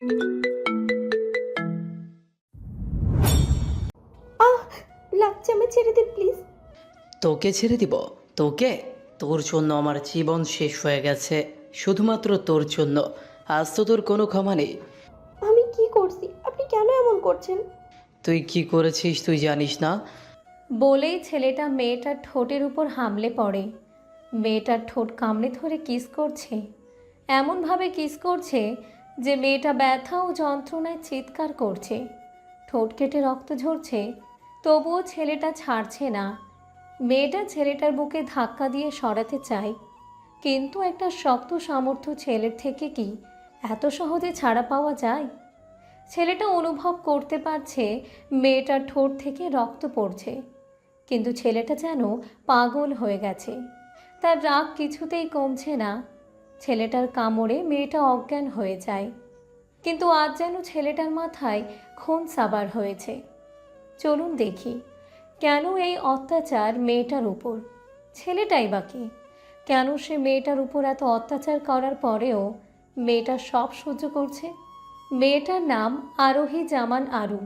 আহ, লাগছে, আমি ছেড়ে দিন প্লিজ। তোকে ছেড়ে দিব? তোকে? তোর জন্য আমার জীবন শেষ হয়ে গেছে, শুধুমাত্র তোর জন্য। আজ তো তোর কোনো ক্ষমা নেই। আমি কি করছি? আপনি কেন এমন করছেন? তুই কি করেছিস তুই জানিস না? বলেই ছেলেটা মেয়েটার ঠোঁটের উপর হামলে পড়ে। মেয়েটার ঠোঁট কামড়ে ধরে কিস করছে, এমনভাবে কিস করছে যে মেয়েটা ব্যথা ও যন্ত্রণায় চিৎকার করছে। ঠোঁট কেটে রক্ত ঝরছে, তবুও ছেলেটা ছাড়ছে না। মেয়েটা ছেলেটার বুকে ধাক্কা দিয়ে সরাতে চায়, কিন্তু একটা শক্ত সামর্থ্য ছেলের থেকে কি এত সহজে ছাড়া পাওয়া যায়? ছেলেটা অনুভব করতে পারছে মেয়েটার ঠোঁট থেকে রক্ত পড়ছে, কিন্তু ছেলেটা যেন পাগল হয়ে গেছে। তার রাগ কিছুতেই কমছে না। ছেলেটার কামড়ে মেয়েটা অজ্ঞান হয়ে যায়, কিন্তু আজ যেন ছেলেটার মাথায় খুন সাবার হয়েছে। চলুন দেখি কেন এই অত্যাচার মেয়েটার উপর। ছেলেটাই বা কি? কেন সে মেয়েটার উপর এত অত্যাচার করার পরেও মেয়েটা সব সহ্য করছে? মেয়েটার নাম আরোহী জামান আরু।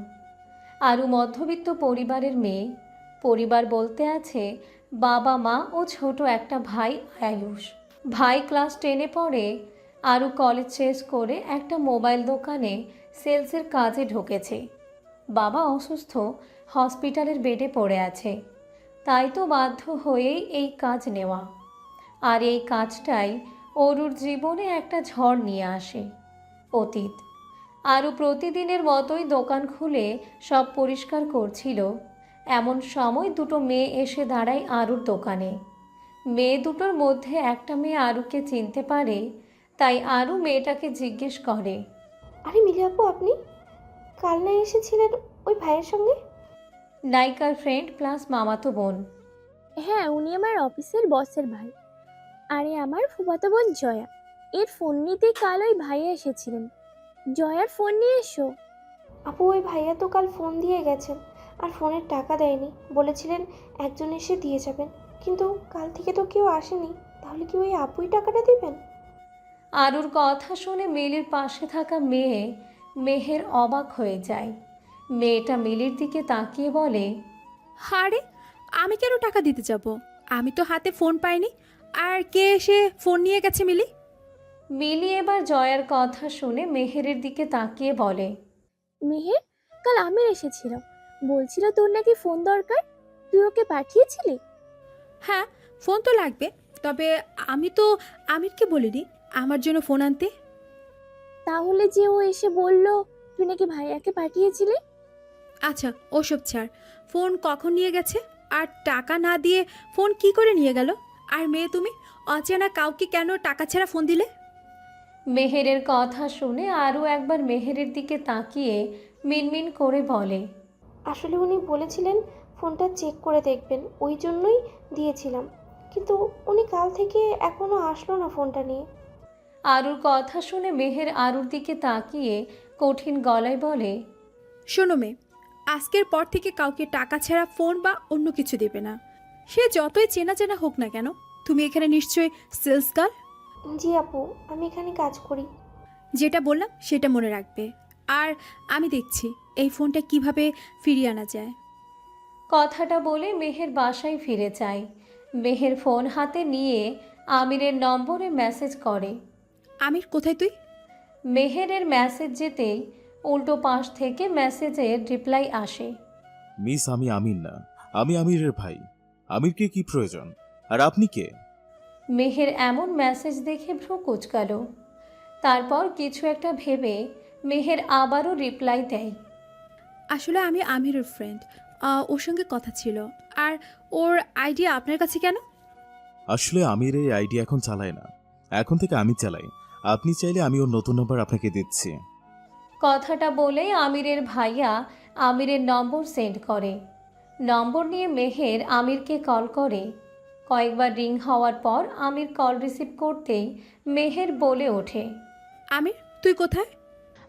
আরু মধ্যবিত্ত পরিবারের মেয়ে। পরিবার বলতে আছে বাবা মা ও ছোট একটা ভাই আয়ুষ। ভাই ক্লাস 10-এ পড়ে। আরু কলেজ শেষ করে একটা মোবাইল দোকানে সেলসের কাজে ঢুকেছে। বাবা অসুস্থ, হসপিটালের বেডে পড়ে আছে, তাই তো বাধ্য হয়েই এই কাজ নেওয়া। আর এই কাজটাই অরুর জীবনে একটা ঝড় নিয়ে আসে, অতীত। আরও প্রতিদিনের মতোই দোকান খুলে সব পরিষ্কার করছিল, এমন সময় দুটো মেয়ে এসে দাঁড়ায় আরুর দোকানে। মেয়ে দুটোর মধ্যে একটা মেয়ে আরুকে চিনতে পারে, তাই আরু মেয়েটাকে জিজ্ঞেস করে। আরে মিলি আপু, আপনি কাল না এসেছিলেন ওই ভাইয়ের সঙ্গে? নায়িকার ফ্রেন্ড প্লাস মামাতো বোন। হ্যাঁ, উনি আমার অফিসের বসের ভাই। আরে আমার ফুফাতো বোন জয়া, এর ফোন নিতে কাল ওই ভাইয়া এসেছিলেন। জয়ার ফোন নিয়ে এসো। আপু, ওই ভাইয়া তো কাল ফোন দিয়ে গেছেন, আর ফোনের টাকা দেয়নি, বলেছিলেন একজন এসে দিয়ে যাবেন, কিন্তু কাল থেকে তো কেউ আসেনি। তাহলে কি ওই আপুই টাকাটা দিবেন? আরুর কথা শুনে মিলির পাশে থাকা মেয়ে মেহের অবাক হয়ে যায়। মেয়েটা মিলির দিকে তাকিয়ে বলে, আরে আমি কেন টাকা দিতে যাব? আমি তো হাতে ফোন পাইনি। আর কে এসে ফোন নিয়ে গেছে মিলি? মিলি এবার জয়ার কথা শুনে মেহেরের দিকে তাকিয়ে বলে, মেহের, কাল আমির এসেছিল, বলছিল তোর নাকি ফোন দরকার, তুই ওকে পাঠিয়েছিলি? হ্যাঁ, ফোন তো লাগবে, তবে আমি তো আমিরকে বলিনি আমার জন্য ফোন আনতে। তাহলে যে ও এসে বলল তুই নাকি ভাইয়াকে পাঠিয়েছিলি? আচ্ছা ওসব ছাড়, ফোন কখন নিয়ে গেছে? আর টাকা না দিয়ে ফোন কি করে নিয়ে গেল? আর মেয়ে তুমি অচেনা কাউকে কেন টাকা ছাড়া ফোন দিলে? মেহেরের কথা শুনে আরও একবার মেহেরের দিকে তাকিয়ে মিনমিন করে বলে, আসলে উনি বলেছিলেন ফোনটা চেক করে দেখবেন, ওই জন্যই দিয়েছিলাম, কিন্তু উনি কাল থেকে এখনও আসলো না ফোনটা নিয়ে। আরুর কথা শুনে মেহের আরুর দিকে তাকিয়ে কঠিন গলায় বলে, শোনো মেয়ে, আজকের পর থেকে কাউকে টাকা ছাড়া ফোন বা অন্য কিছু দেবে না, সে যতই চেনা চেনা হোক না কেন। তুমি এখানে নিশ্চয়ই সেলস গার্ল। জি আপু, আমি এখানে কাজ করি। যেটা বললাম সেটা মনে রাখবে। আর আমি দেখছি এই ফোনটা কিভাবে ফিরিয়ে আনা যায়। কথাটা বলে মেহের বাসায় ফিরে যায়। মেহের ফোন হাতে নিয়ে আমিরের নম্বরে মেসেজ করে। আমির কোথায় তুই? মেহেরের মেসেজ যেতেই উল্টো পাশ থেকে মেসেজের রিপ্লাই আসে। মিস, আমি আমির না, আমি আমিরের ভাই। আমিরকে কি প্রয়োজন? আর আপনি কে? মেহের এমন মেসেজ দেখে ভ্রু কুঁচকাল। তারপর কিছু একটা ভেবে মেহের আবারও রিপ্লাই দেয়। আসলে আমি আমিরের ফ্রেন্ড, ওর সঙ্গে কথা ছিল। আর ওর আইডিয়া আপনার কাছে কেন? আসলে আমির এই আইডি এখন চালায় না, এখন থেকে আমি চালাই। আপনি চাইলে আমি ওর নতুন নাম্বার আপনাকে দিচ্ছি। কথাটা বলেই আমিরের ভাইয়া আমিরের নম্বর সেন্ড করে। নম্বর নিয়ে মেহের আমিরকে কল করে। কয়েকবার রিং হওয়ার পর আমির কল রিসিভ করতেই মেহের বলে ওঠে, আমির তুই কোথায়?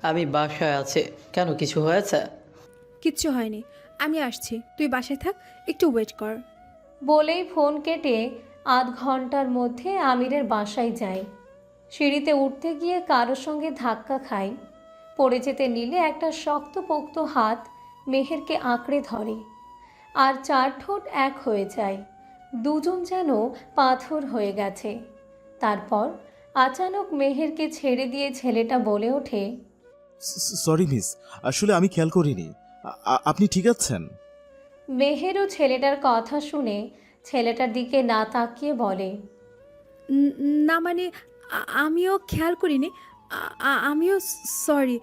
আমি বাসায় আছে। কেন, কিছু হয়েছে? কিচ্ছু হয়নি, আমি আসছি, তুই বাসায় থাক, একটু ওয়েট কর। বলেই ফোন কেটে আধ ঘন্টার মধ্যে আমিরের বাসায় যায়। সিঁড়িতে উঠতে গিয়ে কারোর সঙ্গে ধাক্কা খায়। পড়ে যেতে নিলে একটা শক্তপোক্ত হাত মেহেরকে আঁকড়ে ধরে, আর চার ঠোঁট এক হয়ে যায়। দুজন যেন পাথর হয়ে গেছে। তারপর আচানক মেহেরকে ছেড়ে দিয়ে ছেলেটা বলে ওঠে, সরি মিস, আসলে আমি খেয়াল করিনি। আপনি ঠিক আছেন? মেহেরও ছেলেটার কথা শুনে ছেলেটার দিকে না তাকিয়ে বলে, না মানে আমিও খেয়াল করিনি। আমিও সরি।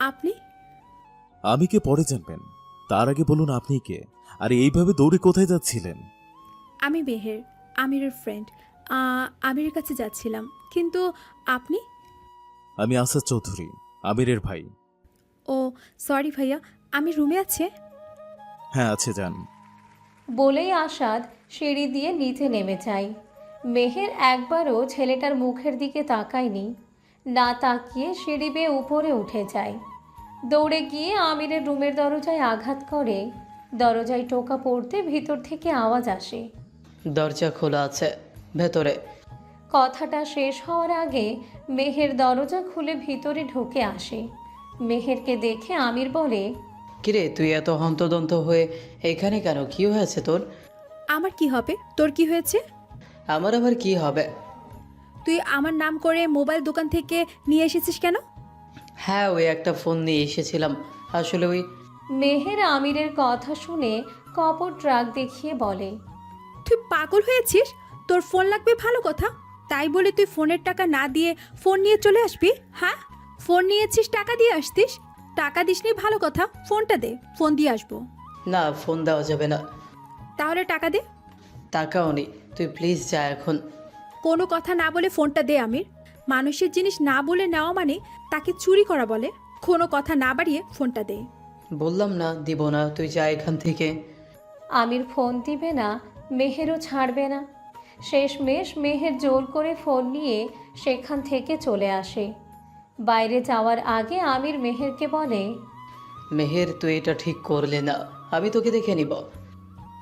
আপনি? আমি কে পরে জানবেন, তার আগে বলুন আপনি কে, আর এইভাবে দৌড়ে কোথায় যাচ্ছিলেন? আমি মেহের, আমিরের ফ্রেন্ড। আমিরের কাছে যাচ্ছিলাম। কিন্তু আপনি? আমি আসাদ চৌধুরী, আমিরের ভাই। ও সরি ভাইয়া, আমি রুমে আছে। হ্যাঁ আছে, যান। বলেই আসাদ সিঁড়ি দিয়ে নিচে নেমে যায়। মেহের একবারও ছেলেটার মুখের দিকে তাকায়নি, না তাকিয়ে সিঁড়ি বেয়ে উপরে উঠে যায়। দৌড়ে গিয়ে আমিরের রুমের দরজায় আঘাত করে। দরজায় টোকা পড়তে ভিতর থেকে আওয়াজ আসে, দরজা খোলা আছে, ভেতরে। কথাটা শেষ হওয়ার আগে মেহের দরজা খুলে ভিতরে ঢুকে আসে। মেহেরকে দেখে আমির বলে, কিরে তুই এত হন্তদন্ত হয়ে এখানে কেন? কি হয়েছে তোর? আমার কি হবে? তোর কি হয়েছে? আমার আবার কি হবে? তুই আমার নাম করে মোবাইল দোকান থেকে নিয়ে এসেছিস কেন? হ্যাঁ, ওই একটা ফোন নিয়ে এসেছিলাম। আসলে ওই মেহের আমিরের কথা শুনে কপট রাগ দেখিয়ে বলে, তুই পাগল হয়েছিস? তোর ফোন লাগবে ভালো কথা, তাই বলে তুই ফোনের টাকা না দিয়ে ফোন নিয়ে চলে আসবি? হ্যাঁ, ফোন নিয়েছিস টাকা দিয়ে আসতিস। টাকা দিসনি ভালো কথা, ফোনটা দে, ফোন দিয়ে আসবো। না, ফোন দেওয়া যাবে না। তাহলে টাকা দে। টাকাও নেই, তুই প্লিজ যা এখন। কোনো কথা না বলে ফোনটা দে আমির। মানুষের জিনিস না বলে নেওয়া মানে তাকে চুরি করা বলে। কোনো কথা না বাড়িয়ে ফোনটা দে। বললাম না দিব না, তুই যা এখান থেকে। আমির ফোন দিবে না, মেহেরও ছাড়বে না। শেষমেশ মেহের জোর করে ফোন নিয়ে সেখান থেকে চলে আসে। বাইরে যাওয়ার আগে আমির মেহেরকে বলে, মেহের তুই এটা ঠিক করলে না, আমি তোকে দেখে নিব।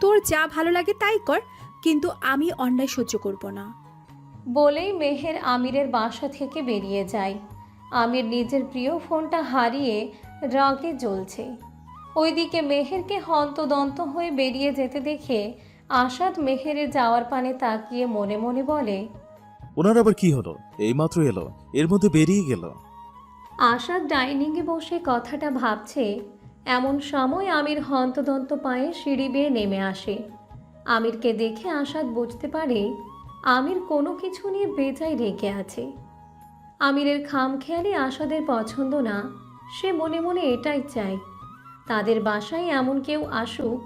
তোর যা ভালো লাগে তাই কর, কিন্তু আমি অন্যায় সহ্য করব না। বলেই মেহের আমিরের বাসা থেকে বেরিয়ে যায়। আমির নিজের প্রিয় ফোনটা হারিয়ে রাগে জ্বলছে। ওইদিকে মেহেরকে হন্তদন্ত হয়ে বেরিয়ে যেতে দেখে আসাদ মেহেরের যাওয়ার পানে তাকিয়ে মনে মনে বলে, ওনার আবার কি হলো? এইমাত্র এলো, এর মধ্যে বেরিয়ে গেল। আসাদ ডাইনিংয়ে বসে কথাটা ভাবছে। এমন সময় আমির হন্তদন্ত পায়ে সিঁড়ি বেয়ে নেমে আসে। আমিরকে দেখে আসাদ বুঝতে পারে আমির কোনো কিছু নিয়ে বেজায় রেগে আছে। আমিরের খামখেয়ালি আসাদের পছন্দ না। সে মনে মনে এটাই চায়, তাদের বাসায় এমন কেউ আসুক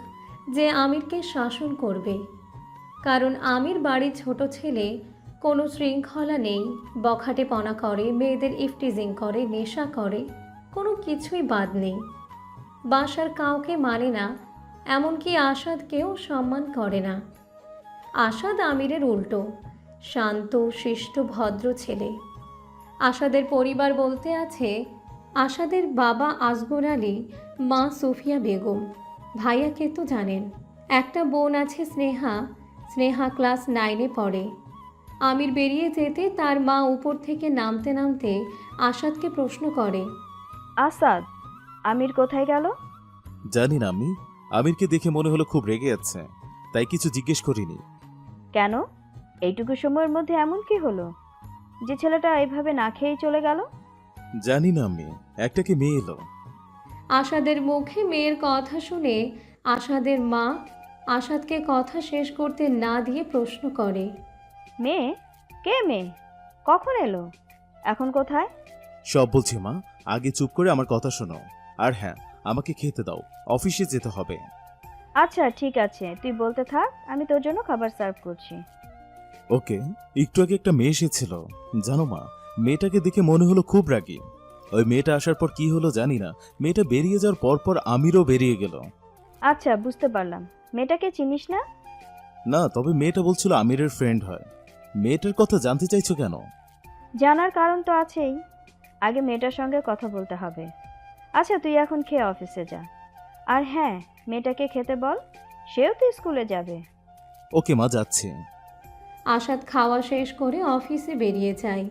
যে আমিরকে শাসন করবে। কারণ আমির বাড়ির ছোট ছেলে, কোনো শৃঙ্খলা নেই, বখাটেপনা করে, মেয়েদের ইফটিজিং করে, নেশা করে, কোনো কিছুই বাদ নেই। বাসার কাউকে মানে না, এমনকি আসাদকেও সম্মান করে না। আসাদ আমিরের উল্টো, শান্ত শিষ্ট ভদ্র ছেলে। আসাদের পরিবার বলতে আছে আসাদের বাবা আসগর আলী, মা সুফিয়া বেগম, ভাইয়াকে তো জানেন, একটা বোন আছে স্নেহা। স্নেহা ক্লাস 9-এ পড়ে। আমির বেরিয়ে যেতে তার মা উপর থেকে নামতে নামতে আসাদকে প্রশ্ন করে, আসাদ, আমির কোথায় গেল? জানি না আমি, আমিরকে দেখে মনে হলো খুব রেগে আছে, তাই কিছু জিজ্ঞেস করিনি। কেন? এইটুকু সময়ের মধ্যে এমন কি হলো যে ছেলেটা এইভাবে না খেয়েই চলে গেল? জানি না আমি, একটাকে মেয়ে এলো। আসাদের মুখে মেয়ের কথা শুনে আসাদের মা আসাদকে কথা শেষ করতে না দিয়ে প্রশ্ন করে, মেয়ে? কে মেয়ে? কখন এলো? এখন কোথায়? সব বলছি মা, আগে চুপ করে আমার কথা শোনো। আর হ্যাঁ, আমাকে খেতে দাও, অফিসে যেতে হবে। আচ্ছা ঠিক আছে, তুই বলতে থাক, আমি তোর জন্য খাবার সার্ভ করছি। ওকে। একটু আগে একটা মেয়ে এসেছিল, জানো মা, মেয়েটাকে দেখে মনে হলো খুব রাগী। ওই মেয়েটা আসার পর কি হলো জানি না, মেয়েটা বেরিয়ে যাওয়ার পর পর আমিরও বেরিয়ে গেল। আচ্ছা বুঝতে পারলাম। মেয়েটাকে চিনিস না? না, তবে মেয়েটা বলছিল আমিরের ফ্রেন্ড হয়। মেয়েটার কথা জানতে চাইছো কেন? জানার কারণ তো আছেই, আগে মেয়েটার সঙ্গে কথা বলতে হবে। আচ্ছা তুই এখন খেয়ে অফিসে যা। আর হ্যাঁ, মেয়েটাকে খেতে বল, সেও তো স্কুলে যাবে। ওকে মা, যাচ্ছি। আসাদ খাওয়া শেষ করে অফিসে বেরিয়ে যায়।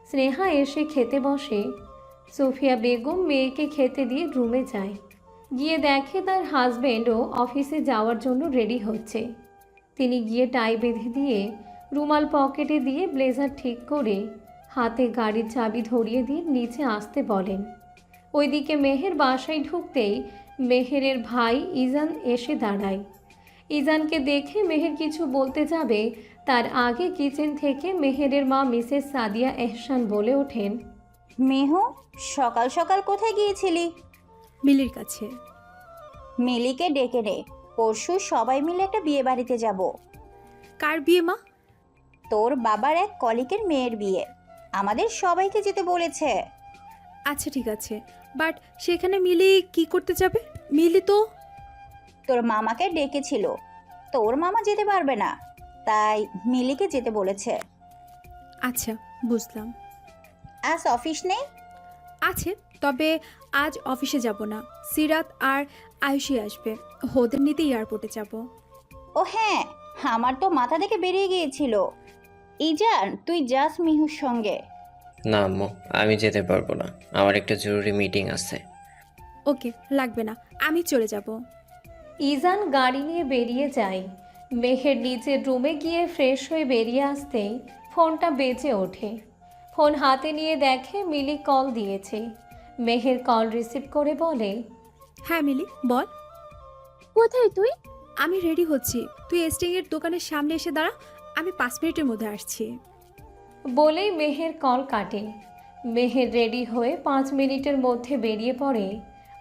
স্নেহা এসে খেতে বসে। সুফিয়া বেগম মেয়েকে খেতে দিয়ে রুমে যায়। গিয়ে দেখে তার হাজবেন্ডও অফিসে যাওয়ার জন্য রেডি হচ্ছে। তিনি গিয়ে টাই বেঁধে দিয়ে রুমাল পকেটে দিয়ে ব্লেজার ঠিক করে হাতে গাড়ির চাবি ধরিয়ে দিয়ে নিচে আসতে বলেন। ওইদিকে মেহের বাসায় ঢুকতেই মেহেরের ভাই ইজান এসে দাঁড়ায়। ইজানকে দেখে মেহের কিছু বলতে যাবে তার আগে কিচেন থেকে মেহেরের মা মিসেস সাদিয়া এহসান বলে ওঠেন, মেহু, সকাল সকাল কোথায় গিয়েছিলি? মিলির কাছে। মিলিকে ডেকে নে, পরশু সবাই মিলে একটা বিয়ে বাড়িতে যাব। কার বিয়ে মা? তোর বাবার এক কলিগের মেয়ের বিয়ে, আমাদের সবাইকে যেতে বলেছে। আচ্ছা ঠিক আছে, বাট সেখানে মিলি কি করতে যাবে? মিলি তো তোর মামাকে ডেকেছিল, তোর মামা যেতে পারবে না, তাই মিলিকে যেতে বলেছে। আচ্ছা বুঝলাম। আজ অফিস নেই? আছে, তবে আজ অফিসে যাব না। সিরাত আর আয়ুষী আসবে, ওদের নিতে এয়ারপোর্টে যাব। ও হ্যাঁ, আমার তো মাথা থেকে বেরিয়ে গিয়েছিল। ইজান, তুই যাস মিহুর সঙ্গে। না আম্মু, আমি যেতে পারবো না, আমার একটা জরুরি মিটিং আছে। ওকে, লাগবে না, আমি চলে যাব। ইজান গাড়ি নিয়ে বেরিয়ে যায়। মেহের নিজের রুমে গিয়ে ফ্রেশ হয়ে বেরিয়ে আসতেই ফোনটা বেজে ওঠে। ফোন হাতে নিয়ে দেখে মিলি কল দিয়েছে। মেহের কল রিসিভ করে বলে, হ্যাঁ মিলি বল। কোথায় তুই? আমি রেডি হচ্ছি, তুই এস্টিংয়ের দোকানের সামনে এসে দাঁড়া, আমি 5 মিনিটের মধ্যে আসছি। বলেই মেহের কল কাটে। মেহের রেডি হয়ে 5 মিনিটের মধ্যে বেরিয়ে পড়ে।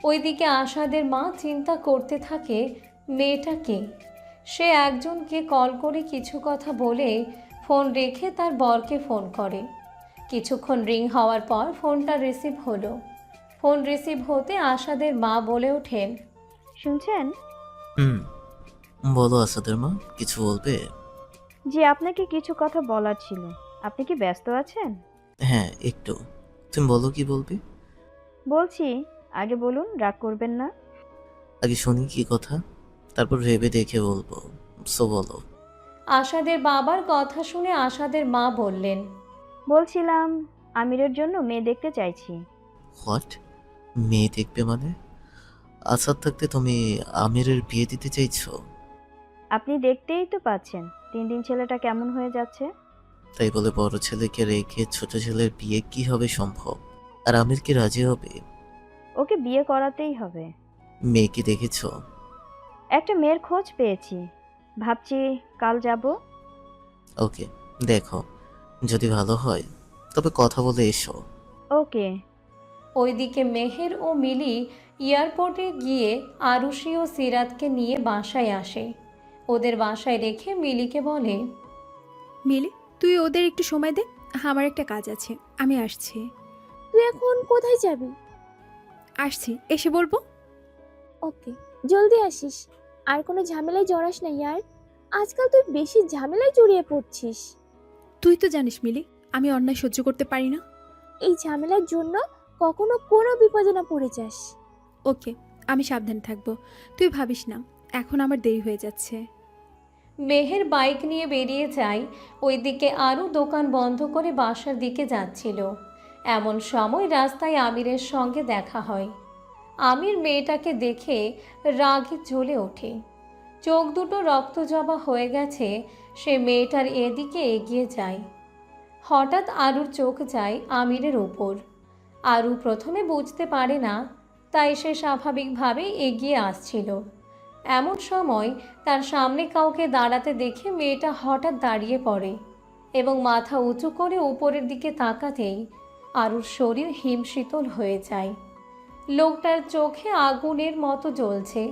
ওইদিকে আশাদের মা চিন্তা করতে থাকে মেয়েটাকে। সে একজনকে কল করে কিছু কথা বলে ফোন রেখে তার বরকে ফোন করে। কিছুক্ষণ রিং হওয়ার পর ফোনটা রিসিভ হলো। ফোন রিসিভ হতে আশাদের মা বলে ওঠেন, শুনছেন? বলো আসাদের মা, কিছু বলবে? জি, আপনাকে কিছু কথা বলার ছিল। আপনি কি ব্যস্ত আছেন? হ্যাঁ একটু। তুমি বলো কি বলবে। বলছি, আগে বলুন, রাগ করবেন না। আগে শুনি কি কথা, তারপর ভেবে দেখে বলবো। সো বলো। আশাদের বাবার কথা শুনে আশাদের মা বললেন, বলছিলাম, আমিরের জন্য মেয়ে দেখতে চাইছি। হোয়াট? মেয়ে দেখবে মানে? আসাদ থাকতে তুমি আমিরের বিয়ে দিতে চাইছো? আপনি দেখতেই তো পাচ্ছেন দিন দিন ছেলেটা কেমন হয়ে যাচ্ছে। তাই বলে বড় ছেলেকে রেখে ছোট ছেলের বিয়ে কি হবে সম্ভব? আর আমির কি রাজি হবে? ওকে বিয়ে করাতেই হবে। মেয়ে কি দেখেছো? একটা মেয়ের খোঁজ পেয়েছি, ভাবছি কাল যাব। ওকে, দেখো, যদি ভালো হয় তবে কথা বলে এসো। ওকে। ওইদিকে মেহের ও মিলি এয়ারপোর্টে গিয়ে আরুষি ও সিরাতকে নিয়ে বাসায় আসে। ওদের বাসায় রেখে মিলিকে বলে, মিলি তুই ওদের একটু সময় দে, আমার একটা কাজ আছে, আমি আসছি। তুই এখন কোথায় যাবি? আসছি, এসে বলবো। ওকে, জলদি আসিস। আর কোনো ঝামেলায় জড়াস না ইয়ার, আজকাল তুই বেশি ঝামেলায় জড়িয়ে পড়ছিস। তুই তো জানিস মিলি, আমি অন্যায় সহ্য করতে পারি না। এই ঝামেলার জন্য কখনো কোনো বিপদে না পড়ে যাস। ওকে, আমি সাবধান থাকবো, তুই ভাবিস না, এখন আমার দেরি হয়ে যাচ্ছে। মেহের বাইক নিয়ে বেরিয়ে যায়। ওইদিকে আরও দোকান বন্ধ করে বাসার দিকে যাচ্ছিল। এমন সময় রাস্তায় আমিরের সঙ্গে দেখা হয়। আমির মেয়েটাকে দেখে রাগে জ্বলে ওঠে। চোখ দুটো রক্তজবা হয়ে গেছে। সে মেয়েটার এদিকে এগিয়ে যায়। হঠাৎ আরুর চোখ যায় আমিরের ওপর। আরু প্রথমে বুঝতে পারে না, তাই সে স্বাভাবিকভাবেই এগিয়ে আসছিল। এমন সময় তার সামনে কাউকে দাঁড়াতে দেখে মেয়েটা হঠাৎ দাঁড়িয়ে পড়ে এবং মাথা উঁচু করে উপরের দিকে তাকাতেই আরুর শরীর হিমশীতল হয়ে যায়। লোকটার চোখে আগুনের মতো জ্বলছে।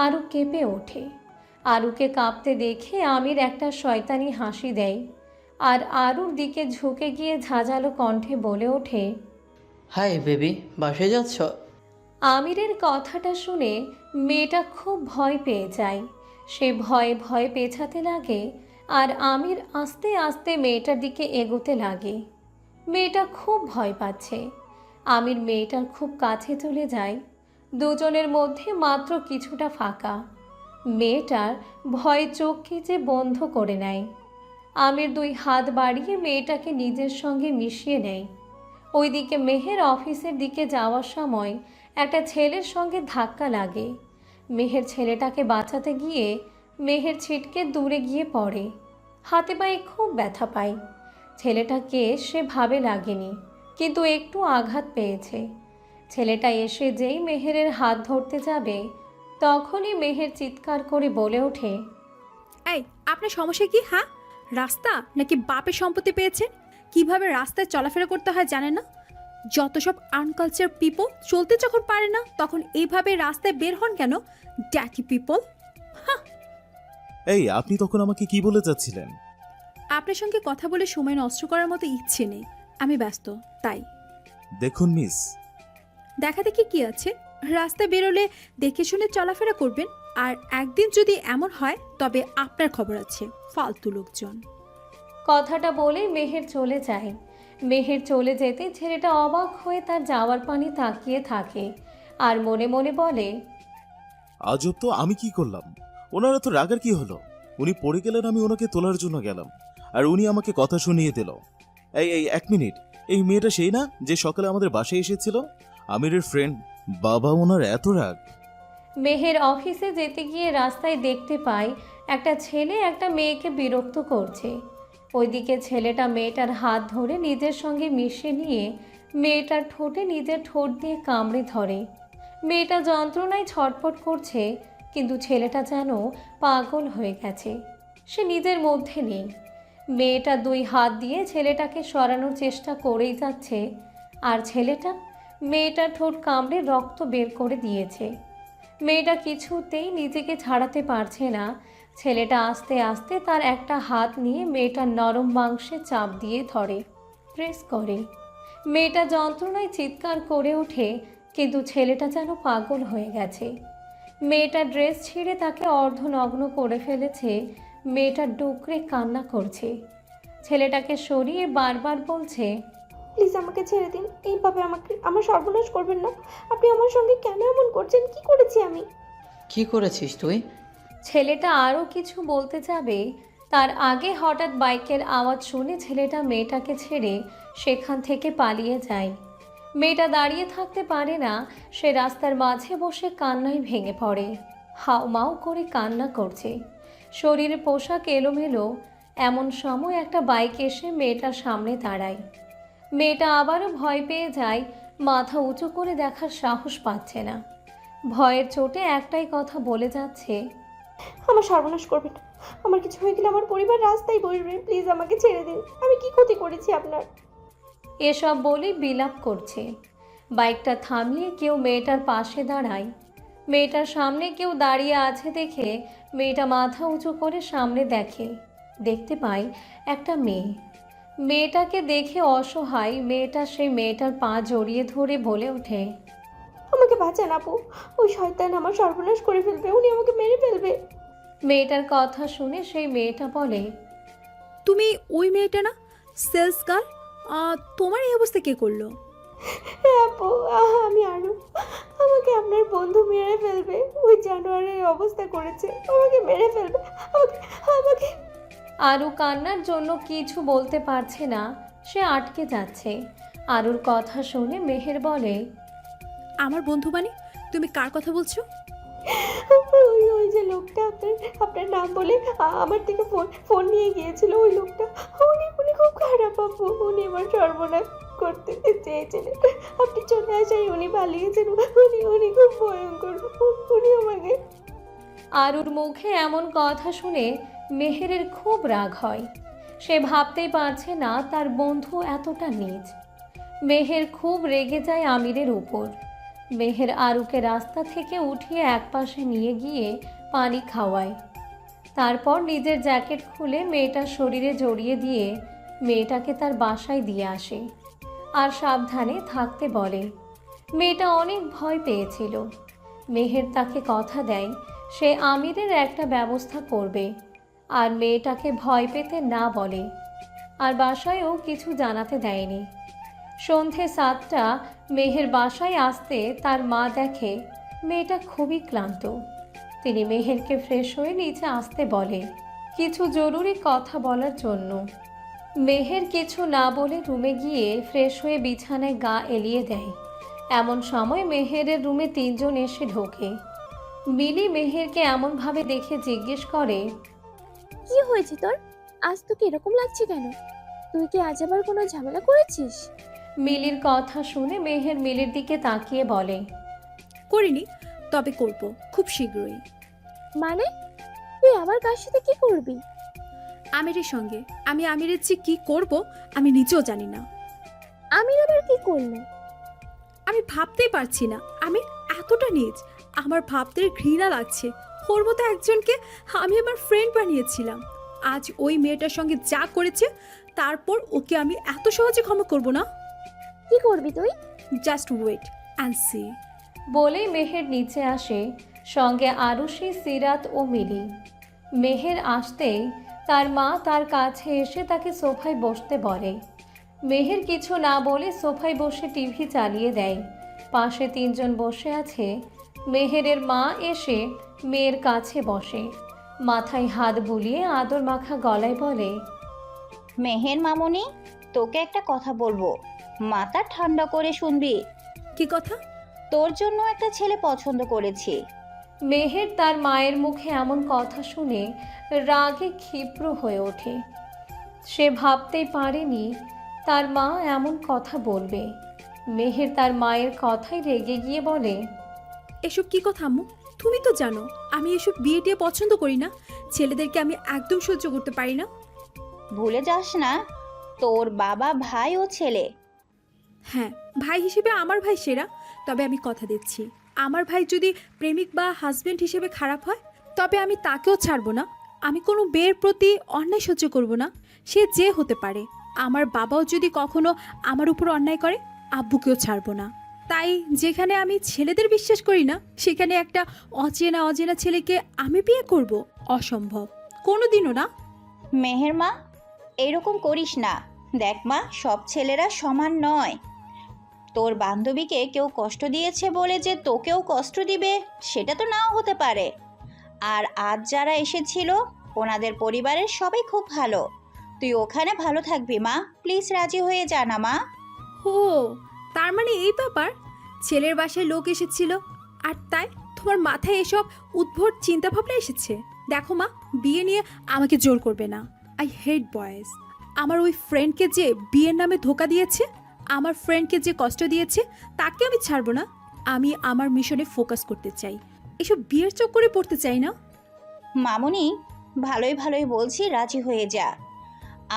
আরু কেঁপে ওঠে। আরুকে কাঁপতে দেখে আমির একটা শয়তানি হাসি দেয় আর আরুর দিকে ঝুঁকে গিয়ে ঝাঁঝালো কণ্ঠে বলে ওঠে, হাই বেবি, বাসায় যাচ্ছ? আমিরের কথাটা শুনে মেয়েটা খুব ভয় পেয়ে যায়। সে ভয়ে ভয়ে পেছাতে লাগে আর আমির আস্তে আস্তে মেয়েটার দিকে এগোতে লাগে। মেয়েটা খুব ভয় পাচ্ছে। আমির মেয়েটার খুব কাছে চলে যায়। দুজনের মধ্যে মাত্র কিছুটা ফাঁকা। মেয়েটার ভয়ে চোখ খিচে বন্ধ করে নেয়। আমির 2 হাত বাড়িয়ে মেয়েটাকে নিজের সঙ্গে মিশিয়ে নেয়। ওইদিকে মেহের অফিসের দিকে যাওয়ার সময় একটা ছেলের সঙ্গে ধাক্কা লাগে। মেহের ছেলেটাকে বাঁচাতে গিয়ে মেহের ছিটকে দূরে গিয়ে পড়ে। হাতে পায়ে খুব ব্যথা পায়। ছেলেটাকে সে ভাবে লাগেনি, কিন্তু একটু আঘাত পেয়েছে। ছেলেটা এসে যেই মেহেরের হাত ধরতে যাবে, তখনই মেহের চিৎকার করে বলে ওঠে, এই আপনার সমস্যা কি? হ্যাঁ, রাস্তা নাকি বাপের সম্পত্তি পেয়েছেন? কিভাবে রাস্তায় চলাফেরা করতে হয় জানেন না? যত সব আনকালচার পিপল চলতে যখন পারে না, তখন এইভাবে রাস্তায় বের হন কেন? ড্যাটি পিপল। এই আপনি তখন আমাকে কি বলে যাচ্ছিলেন? আপনার সঙ্গে কথা বলে সময় নষ্ট করার মতো ইচ্ছে নেই, আমি ব্যস্ত তাই। দেখুন মিস, দেখা দেখি কি আছে, রাস্তায় বেরোলে দেখে শুনে চলাফেরা করবেন। আর একদিন যদি এমন হয় তবে আপনার খবর আছে, ফালতু লোকজন। কথাটা বলে মেহের চলে যায়। মেহের চলে যেতে ছেলেটা অবাক হয়ে তার যাওয়ার পানি তাকিয়ে থাকে আর মনে মনে বলে, আজব তো, আমি কি করলাম? ওনারা তো রাগার কি হলো? উনি পড়ে গেলেন, আমি ওনাকে তোলার জন্য গেলাম, আর উনি আমাকে কথা শুনিয়ে দিল। এই এক মিনিট, এই মেয়েটা সেই না যে সকালে আমাদের বাসায় এসেছিল? আমিরের ফ্রেন্ড। বাবা, ওনার এত রাগ! মেহের অফিসে যেতে গিয়ে রাস্তায় দেখতে পায় একটা ছেলে একটা মেয়েকে বিরক্ত করছে। ওইদিকে ছেলেটা মেয়েটার হাত ধরে নিজের সঙ্গে মিশিয়ে নিয়ে মেয়েটার ঠোঁটে নিজের ঠোঁট দিয়ে কামড়ে ধরে। মেয়েটা যন্ত্রণায় ছটফট করছে, কিন্তু ছেলেটা যেন পাগল হয়ে গেছে, সে নিজের মধ্যে নেই। মেয়েটা দুই হাত দিয়ে ছেলেটাকে সরানোর চেষ্টা করেই যাচ্ছে, আর ছেলেটা মেয়েটার ঠোঁট কামড়ে রক্ত বের করে দিয়েছে। মেয়েটা কিছুতেই নিজেকে ছাড়াতে পারছে না। ছেলেটা আস্তে আস্তে তার একটা হাত নিয়ে মেয়েটার নরম মাংসে চাপ দিয়ে ধরে, প্রেস করে। মেয়েটা যন্ত্রণায় চিৎকার করে ওঠে, কিন্তু ছেলেটা যেন পাগল হয়ে গেছে। মেয়েটা ড্রেস ছিঁড়ে তাকে অর্ধনগ্ন করে ফেলেছে। মেয়েটা ডুকরে কান্না করছে। ছেলেটাকে সরিয়ে বারবার বলছে, প্লিজ আমাকে ছেড়ে দিন, এইভাবে আমার সর্বনাশ করবেন না। আপনি আমার সঙ্গে কেন এমন করছেন? কি করেছি আমি? কি করেছিস তুই? ছেলেটা আরও কিছু বলতে যাবে, তার আগে হঠাৎ বাইকের আওয়াজ শুনে ছেলেটা মেয়েটাকে ছেড়ে সেখান থেকে পালিয়ে যায়। মেয়েটা দাঁড়িয়ে থাকতে পারে না, সে রাস্তার মাঝে বসে কান্নায় ভেঙে পড়ে। হাউমাউ করে কান্না করছে, শরীরে পোশাক এলোমেলো। এমন সময় একটা বাইক এসে মেয়েটার সামনে দাঁড়ায়। মেয়েটা আবারও ভয় পেয়ে যায়, মাথা উঁচু করে দেখার সাহস পাচ্ছে না। ভয়ের চোটে একটাই কথা বলে যাচ্ছে, আমার সর্বনাশ করবেন না। আমার কিছু হয়ে গেলে আমার পরিবার রাস্তায় বসবে। প্লিজ আমাকে ছেড়ে দিন। আমি কি ক্ষতি করেছি আপনার? এসব বলে বিলাপ করছে। বাইকটা থামিয়ে কেউ মেয়েটার পাশে দাঁড়ায়। মেয়েটার সামনে কেউ দাঁড়িয়ে আছে দেখে মেয়েটা মাথা উঁচু করে সামনে দেখে। দেখতে পায় একটা মেয়ে। মেয়েটাকে দেখে অসহায় মেয়েটা সেই মেয়েটার পা জড়িয়ে ধরে বলে ওঠে, আমাকে বাঁচান আপু, ওই শয়তান আমার সর্বনাশ করে ফেলবে, উনি আমাকে মেরে ফেলবে। মেয়েটার কথা শুনে সেই মেয়েটা বলে, তুমি ওই মেয়েটা না, সেলস গার্ল? তোমার এই অবস্থা কে করলো? হ্যাঁ আপু, আমি আরু। আমাকে আপনার বন্ধু মেরে ফেলবে। ওই জানোয়ারের অবস্থা করেছে, আমাকে মেরে ফেলবে। আমাকে আমাকে আরু কান্নার জন্য কিছু বলতে পারছে না, সে আটকে যাচ্ছে। আরুর কথা শুনে মেহের বলে, আমার বন্ধু মানে? তুমি কার কথা বলছো? ওই যে লোকটা আপনার নাম বলে আমার থেকে ফোন নিয়ে গিয়েছিল, ওই লোকটা। উনি খুব খারাপ আপু, উনি আমার সর্বনাশ করতে চেয়েছিলেন। আপনি চলে আসাই উনি পালিয়েছেন। উনি খুব ভয়ঙ্কর। উনি আমাকে। আরুর মুখে এমন কথা শুনে মেহেরের খুব রাগ হয়। সে ভাবতেই পারছে না তার বন্ধু এতটা নীচ। মেহের খুব রেগে যায় আমিরের উপর। মেহের আরুকে রাস্তা থেকে উঠিয়ে একপাশে নিয়ে গিয়ে পানি খাওয়ায়। তারপর নিজের জ্যাকেট খুলে মেয়েটার শরীরে জড়িয়ে দিয়ে মেয়েটাকে তার বাসায় দিয়ে আসে আর সাবধানে থাকতে বলে। মেয়েটা অনেক ভয় পেয়েছিল। মেহের তাকে কথা দেয় সে আমিরের একটা ব্যবস্থা করবে আর মেয়েটাকে ভয় পেতে না বলে, আর বাসায়ও কিছু জানাতে দেয়নি। সন্ধে 7টা মেহের বাসায় আসতে তার মা দেখে মেয়েটা খুবই ক্লান্ত। তিনি মেহেরকে ফ্রেশ হয়ে নিচে আসতে বলে কিছু জরুরি কথা বলার জন্য। মেহের কিছু না বলে রুমে গিয়ে ফ্রেশ হয়ে বিছানায় গা এলিয়ে দেয়। এমন সময় মেহেরের রুমে 3 জন এসে ঢোকে। মিলি মেহেরকে এমনভাবে দেখে জিজ্ঞেস করে, কি হয়েছে তোর? আজ তোকে এরকম লাগছে কেন? তুই কি আজ আবার কোনো ঝামেলা করেছিস? মিলির কথা শুনে মেহের মিলির দিকে তাকিয়ে বলে, করিনি, তবে করব খুব শীঘ্রই। মানে তুই আবার কার সাথে কি করবি? আমিরের সঙ্গে। আমি আমিরের চেয়ে কি করব আমি নিজেও জানি না। আমির আবার কি করলো? আমি ভাবতেই পারছি না, আমি এতটা নীচ। আমার ভাবতে ঘৃণা লাগছে। ওর মতো একজনকে আমি আমার ফ্রেন্ড বানিয়েছিলাম। আজ ওই মেয়েটার সঙ্গে যা করেছে, তারপর ওকে আমি এত সহজে ক্ষমা করব না। কি করবি তুই? Just wait and see. বলেই মেহের নিচে আসে, সঙ্গে আরুষি, সিরাত ও মিলি। মেহের আসতেই তার মা তার কাছে এসে তাকে সোফায় বসতে বলে। মেহের কিছু না বলে সোফায় বসে টিভি চালিয়ে দেয়। পাশে 3 জন বসে আছে। মেহেরের মা এসে মেয়ের কাছে বসে, মাথায় হাত বুলিয়ে আদর মাখা গলায় বলে, মেহের মামুনি, তোকে একটা কথা বলবো, মাথা ঠান্ডা করে শুনবি। কি কথা? তোর জন্য একটা ছেলে পছন্দ করেছি। মেহের তার মায়ের মুখে এমন কথা শুনে রাগে ক্ষিপ্র হয়ে ওঠে। সে ভাবতেই পারেনি তার মা এমন কথা বলবে। মেহের তার মায়ের কথায় রেগে গিয়ে বলে, এসব কি কথা আম্মু? তুমি তো জানো আমি এসব বিয়ে টিয়ে পছন্দ করি না। ছেলেদেরকে আমি একদম সহ্য করতে পারি না। ভুলে যাস না, তোর বাবা, ভাই ও ছেলে। হ্যাঁ, ভাই হিসেবে আমার ভাই সেরা। তবে আমি কথা দিচ্ছি, আমার ভাই যদি প্রেমিক বা হাজবেন্ড হিসেবে খারাপ হয়, তবে আমি তাকেও ছাড়বো না। আমি কোনো মেয়ের প্রতি অন্যায় সহ্য করব না, সে যে হতে পারে। আমার বাবাও যদি কখনো আমার উপর অন্যায় করে, আব্বুকেও ছাড়বো না। তাই যেখানে আমি ছেলেদের বিশ্বাস করি না, সেখানে একটা অচেনা ছেলেকে আমি বিয়ে করব? অসম্ভব, কোনোদিনও না। মেহের মা, এরকম করিস না। দেখ মা, সব ছেলেরা সমান নয়। তোর বান্ধবীকে কেউ কষ্ট দিয়েছে বলে যে তোকেও কষ্ট দিবে, সেটা তো নাও হতে পারে। আর আজ যারা এসেছিল, ওনাদের পরিবারের সবাই খুব ভালো। তুই ওখানে ভালো থাকবি মা, প্লিজ রাজি হয়ে যা না মা। ও, তার মানে এই ব্যাপার। ছেলের বাসায় লোক এসেছিল, আর তাই তোমার মাথায় এসব উদ্ভট চিন্তাভাবনা এসেছে। দেখো মা, বিয়ে নিয়ে আমাকে জোর করবে না। I hate boys. আমার ওই ফ্রেন্ডকে যে বিয়ের নামে ধোকা দিয়েছে, আমার ফ্রেন্ডকে যে কষ্ট দিয়েছে, তাকে আমি ছাড়বো না। আমি আমার মিশনে ফোকাস করতে চাই, এসব বিয়ের চক্করে পড়তে চাই না। মামুনি, ভালোই ভালোই বলছি, রাজি হয়ে যা।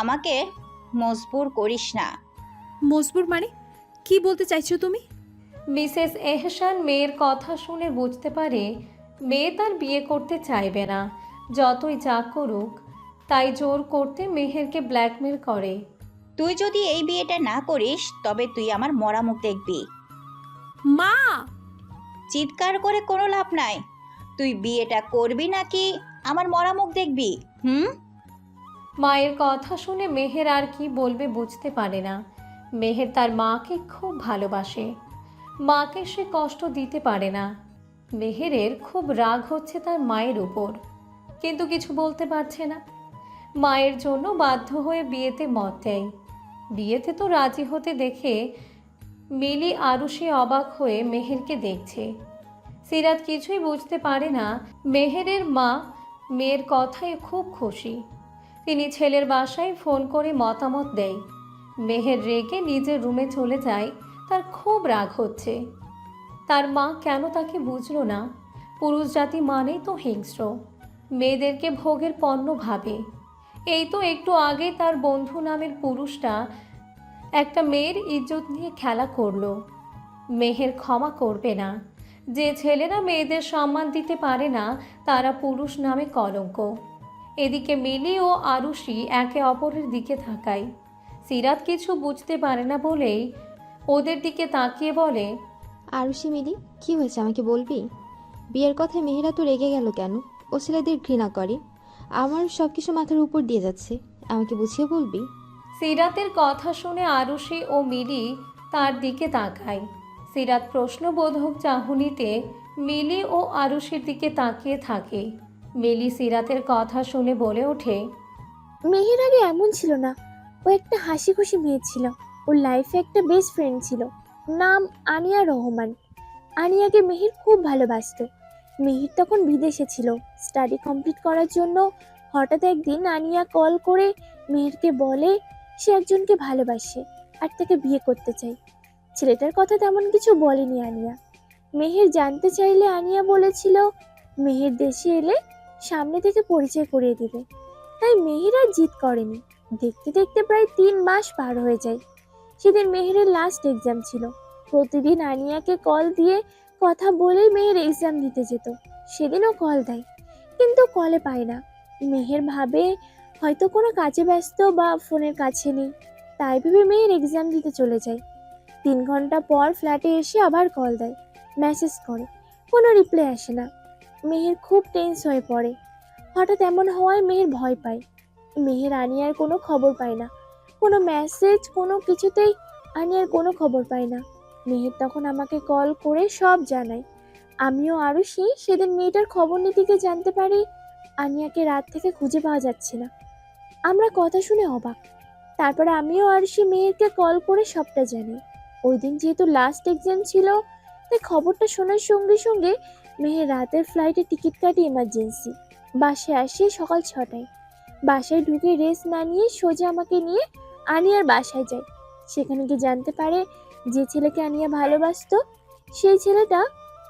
আমাকে মজবুর করিস না। মজবুর মানে কি বলতে চাইছো তুমি? মিসেস এহসান মেয়ের কথা শুনে বুঝতে পারে মেয়ে তার বিয়ে করতে চাইবে না। যতই যা করুক, তাই জোর করতে মেহেরকে ব্ল্যাকমেল করে। তুই যদি এই বিয়েটা না করিস, তবে তুই আমার মরা মুখ দেখবি। মা! চিৎকার করে কোনো লাভ নাই। তুই বিয়েটা করবি নাকি আমার মরা মুখ দেখবি? মায়ের কথা শুনে মেহের আর কি বলবে বুঝতে পারে না। মেহের তার মাকে খুব ভালোবাসে, মাকে সে কষ্ট দিতে পারে না। মেহেরের খুব রাগ হচ্ছে তার মায়ের উপর, কিন্তু কিছু বলতে পারছে না। মায়ের জন্য বাধ্য হয়ে বিয়েতে মত দেয়। বিয়েতে তো রাজি হতে দেখে মিলি আরুষি অবাক হয়ে মেহেরকে দেখছে। সিরাত কিছুই বুঝতে পারে না। মেহেরের মা মেয়ের কথায় খুব খুশি। তিনি ছেলের বাসায় ফোন করে মতামত দেয়। মেহের রেগে নিজের রুমে চলে যায়। তার খুব রাগ হচ্ছে। তার মা কেন তাকে বুঝলো না? পুরুষ জাতি মানেই তো হিংস্র, মেয়েদেরকে ভোগের পণ্য ভাবে। এই তো একটু আগে তার বন্ধু নামের পুরুষটা একটা মেয়ের ইজ্জত নিয়ে খেলা করলো। মেহের ক্ষমা করবে না। যে ছেলেরা মেয়েদের সম্মান দিতে পারে না, তারা পুরুষ নামে কলঙ্ক। এদিকে মিলি ও আরুষি একে অপরের দিকে তাকায়। সিরাত কিছু বুঝতে পারে না বলেই ওদের দিকে তাকিয়ে বলে, আরুষি, মিলি, কি হয়েছে আমাকে বলবি? বিয়ের কথায় মেহেরা তো রেগে গেল কেন? ও ছেলেদের ঘৃণা করে, আমার সব কিছু মাথার উপর দিয়ে যাচ্ছে, আমাকে বুঝিয়ে বলবি? সিরাতের কথা শুনে আরুষি ও মিলি তার দিকে তাকায়। সিরাত প্রশ্নবোধক চাহনিতে মিলি ও আরুষির দিকে তাকিয়ে থাকে। মিলি সিরাতের কথা শুনে বলে ওঠে, মেহের আগে এমন ছিল না, ও একটা হাসি খুশি মেয়ে ছিল। ওর লাইফে একটা বেস্ট ফ্রেন্ড ছিল, নাম আনিয়া রহমান। আনিয়াকে মেহির খুব ভালোবাসতো। মেহির তখন বিদেশে ছিল স্টাডি কমপ্লিট করার জন্য। হঠাৎ একদিন আনিয়া কল করে মেহেরকে বলে সে একজনকে ভালোবাসে আর তাকে বিয়ে করতে চায়। ছেলেটার কথা তেমন কিছু বলেনি আনিয়া। মেহের জানতে চাইলে আনিয়া বলেছিল মেহের দেশে এলে সামনে থেকে পরিচয় করিয়ে দিবে। তাই মেহের আর জিদ করেনি। দেখতে দেখতে প্রায় 3 মাস পার হয়ে যায়। সেদিন মেহেরের লাস্ট এক্সাম ছিল। প্রতিদিন আনিয়াকে কল দিয়ে কথা বলে মেহের এক্সাম দিতে যেত। সেদিনও কল দেয়, কিন্তু কলে পায় না। মেহের ভাবে হয়তো কোনো কাজে ব্যস্ত বা ফোনের কাছে নেই। তাই ভেবে মেহের এক্সাম দিতে চলে যায়। 3 ঘন্টা পর ফ্ল্যাটে এসে আবার কল দেয়, মেসেজ করে, কোনো রিপ্লাই আসে না। মেহের খুব টেন্স হয়ে পড়ে। হঠাৎ এমন হওয়ায় মেহের ভয় পায়। মেহের আনিয়ার কোনো খবর পায় না, কোনো মেসেজ, কোনো কিছুতেই আনিয়ার কোনো খবর পায় না। মেহের তখন আমাকে কল করে সব জানায়। আমিও আরুষি সেদিন মেয়েটার খবর নিতে গিয়ে জানতে পারি আনিয়াকে রাত থেকে খুঁজে পাওয়া যাচ্ছে না। আমরা কথা শুনে অবাক। তারপর আমিও আরুষি মেহেরকে কল করে সবটা জানি। ওই দিন যেহেতু লাস্ট এক্সাম ছিল, তাই খবরটা শোনার সঙ্গে সঙ্গে মেহের রাতের ফ্লাইটে টিকিট কাটি এমার্জেন্সি। বাসায় আসে সকাল 6টায়। বাসায় ঢুকে রেস্ট না নিয়ে সোজা আমাকে নিয়ে আনিয়ার বাসায় যায়। সেখানে গিয়ে জানতে পারে যে ছেলেকে আনিয়া ভালোবাসতো সেই ছেলেটা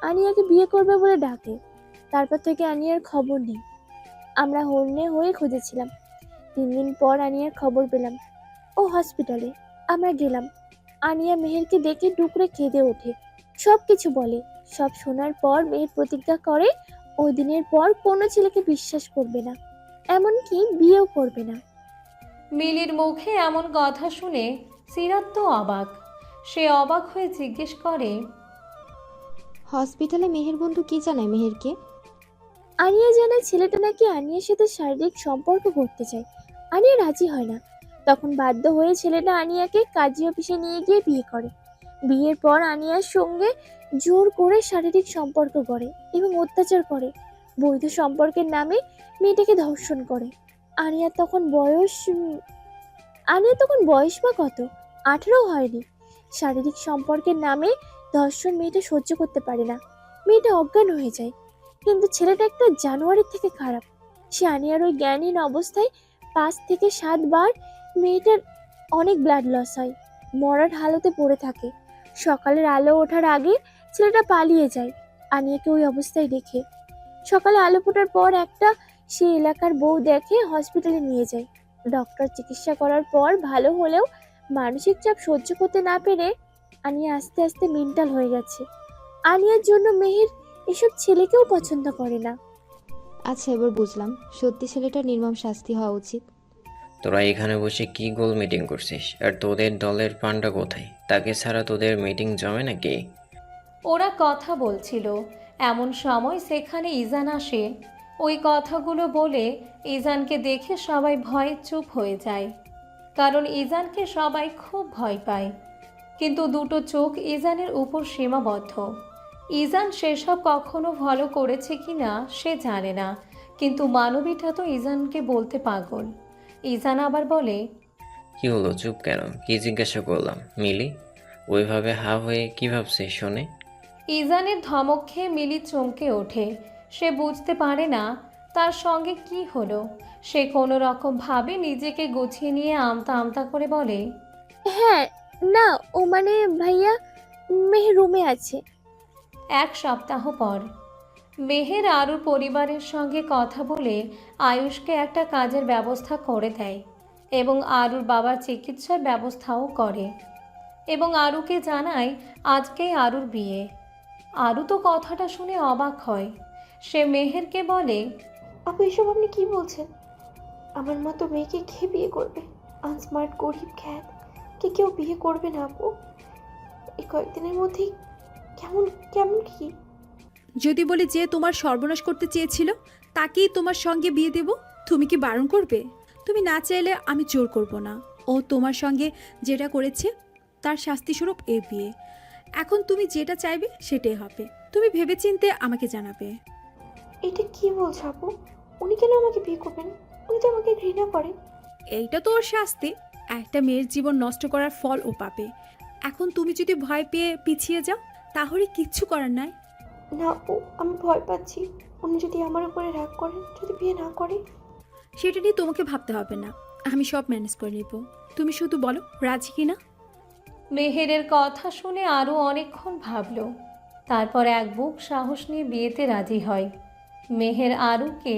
আনিয়াকে বিয়ে করবে বলে ডাকে। তারপর থেকে আনিয়ার খবর নেই। আমরা হন্যে হয়ে খুঁজেছিলাম। 3 দিন পর আনিয়ার খবর পেলাম, ও হসপিটালে। আমরা গেলাম। আনিয়া মেহেরকে দেখে ডুকরে কেঁদে ওঠে, সব কিছু বলে। সব শোনার পর মেহের প্রতিজ্ঞা করে ওই দিনের পর কোনো ছেলেকে বিশ্বাস করবে না, এমনকি বিয়েও করবে না। মিলির মুখে এমন কথা শুনে সিরাত তো অবাক। সে অবাক হয়ে জিজ্ঞেস করে, হসপিটালে মেহের বন্ধু কি জানায় মেহেরকে? আনিয়া জানায় ছেলেটা নাকি আনিয়ার সাথে শারীরিক সম্পর্ক করতে চায়। আনিয়া রাজি হয় না। তখন বাধ্য হয়ে ছেলেটা আনিয়াকে কাজী অফিসে নিয়ে গিয়ে বিয়ে করে। বিয়ের পর আনিয়ার সঙ্গে জোর করে শারীরিক সম্পর্ক করে এবং অত্যাচার করে। বৈধ সম্পর্কের নামে মেয়েটাকে ধর্ষণ করে। আনিয়ার তখন বয়স বা কত, 18 হয়নি। শারীরিক সম্পর্কের নামে ধর্ষণ মেয়েটা সহ্য করতে পারে না। মেয়েটা অজ্ঞান হয়ে যায়। কিন্তু ছেলেটা একটা জানোয়ারের থেকে খারাপ। সে আনিয়ার ওই জ্ঞানহীন অবস্থায় 5 থেকে 7 বার মেয়েটার অনেক ব্লাড লস হয়। মরার হালতে পড়ে থাকে। সকালের আলো ওঠার আগে ছেলেটা পালিয়ে যায় আনিয়াকে ওই অবস্থায় রেখে। সকালে আলো ফোটার পর একটা সে এলাকার বউ দেখে হসপিটালে নিয়ে যায়। ডক্টর চিকিৎসা করার পর ভালো হলেও মানসিক চাপ সহ্য করতে না পেরে আনিয়া আস্তে আস্তে মেন্টাল হয়ে গেছে। আনিয়ার জন্য মেহের এসব ছেলেকেও পছন্দ করে না। আচ্ছা, এবার বুঝলাম, সত্যি ছেলেটার নির্মম শাস্তি হওয়া উচিত। তোরা এখানে বসে কি গোল মিটিং করছিস? আর তোদের দলের পান্ডা কোথায়? তাকে ছাড়া তোদের মিটিং জমে নাকি? ওরা কথা বলছিল এমন সময় সেখানে ইজান আসে। ওই কথাগুলো বলে ইজানকে দেখে সবাই ভয়ে চুপ হয়ে যায়, কারণ ইজানকে সবাই খুব ভয় পায়। কিন্তু দুটো চোখ ইজানের উপর সীমাবদ্ধ। ইজান সেসব কখনো ভালো করেছে কিনা সে জানে না, কিন্তু মানবীটা তো ইজানকে বলতে পাগল। ইজান আবার বলে, কি হলো, চুপ কেন? কি জিজ্ঞাসা করলাম? মিলি ওইভাবে হা হয়ে কি ভাবছিস শোনে? ইজানের ধমক খেয়ে মিলি চমকে ওঠে। সে বুঝতে পারে না তার সঙ্গে কি হলো। সে কোনো রকম ভাবে নিজেকে গুছিয়ে নিয়ে আমতা আমতা করে বলে, হ্যাঁ, না, ও মানে ভাইয়া, মেহের রুমে আছে। 1 সপ্তাহ পর মেহের আরুর পরিবারের সঙ্গে কথা বলে আয়ুষকে একটা কাজের ব্যবস্থা করে দেয় এবং আরুর বাবার চিকিৎসার ব্যবস্থাও করে এবং আরুকে জানায় আজকেই আরুর বিয়ে। আরু তো কথাটা শুনে অবাক হয়। সে মেহেরকে বলে, আপু, এসব আপনি কি বলছেন? আমার মতো মেয়েকে কে বিয়ে করবে? আনস্মার্ট, গরিব, খ্যাত, কেউ বিয়ে করবে না আপু। এই কয়েকদিনের মধ্যেই কেমন কেমন কি? যদি বলি যে তোমার সর্বনাশ করতে চেয়েছিল তাকেই তোমার সঙ্গে বিয়ে দেব, তুমি কি বারণ করবে? তুমি না চাইলে আমি জোর করব না। ও তোমার সঙ্গে যেটা করেছে তার শাস্তিস্বরূপ এ বিয়ে। এখন তুমি যেটা চাইবে সেটাই হবে। তুমি ভেবেচিন্তে আমাকে জানাবে। এটা কি বলছো আপু? উনি কেন আমাকে বিয়ে করবেন? উনি তো আমাকে ঘৃণা করে। এইটা তো ওর শাস্তি। একটা মেয়ের জীবন নষ্ট করার ফল ও পাবে। এখন তুমি যদি ভয় পেয়ে পিছিয়ে যাও তাহলে কিচ্ছু করার নাই। না আপু, আমি ভয় পাচ্ছি। উনি যদি আমার উপরে রাগ করেন, যদি বিয়ে না করে। সেটা নিয়ে তোমাকে ভাবতে হবে না, আমি সব ম্যানেজ করে নেব। তুমি শুধু বলো রাজি কিনা। মেহেরের কথা শুনে আরও অনেকক্ষণ ভাবল, তারপর এক বুক সাহস নিয়ে বিয়েতে রাজি হয়। মেহের আরুকে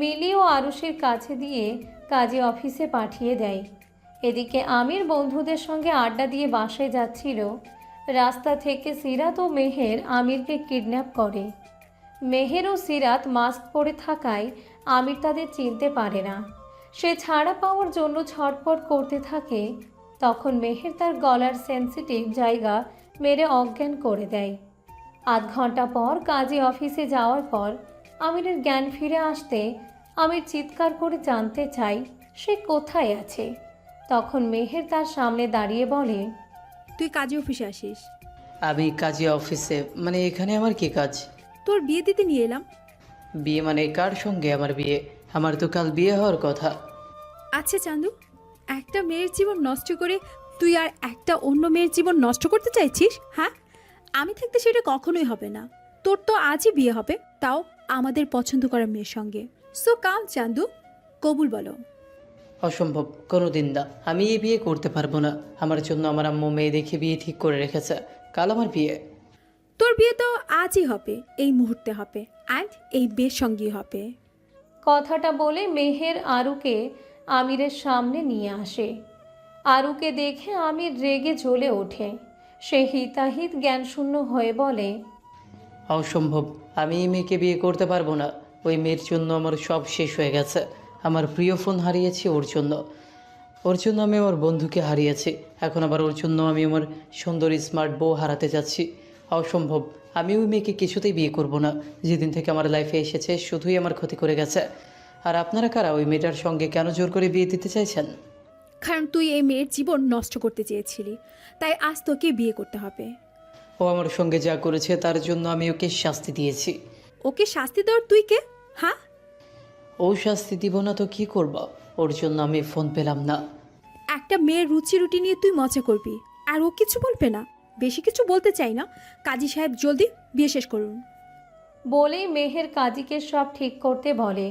মিলি ও আরুষের কাছে দিয়ে কাজে অফিসে পাঠিয়ে দেয়। এদিকে আমির বন্ধুদের সঙ্গে আড্ডা দিয়ে বাসায় যাচ্ছিল। রাস্তা থেকে সিরাত ও মেহের আমিরকে কিডন্যাপ করে। মেহের ও সিরাত মাস্ক পরে থাকায় আমির তাদের চিনতে পারে না। সে ছাড়া পাওয়ার জন্য ছটফট করতে থাকে। তখন মেহের তার গলার সেন্সিটিভ জায়গা মেরে অজ্ঞান করে দেয়। আধ ঘন্টা পর কাজে অফিসে যাওয়ার পর আমিরের জ্ঞান ফিরে আসতে আমির চিৎকার করে জানতে চাই সে কোথায় আছে। তখন মেহের তার সামনে দাঁড়িয়ে বলে, তুই কাজে অফিসে আসিস? আমি কাজে অফিসে, মানে এখানে আমার কি কাজ? তোর বিয়ে দিতে নিয়ে এলাম। বিয়ে মানে কার সঙ্গে আমার বিয়ে? আমার তো কাল বিয়ে হওয়ার কথা। আচ্ছা চান্দু, একটা মেয়ের জীবন নষ্ট করে তুই আর একটা অন্য মেয়ের জীবন নষ্ট করতে চাইছিস? হ্যাঁ, আমি থাকতে সেটা কখনোই হবে না। তোর তো আজই বিয়ে হবে, তাও আমাদের পছন্দ করা মেয়ের সঙ্গে। সো কাম চান্দু, কবুল বলো। অসম্ভব, কোনো দিন না। আমি এই বিয়ে করতে পারবো না। আমার জন্য আমার আম্মু মেয়ে দেখে বিয়ে ঠিক করে রেখেছে। কাল আমার বিয়ে। তোর বিয়ে তো আজই হবে, এই মুহূর্তে হবে, অ্যান্ড এই বিয়ের সঙ্গী হবে। কথাটা বলে মেহের আরুকে আমিরের সামনে নিয়ে আসে। আরুকে দেখে আমির রেগে জ্বলে ওঠে। সে হিতাহিত জ্ঞানশূন্য হয়ে বলে, অসম্ভব, আমি এই মেয়েকে বিয়ে করতে পারবো না। ওই মেয়ের জন্য আমার সব শেষ হয়ে গেছে। আমার প্রিয় ফোন হারিয়েছি ওর জন্য। ওর জন্য আমি আমার বন্ধুকে হারিয়েছি। এখন আবার ওর জন্য আমি আমার সুন্দরী স্মার্ট বউ হারাতে যাচ্ছি। অসম্ভব, আমি ওই মেয়েকে কিছুতেই বিয়ে করব না। যেদিন থেকে আমার লাইফে এসেছে শুধুই আমার ক্ষতি করে গেছে। আর আপনারা কারা ওই মেয়েটার সঙ্গে কেন জোর করে বিয়ে দিতে চাইছেন? কারণ তুই এই মেয়ের জীবন নষ্ট করতে চেয়েছিলি, তাই আজ তোকে বিয়ে করতে হবে। ও আমার সঙ্গে যা করেছে তার জন্য আমি ওকে শাস্তি দিয়েছি। ওকে শাস্তি দেওয়ার তুই কে? হ্যাঁ, ও শাস্তি দিব না তো কি করব? ওর জন্য আমি ফোন পেলাম না। একটা মেয়ের রুচি রুটি নিয়ে তুই মজা করবি আর ও কিছু বলবে না? বেশি কিছু বলতে চাই না, কাজী সাহেব জলদি বিয়ে শেষ করুন। বলেই মেহের কাজীকে সব ঠিক করতে বলে।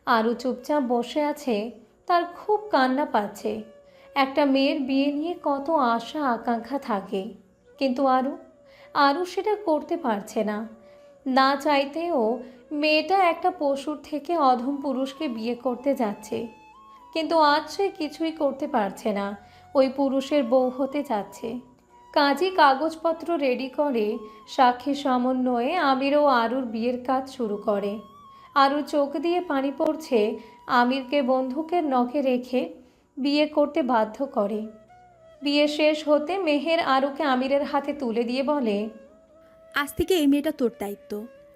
আরু চুপচাপ বসে আছে। তার খুব কান্না পাচ্ছে। একটা মেয়ের বিয়ে নিয়ে কত আশা আকাঙ্ক্ষা থাকে, কিন্তু আরু সেটা করতে পারছে না। না চাইতেও মেয়েটা একটা পশুর থেকে অধম পুরুষকে বিয়ে করতে যাচ্ছে, কিন্তু আজ সে কিছুই করতে পারছে না। ওই পুরুষের বউ হতে যাচ্ছে। কাজী কাগজপত্র রেডি করে সাক্ষী সমন্বয়ে আমির ও আরুর বিয়ের কাজ শুরু করে। আরুর চোখ দিয়ে পানি পড়ছে। আমিরকে বন্দুকের নখে রেখে বিয়ে করতে বাধ্য করে। বিয়ে শেষ হতে মেহের আরুকে আমিরের হাতে তুলে দিয়ে বলে, আজ থেকে এই মেয়েটা তোর দায়িত্ব।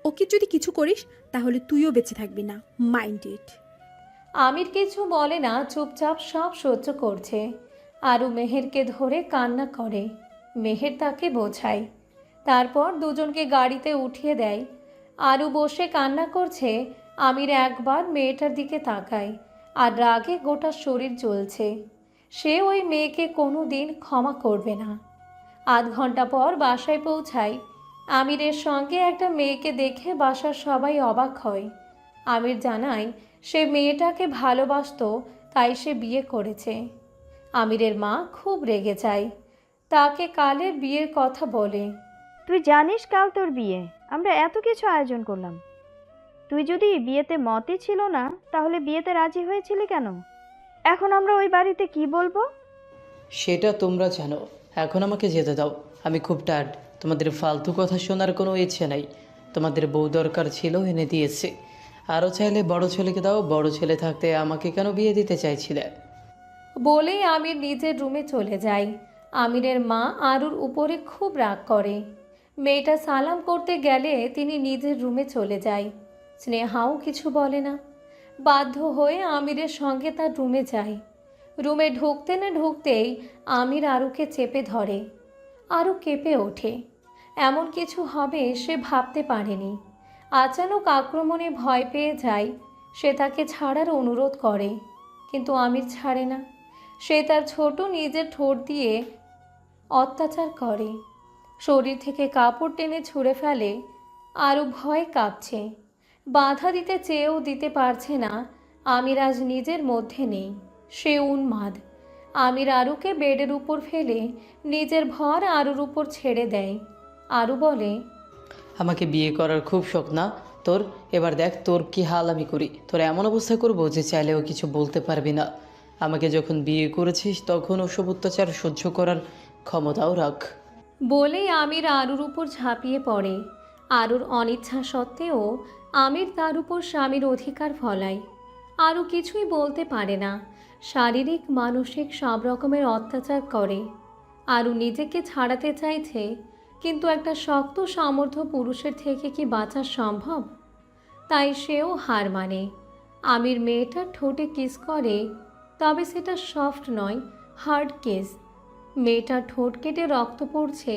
ওকে যদি কিছু করিস তাহলে তুইও বেঁচে থাকবি না, মাইন্ড ইট। আমির কিছু বলে না, চুপচাপ সব সহ্য করছে। আরু মেহেরকে ধরে কান্না করে। মেহের তাকে বোঝায়। তারপর দুজনকে গাড়িতে উঠিয়ে দেয়। আরু বসে কান্না করছে। আমির একবার মেয়েটার দিকে তাকায় আর রাগে গোটা শরীর জ্বলছে। সে ওই মেয়েকে কোনো দিন ক্ষমা করবে না। আধ ঘন্টা পর বাসায় পৌঁছায়। আমিরের সঙ্গে একটা মেয়েকে দেখে বাসার সবাই অবাক হয়। আমির জানায় সে মেয়েটাকে ভালোবাসতো, তাই সে বিয়ে করেছে। আমিরের মা খুব রেগে যায়। তাকে কালের বিয়ের কথা বলে। তুই জানিস কাল তোর বিয়ে, আমরা এত কিছু আয়োজন করলাম। তুই যদি বিয়েতে মতই ছিল না তাহলে বিয়েতে রাজি হয়েছিলি কেন? এখন আমরা ওই বাড়িতে কি বলবো? সেটা তোমরা জানো। এখন আমাকে যেতে দাও। আমি খুব টায়ার্ড। তোমাদের ফালতু কথা শোনার কোনো ইচ্ছে নাই। তোমাদের বউ দরকার ছিল, এনে দিয়েছি। আরও চাইলে বড় ছেলেকে দাও। বড় ছেলে থাকতে আমাকে কেন বিয়ে দিতে চাইছিলে? বলেই আমির নিজের রুমে চলে যায়। আমিরের মা আরুর উপরে খুব রাগ করে। মেয়েটা সালাম করতে গেলে তিনি নিজের রুমে চলে যায়। স্নেহাও কিছু বলে না। বাধ্য হয়ে আমিরের সঙ্গে তার রুমে যায়। রুমে ঢুকতে না ঢুকতেই আমির আরুকে চেপে ধরে। আরু কেঁপে ওঠে। এমন কিছু হবে সে ভাবতে পারেনি। আচানক আক্রমণে ভয় পেয়ে যায়। সে তাকে ছাড়ার অনুরোধ করে, কিন্তু আমির ছাড়ে না। সে তার ছোট নিজের ঠোঁট দিয়ে অত্যাচার করে, শরীর থেকে কাপড় টেনে ছুঁড়ে ফেলে। আরও ভয় কাঁপছে, বাধা দিতে চেয়েও দিতে পারছে না। আমির আজ নিজের মধ্যে নেই, সে উন্মাদ। আমির আরুকে বেডের উপর ফেলে নিজের ভর আরুর উপর ছেড়ে দেয়। আরু বলে, আমাকে বিয়ে করার খুব শখ না তোর? এবার দেখ তোর কি হাল আমি করি। তোর এমন অবস্থা করবো যে চাইলেও কিছু বলতে পারবি না। আমাকে যখন বিয়ে করেছিস তখন ওসব অত্যাচার সহ্য করার ক্ষমতাও রাখ। বলেই আমির আরুর উপর ঝাঁপিয়ে পড়ে। আরুর অনিচ্ছা সত্ত্বেও আমির তার উপর স্বামীর অধিকার ফলায়। আরু কিছুই বলতে পারে না, শারীরিক মানসিক সব রকমের অত্যাচার করে। আরু নিজেকে ছাড়াতে চাইছে, কিন্তু একটা শক্ত সামর্থ্য পুরুষের থেকে কি বাঁচা সম্ভব? তাই সেও হার মানে। আমির মেয়েটার ঠোঁটে কিস করে, তবে সেটা সফট নয়, হার্ড কিস। মেয়েটার ঠোঁট কেটে রক্ত পড়ছে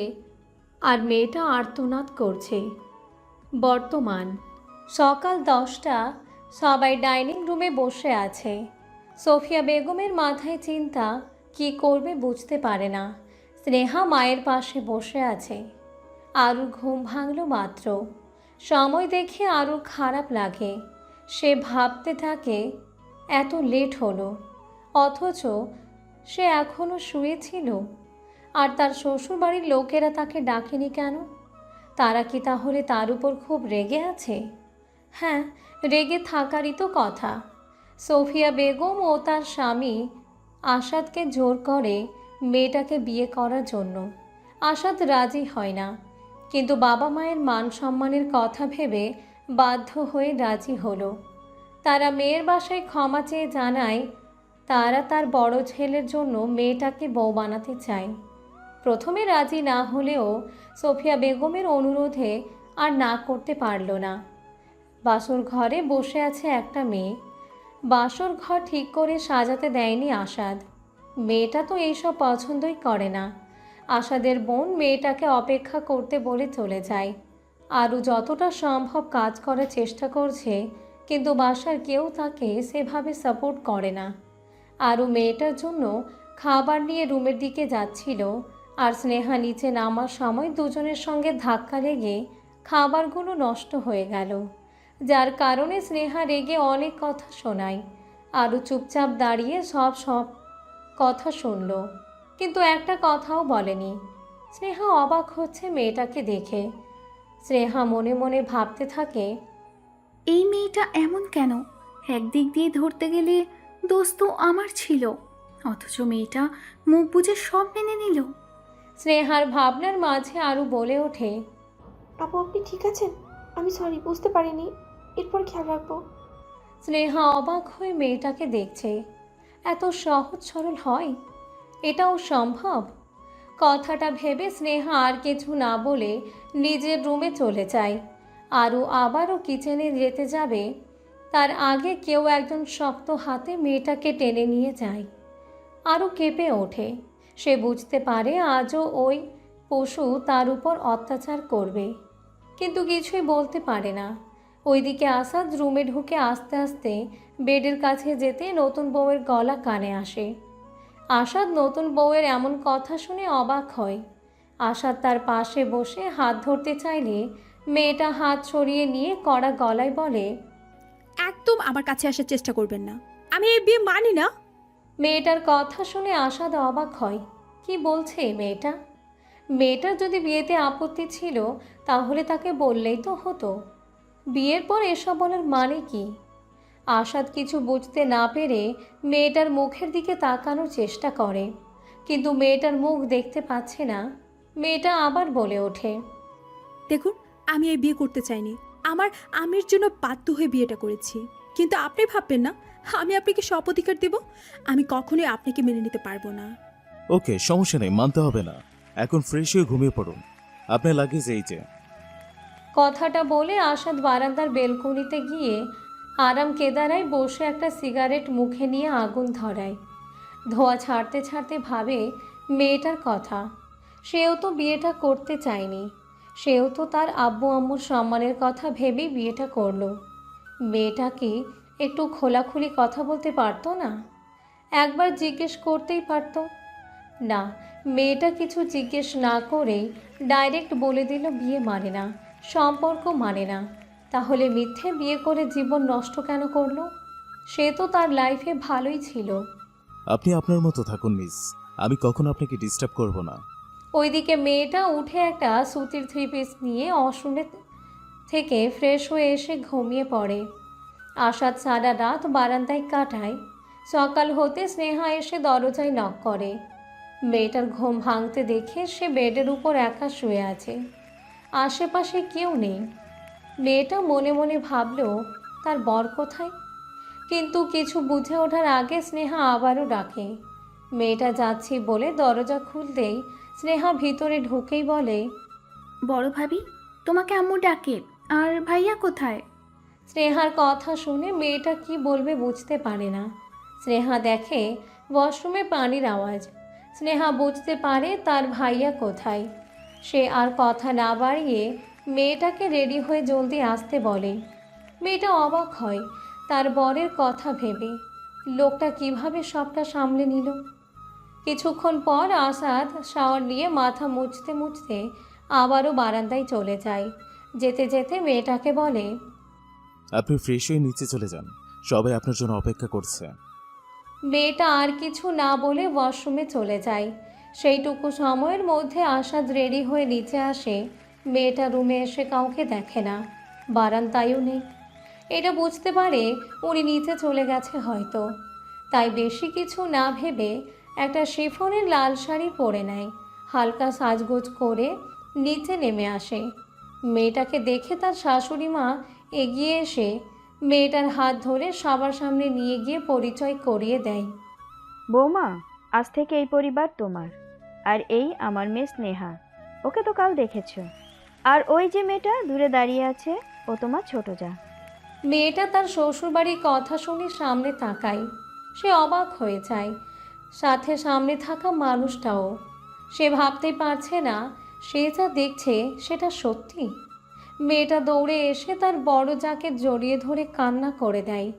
আর মেয়েটা আর্তনাদ করছে। বর্তমান সকাল 10টা। সবাই ডাইনিং রুমে বসে আছে। সোফিয়া বেগমের মাথায় চিন্তা, কি করবে বুঝতে পারে না। স্নেহা মায়ের পাশে বসে আছে। আরুর ঘুম ভাঙল মাত্র। সময় দেখে আরুর খারাপ লাগে। সে ভাবতে থাকে, এত লেট হলো, অথচ সে এখনও শুয়েছিল। আর তার শ্বশুরবাড়ির লোকেরা তাকে ডাকেনি কেন? তারা কি তাহলে তার উপর খুব রেগে আছে? হ্যাঁ, রেগে থাকারই তো কথা। সোফিয়া বেগম ও তার স্বামী আসাদকে জোর করে মেয়েটাকে বিয়ে করার জন্য। আসাদ রাজি হয় না, কিন্তু বাবা মায়ের মান সম্মানের কথা ভেবে বাধ্য হয়ে রাজি হলো। তারা মেয়ের বাসায় ক্ষমা চেয়ে জানায় তারা তার বড় ছেলের জন্য মেয়েটাকে বউ বানাতে চায়। প্রথমে রাজি না হলেও সোফিয়া বেগমের অনুরোধে আর না করতে পারল না। বাসর ঘরে বসে আছে একটা মেয়ে। বাসর ঘর ঠিক করে সাজাতে দেয়নি আসাদ। মেয়েটা তো এইসব পছন্দই করে না। আসাদের বোন মেয়েটাকে অপেক্ষা করতে বলে চলে যায়। আরও যতটা সম্ভব কাজ করার চেষ্টা করছে, কিন্তু বাসার কেউ তাকে সেভাবে সাপোর্ট করে না। আরও মেয়েটার জন্য খাবার নিয়ে রুমের দিকে যাচ্ছিল, আর স্নেহা নিচে নামার সময় দুজনের সঙ্গে ধাক্কা লেগে খাবারগুলো নষ্ট হয়ে গেল, যার কারণে স্নেহা রেগে অনেক কথা শোনায়। আরও চুপচাপ দাঁড়িয়ে সব কথা শুনল, কিন্তু একটা কথাও বলেনি। স্নেহা অবাক হচ্ছে মেয়েটাকে দেখে। স্নেহা মনে মনে ভাবতে থাকে, এই মেয়েটা এমন কেন? একদিক দিয়ে ধরতে গেলে দোষ তো আমার ছিল, অথচ মেয়েটা মুখ বুজে সব মেনে নিল। স্নেহার ভাবনার মাঝে আরও বলে ওঠে, আপু আপনি ঠিক আছেন? আমি সরি, বুঝতে পারিনি, এরপর খেয়াল রাখবো। স্নেহা অবাক হয়ে মেয়েটাকে দেখছে। এত সহজ সরল হয়? এটাও সম্ভব? কথাটা ভেবে স্নেহা আর কিছু না বলে নিজের রুমে চলে যায়। আরও আবারও কিচেনে যেতে যাবে, তার আগে কেউ একজন শক্ত হাতে মেয়েটাকে টেনে নিয়ে যায়। আরও কেঁপে ওঠে। সে বুঝতে পারে আজও ওই পশু তার উপর অত্যাচার করবে, কিন্তু কিছুই বলতে পারে না। ওইদিকে আসাদ রুমে ঢুকে আস্তে আস্তে বেডের কাছে যেতে নতুন বউয়ের গলা কানে আসে। আসাদ নতুন বউয়ের এমন কথা শুনে অবাক হয়। আসাদ তার পাশে বসে হাত ধরতে চাইলে মেয়েটা হাত সরিয়ে নিয়ে কড়া গলায় বলে, একদম আমার কাছে আসার চেষ্টা করবেন না, আমি এই বিয়ে মানি না। মেয়েটার কথা শুনে আসাদ অবাক হয়। কি বলছে এই মেয়েটা? মেয়েটার যদি বিয়েতে আপত্তি ছিল তাহলে তাকে বললেই তো হতো। বিয়ের পর এসব বলার মানে কি? আসাদ কিছু বুঝতে না পেরে মেয়েটার মুখের দিকে তাকানোর চেষ্টা করে, কিন্তু মেয়েটার মুখ দেখতে পাচ্ছে না। মেয়েটা আবার বলে ওঠে, দেখুন, আমি এই বিয়ে করতে চাইনি। আমার আমির জন্য বাধ্য হয়ে বিয়েটা করেছি, কিন্তু আপনি ভাববেন না আমি আপনাকে সব অধিকার দেব। আমি কখনোই আপনাকে মেনে নিতে পারবো না। ওকে, সমস্যা নেই, মানতে হবে না। এখন ফ্রেশ হয়ে ঘুমিয়ে পড়ুন। আপনার লাগেজ এই যে। কথাটা বলে আসাদ বারান্দার বেলকনিতে গিয়ে আরাম কেদারায় বসে একটা সিগারেট মুখে নিয়ে আগুন ধরায়। ধোঁয়া ছাড়তে ছাড়তে ভাবে মেয়েটার কথা। সেও তো বিয়েটা করতে চায়নি, সেও তো তার আব্বু আম্মুর সম্মানের কথা ভেবেই বিয়েটা করলো। মেয়েটা কি একটু খোলাখুলি কথা বলতে পারতো না? একবার জিজ্ঞেস করতেই পারতো। না, মেয়েটা কিছু জিজ্ঞেস না করেই ডাইরেক্ট বলে দিল বিয়ে মানে না, সম্পর্ক মানে না। তাহলে মিথ্যে বিয়ে করে জীবন নষ্ট কেন করলো? সে তো তার লাইফে ভালোই ছিল। আপনি আপনার মতো থাকুন মিস, আমি কখনো আপনাকে ডিস্টার্ব করব না। ওইদিকে মেয়েটা উঠে একটা সুতির 3 পিস নিয়ে ওয়াশরুমে থেকে ফ্রেশ হয়ে এসে ঘুমিয়ে পড়ে। আসাদ সারা রাত বারান্দায় কাটায়। সকাল হতে স্নেহা এসে দরজায় নক করে। মেয়েটার ঘুম ভাঙতে দেখে সে বেডের উপর একা শুয়ে আছে, আশেপাশে কেউ নেই। মেয়েটা মনে মনে ভাবল তার বর কোথায়, কিন্তু কিছু বুঝে ওঠার আগে স্নেহা আবারও ডাকে। মেয়েটা যাচ্ছি বলে দরজা খুলতেই স্নেহা ভিতরে ঢুকেই বলে, বড় ভাবি, তোমাকে আম্মু ডাকে। আর ভাইয়া কোথায়? স্নেহার কথা শুনে মেয়েটা কি বলবে বুঝতে পারে না। স্নেহা দেখে ওয়াশরুমে পানির আওয়াজ। স্নেহা বুঝতে পারে তার ভাইয়া কোথায়। সে আর কথা না বাড়িয়ে মেয়েটাকে রেডি হয়ে জলদি আসতে বলে। মেয়েটা অবাক হয় তার বরের কথা ভেবে। লোকটা কিভাবে সবটা সামলে নিল। কিছুক্ষণ পর আসাদ শাওয়ার নিয়ে মাথা মুছতে মুছতে আবারও বারান্দায় চলে যায়। যেতে যেতে মেয়েটাকে বলে, আপনি ফ্রেশ হয়ে নিচে চলে যান, সবাই আপনার জন্য অপেক্ষা করছে। মেয়েটা আর কিছু না বলে ওয়াশরুমে চলে যায়। সেইটুকু সময়ের মধ্যে আসাদ রেডি হয়ে নিচে আসে। মেয়েটা রুমে এসে কাউকে দেখে না, বারান্দায়ও নেই। এটা বুঝতে পারে উনি নিচে চলে গেছে হয়তো। তাই বেশি কিছু না ভেবে একটা শিফনের লাল শাড়ি পরে নেয়। হালকা সাজগোজ করে নিচে নেমে আসে। মেয়েটাকে দেখে তার শাশুড়ি মা এগিয়ে এসে মেয়েটার হাত ধরে সবার সামনে নিয়ে গিয়ে পরিচয় করিয়ে দেয়। বৌমা, আজ থেকে এই পরিবার তোমার। আর এই আমার মেয়ে স্নেহা, ওকে তো কাল দেখেছো। আর ওই যে মেয়েটা দূরে দাঁড়িয়ে আছে, ও তোমার ছোট যা। মেয়েটা তার শ্বশুরবাড়ির কথা শুনে সামনে তাকায়। সে অবাক হয়ে যায়, সাথে সামনে থাকা মানুষটাও। সে ভাবতেই পারছে না সে যা দেখছে সেটা সত্যি। মেয়েটা দৌড়ে এসে তার বড় যাকে জড়িয়ে ধরে কান্না করে দেয়।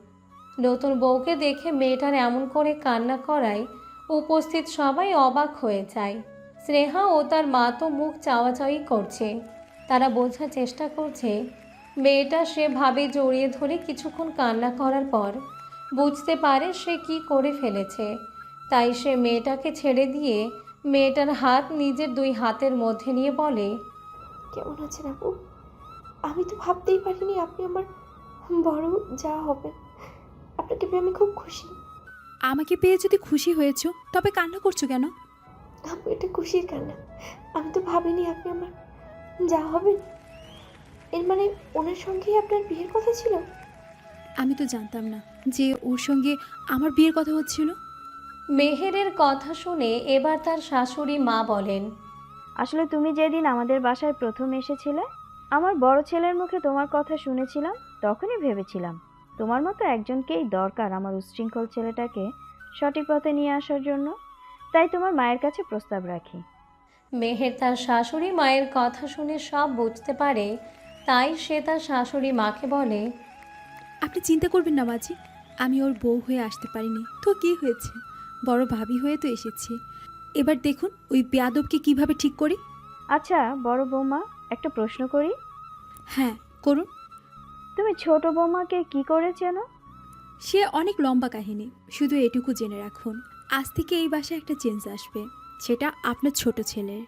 নতুন বউকে দেখে মেয়েটার এমন করে কান্না করায় উপস্থিত সবাই অবাক হয়ে যায়। স্নেহা ও তার মা তো মুখ চাওয়াচাওয়ি করছে। তারা বোঝার চেষ্টা করছে মেয়েটা সেভাবে জড়িয়ে ধরে কিছুক্ষণ কান্না করার পর বুঝতে পারে সে কি করে ফেলেছে। তাই সে মেয়েটাকে ছেড়ে দিয়ে মেয়েটার হাত নিজের 2 হাতের মধ্যে নিয়ে বলে, কেমন আছেন আপু? আমি তো ভাবতেই পারিনি আপনি আমার বড় যা হবেন। আপনাকে পেয়ে আমি খুব খুশি। আমাকে পেয়ে যদি খুশি হয়েছো, তবে কান্না করছো কেন? আপু, এটা খুশির কান্না। আমি তো ভাবিনি আপনি আমার যা হবেন। এর মানে ওনার সঙ্গেই আপনার বিয়ের কথা ছিল? আমি তো জানতাম না যে ওর সঙ্গে আমার বিয়ের কথা হচ্ছিল। মেহেরের কথা শুনে এবার তার শাশুড়ি মা বলেন, আসলে তুমি যেদিন আমাদের বাসায় প্রথম এসেছিলে, আমার বড় ছেলের মুখে তোমার কথা শুনেছিলাম। তখনই ভেবেছিলাম তোমার মতো একজনকেই দরকার আমার উচ্ছৃঙ্খল ছেলেটাকে সঠিক পথে নিয়ে আসার জন্য। তাই তোমার মায়ের কাছে প্রস্তাব রাখি। মেহের তার শাশুড়ি মায়ের কথা শুনে সব বুঝতে পারে। তাই সে তার শাশুড়ি মাকে বলে, আপনি চিন্তা করবেন না মাঝি, আমি ওর বউ হয়ে আসতে পারিনি তো কি হয়েছে, বড় ভাবি হয়ে তো এসেছি। এবার দেখুন ওই বেয়াদবকে কিভাবে ঠিক করি। আচ্ছা বড় বৌমা, একটা প্রশ্ন করি? হ্যাঁ করুন। তুমি ছোট বৌমাকে কি করে চেনো? সে অনেক লম্বা কাহিনী, শুধু এটুকু জেনে রাখুন, আজ থেকে এই বাসায় একটা চেঞ্জ আসবে, সেটা আপনার ছোট ছেলের।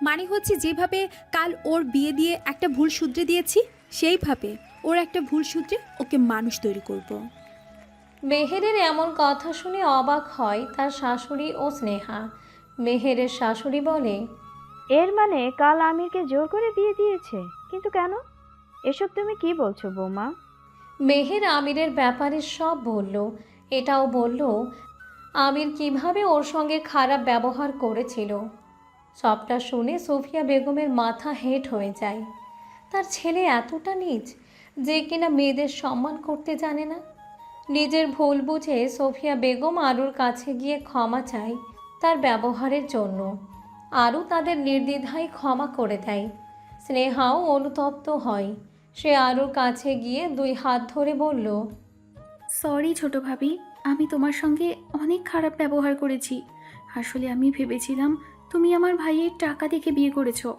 মানে হচ্ছে যেভাবে কাল ওর বিয়ে দিয়ে একটা ভুল শুধরে দিয়েছি, সেইভাবে ওর একটা ভুল শুধরে ওকে মানুষ তৈরি করব। মেহেরের এমন কথা শুনে অবাক হয় তার শাশুড়ি ও স্নেহা। মেহেরের শাশুড়ি বলে, এর মানে কাল আমিরকে জোর করে বিয়ে দিয়েছে? কিন্তু কেন? এসব তুমি কি বলছো বৌমা? মেহের আমিরের ব্যাপারে সব বলল। এটাও বলল আমির কিভাবে ওর সঙ্গে খারাপ ব্যবহার করেছিল। সবটা শুনে সোফিয়া বেগমের মাথা হেঁট হয়ে যায়। তার ছেলে এতটা নীচ যে কিনা মেয়েদের সম্মান করতে জানে না। নিজের ভুল বুঝে সোফিয়া বেগম আরুর কাছে গিয়ে ক্ষমা চায় তার ব্যবহারের জন্য। আরু তাদের নির্দ্বিধায় ক্ষমা করে দেয়। স্নেহাও অনুতপ্ত হয়। সে আরুর কাছে গিয়ে 2 হাত ধরে বলল, সরি ছোট ভাবি, আমি তোমার সঙ্গে অনেক খারাপ ব্যবহার করেছি। আসলে আমি ভেবেছিলাম তুমি আমার ভাইয়ের টাকা দেখে বিয়ে করেছো,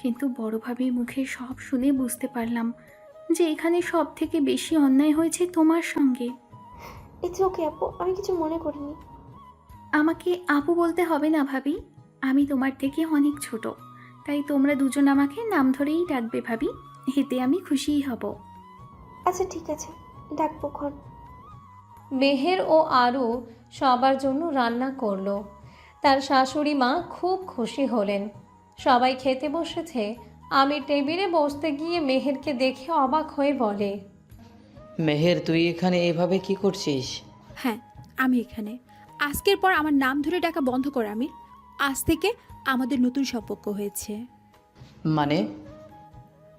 কিন্তু বড় ভাবির মুখে সব শুনে বুঝতে পারলাম যে এখানে সব থেকে বেশি অন্যায় হয়েছে তোমার সঙ্গে। ইটস ওকে আপু, আমি কিছু মনে করিনি। আমাকে আপু বলতে হবে না ভাবি, আমি তোমার থেকে অনেক ছোট, তাই তোমরা দুজন আমাকে নাম ধরেই ডাকবে ভাবি, এতে আমি খুশিই হব। আচ্ছা ঠিক আছে, ডাকবো ক্ষণ। মেহের ও আরু সবার জন্য রান্না করলো। তার শাশুড়ি মা খুব খুশি হলেন। সবাই খেতে বসেছে। আমি টেবিলে বসতে গিয়ে মেহেরকে দেখে অবাক হয়ে বলে, মেহের, তুই এখানে এভাবে কি করছিস? হ্যাঁ, আমি এখানে। আজকের পর আমার নাম ধরে ডাকা বন্ধ কর আমির। আজ থেকে আমাদের নতুন সম্পর্ক হয়েছে। মানে?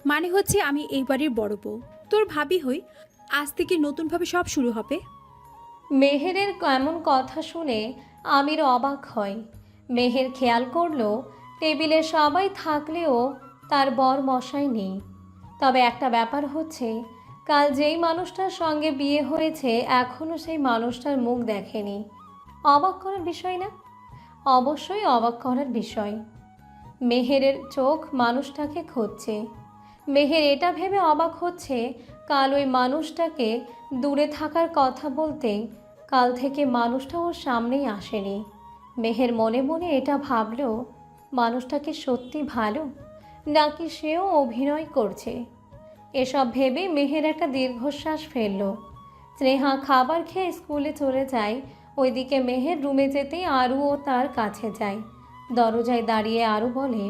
মানে হচ্ছে আমি এই বাড়ির বড় বউ, তোর ভাবি হই। আজ থেকে নতুনভাবে সব শুরু হবে। মেহেরের এমন কথা শুনে আমির অবাক হয়। মেহের খেয়াল করলো টেবিলে সবাই থাকলেও তার বর মশাই নেই। তবে একটা ব্যাপার হচ্ছে, কাল যেই মানুষটার সঙ্গে বিয়ে হয়েছে এখনও সেই মানুষটার মুখ দেখেনি। অবাক করার বিষয় না? অবশ্যই অবাক করার বিষয়। মেহেরের চোখ মানুষটাকে খুঁজছে। মেহের এটা ভেবে অবাক হচ্ছে, কাল ওই মানুষটাকে দূরে থাকার কথা বলতে কাল থেকে মানুষটা ওর সামনেই আসেনি। মেহের মনে মনে এটা ভাবলেও মানুষটাকে সত্যি ভালো, নাকি সেও অভিনয় করছে। এসব ভেবে মেহের একটা দীর্ঘশ্বাস ফেলল। স্নেহা খাবার খেয়ে স্কুলে চলে যায়। ওইদিকে মেহের রুমে যেতেই আরুও তার কাছে যায়। দরজায় দাঁড়িয়ে আরু বলে,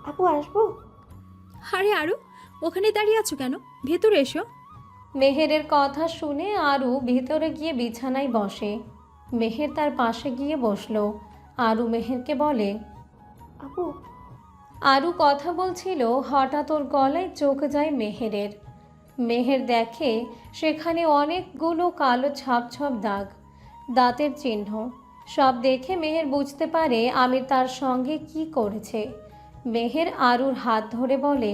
আপু আসবো? আরে আরু, ওখানে দাঁড়িয়ে আছো কেন? ভেতরে এসো। মেহেরের কথা শুনে আরু ভিতরে গিয়ে বিছানায় বসে। মেহের তার পাশে গিয়ে বসলো। আরু মেহেরকে বলে, আপু। আরু কথা বলছিল, হঠাৎ ওর গলায় চোখ যায় মেহেরের। মেহের দেখে সেখানে অনেকগুলো কালো ছাপ ছাপ দাগ, দাঁতের চিহ্ন। সব দেখে মেহের বুঝতে পারে আমির তার সঙ্গে কি করেছে। মেহের আরুর হাত ধরে বলে,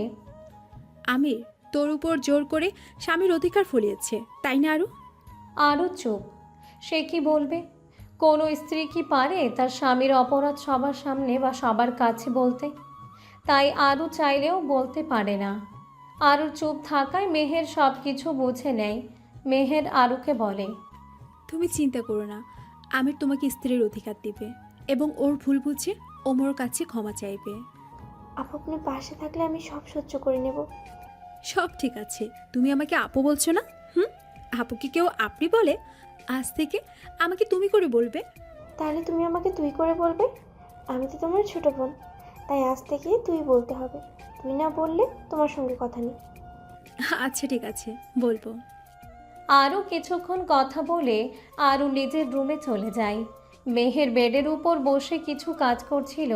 আমির তোর উপর জোর করে স্বামীর অধিকার ফলিয়েছে, তাই না আরু? আরও চুপ। সে কি বলবে? কোনো স্ত্রী কি পারে তার স্বামীর অপরাধ সবার সামনে বা সবার কাছে বলতে? তাই আরও চাইলেও বলতে পারে না। আরও চুপ থাকায় মেহের সব কিছু বুঝে নেয়। মেহের আরুকে বলে, তুমি চিন্তা করো না, আমির তোমাকে স্ত্রীর অধিকার দিবে এবং ওর ভুল বুঝে ওমর কাছে ক্ষমা চাইবে। আপু আপনি পাশে থাকলে আমি সব সহ্য করে নেব। সব ঠিক আছে। তুমি আমাকে আপু বলছো না? আপুকে কেউ আপনি বলে? আজ থেকে আমাকে তুমি করে বলবে। তাহলে তুমি আমাকে তুই করে বলবে? আমি তো তোমার ছোট বোন, তাই আজ থেকে তুই বলতে হবে। তুই না বললে তোমার সঙ্গে কথা নেই। আচ্ছা ঠিক আছে, বলবো। আরও কিছুক্ষণ কথা বলে আরও নিজের রুমে চলে যায়। মেহের বেডের উপর বসে কিছু কাজ করছিল।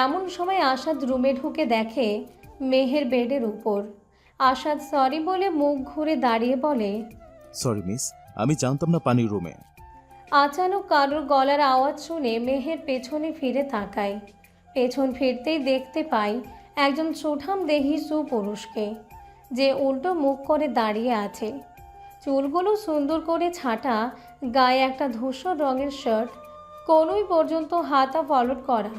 এমন সময় আসাদ রুমে ঢুকে দেখে মেহের বেডের উপর। আসাদ সরি বলে মুখ ঘুরে দাঁড়িয়ে বলে, সরি মিস, আমি জানতাম না পানির রুমে। আচানক কারোর গলার আওয়াজ শুনে মেহের পেছনে ফিরে তাকায়। পেছন ফিরতেই দেখতে পায় একজন সুঠাম দেহী সুপুরুষকে, যে উল্টো মুখ করে দাঁড়িয়ে আছে। চুলগুলো সুন্দর করে ছাঁটা, গায়ে একটা ধূসর রঙের শার্ট, কোনোই পর্যন্ত হাতা ফলট করা।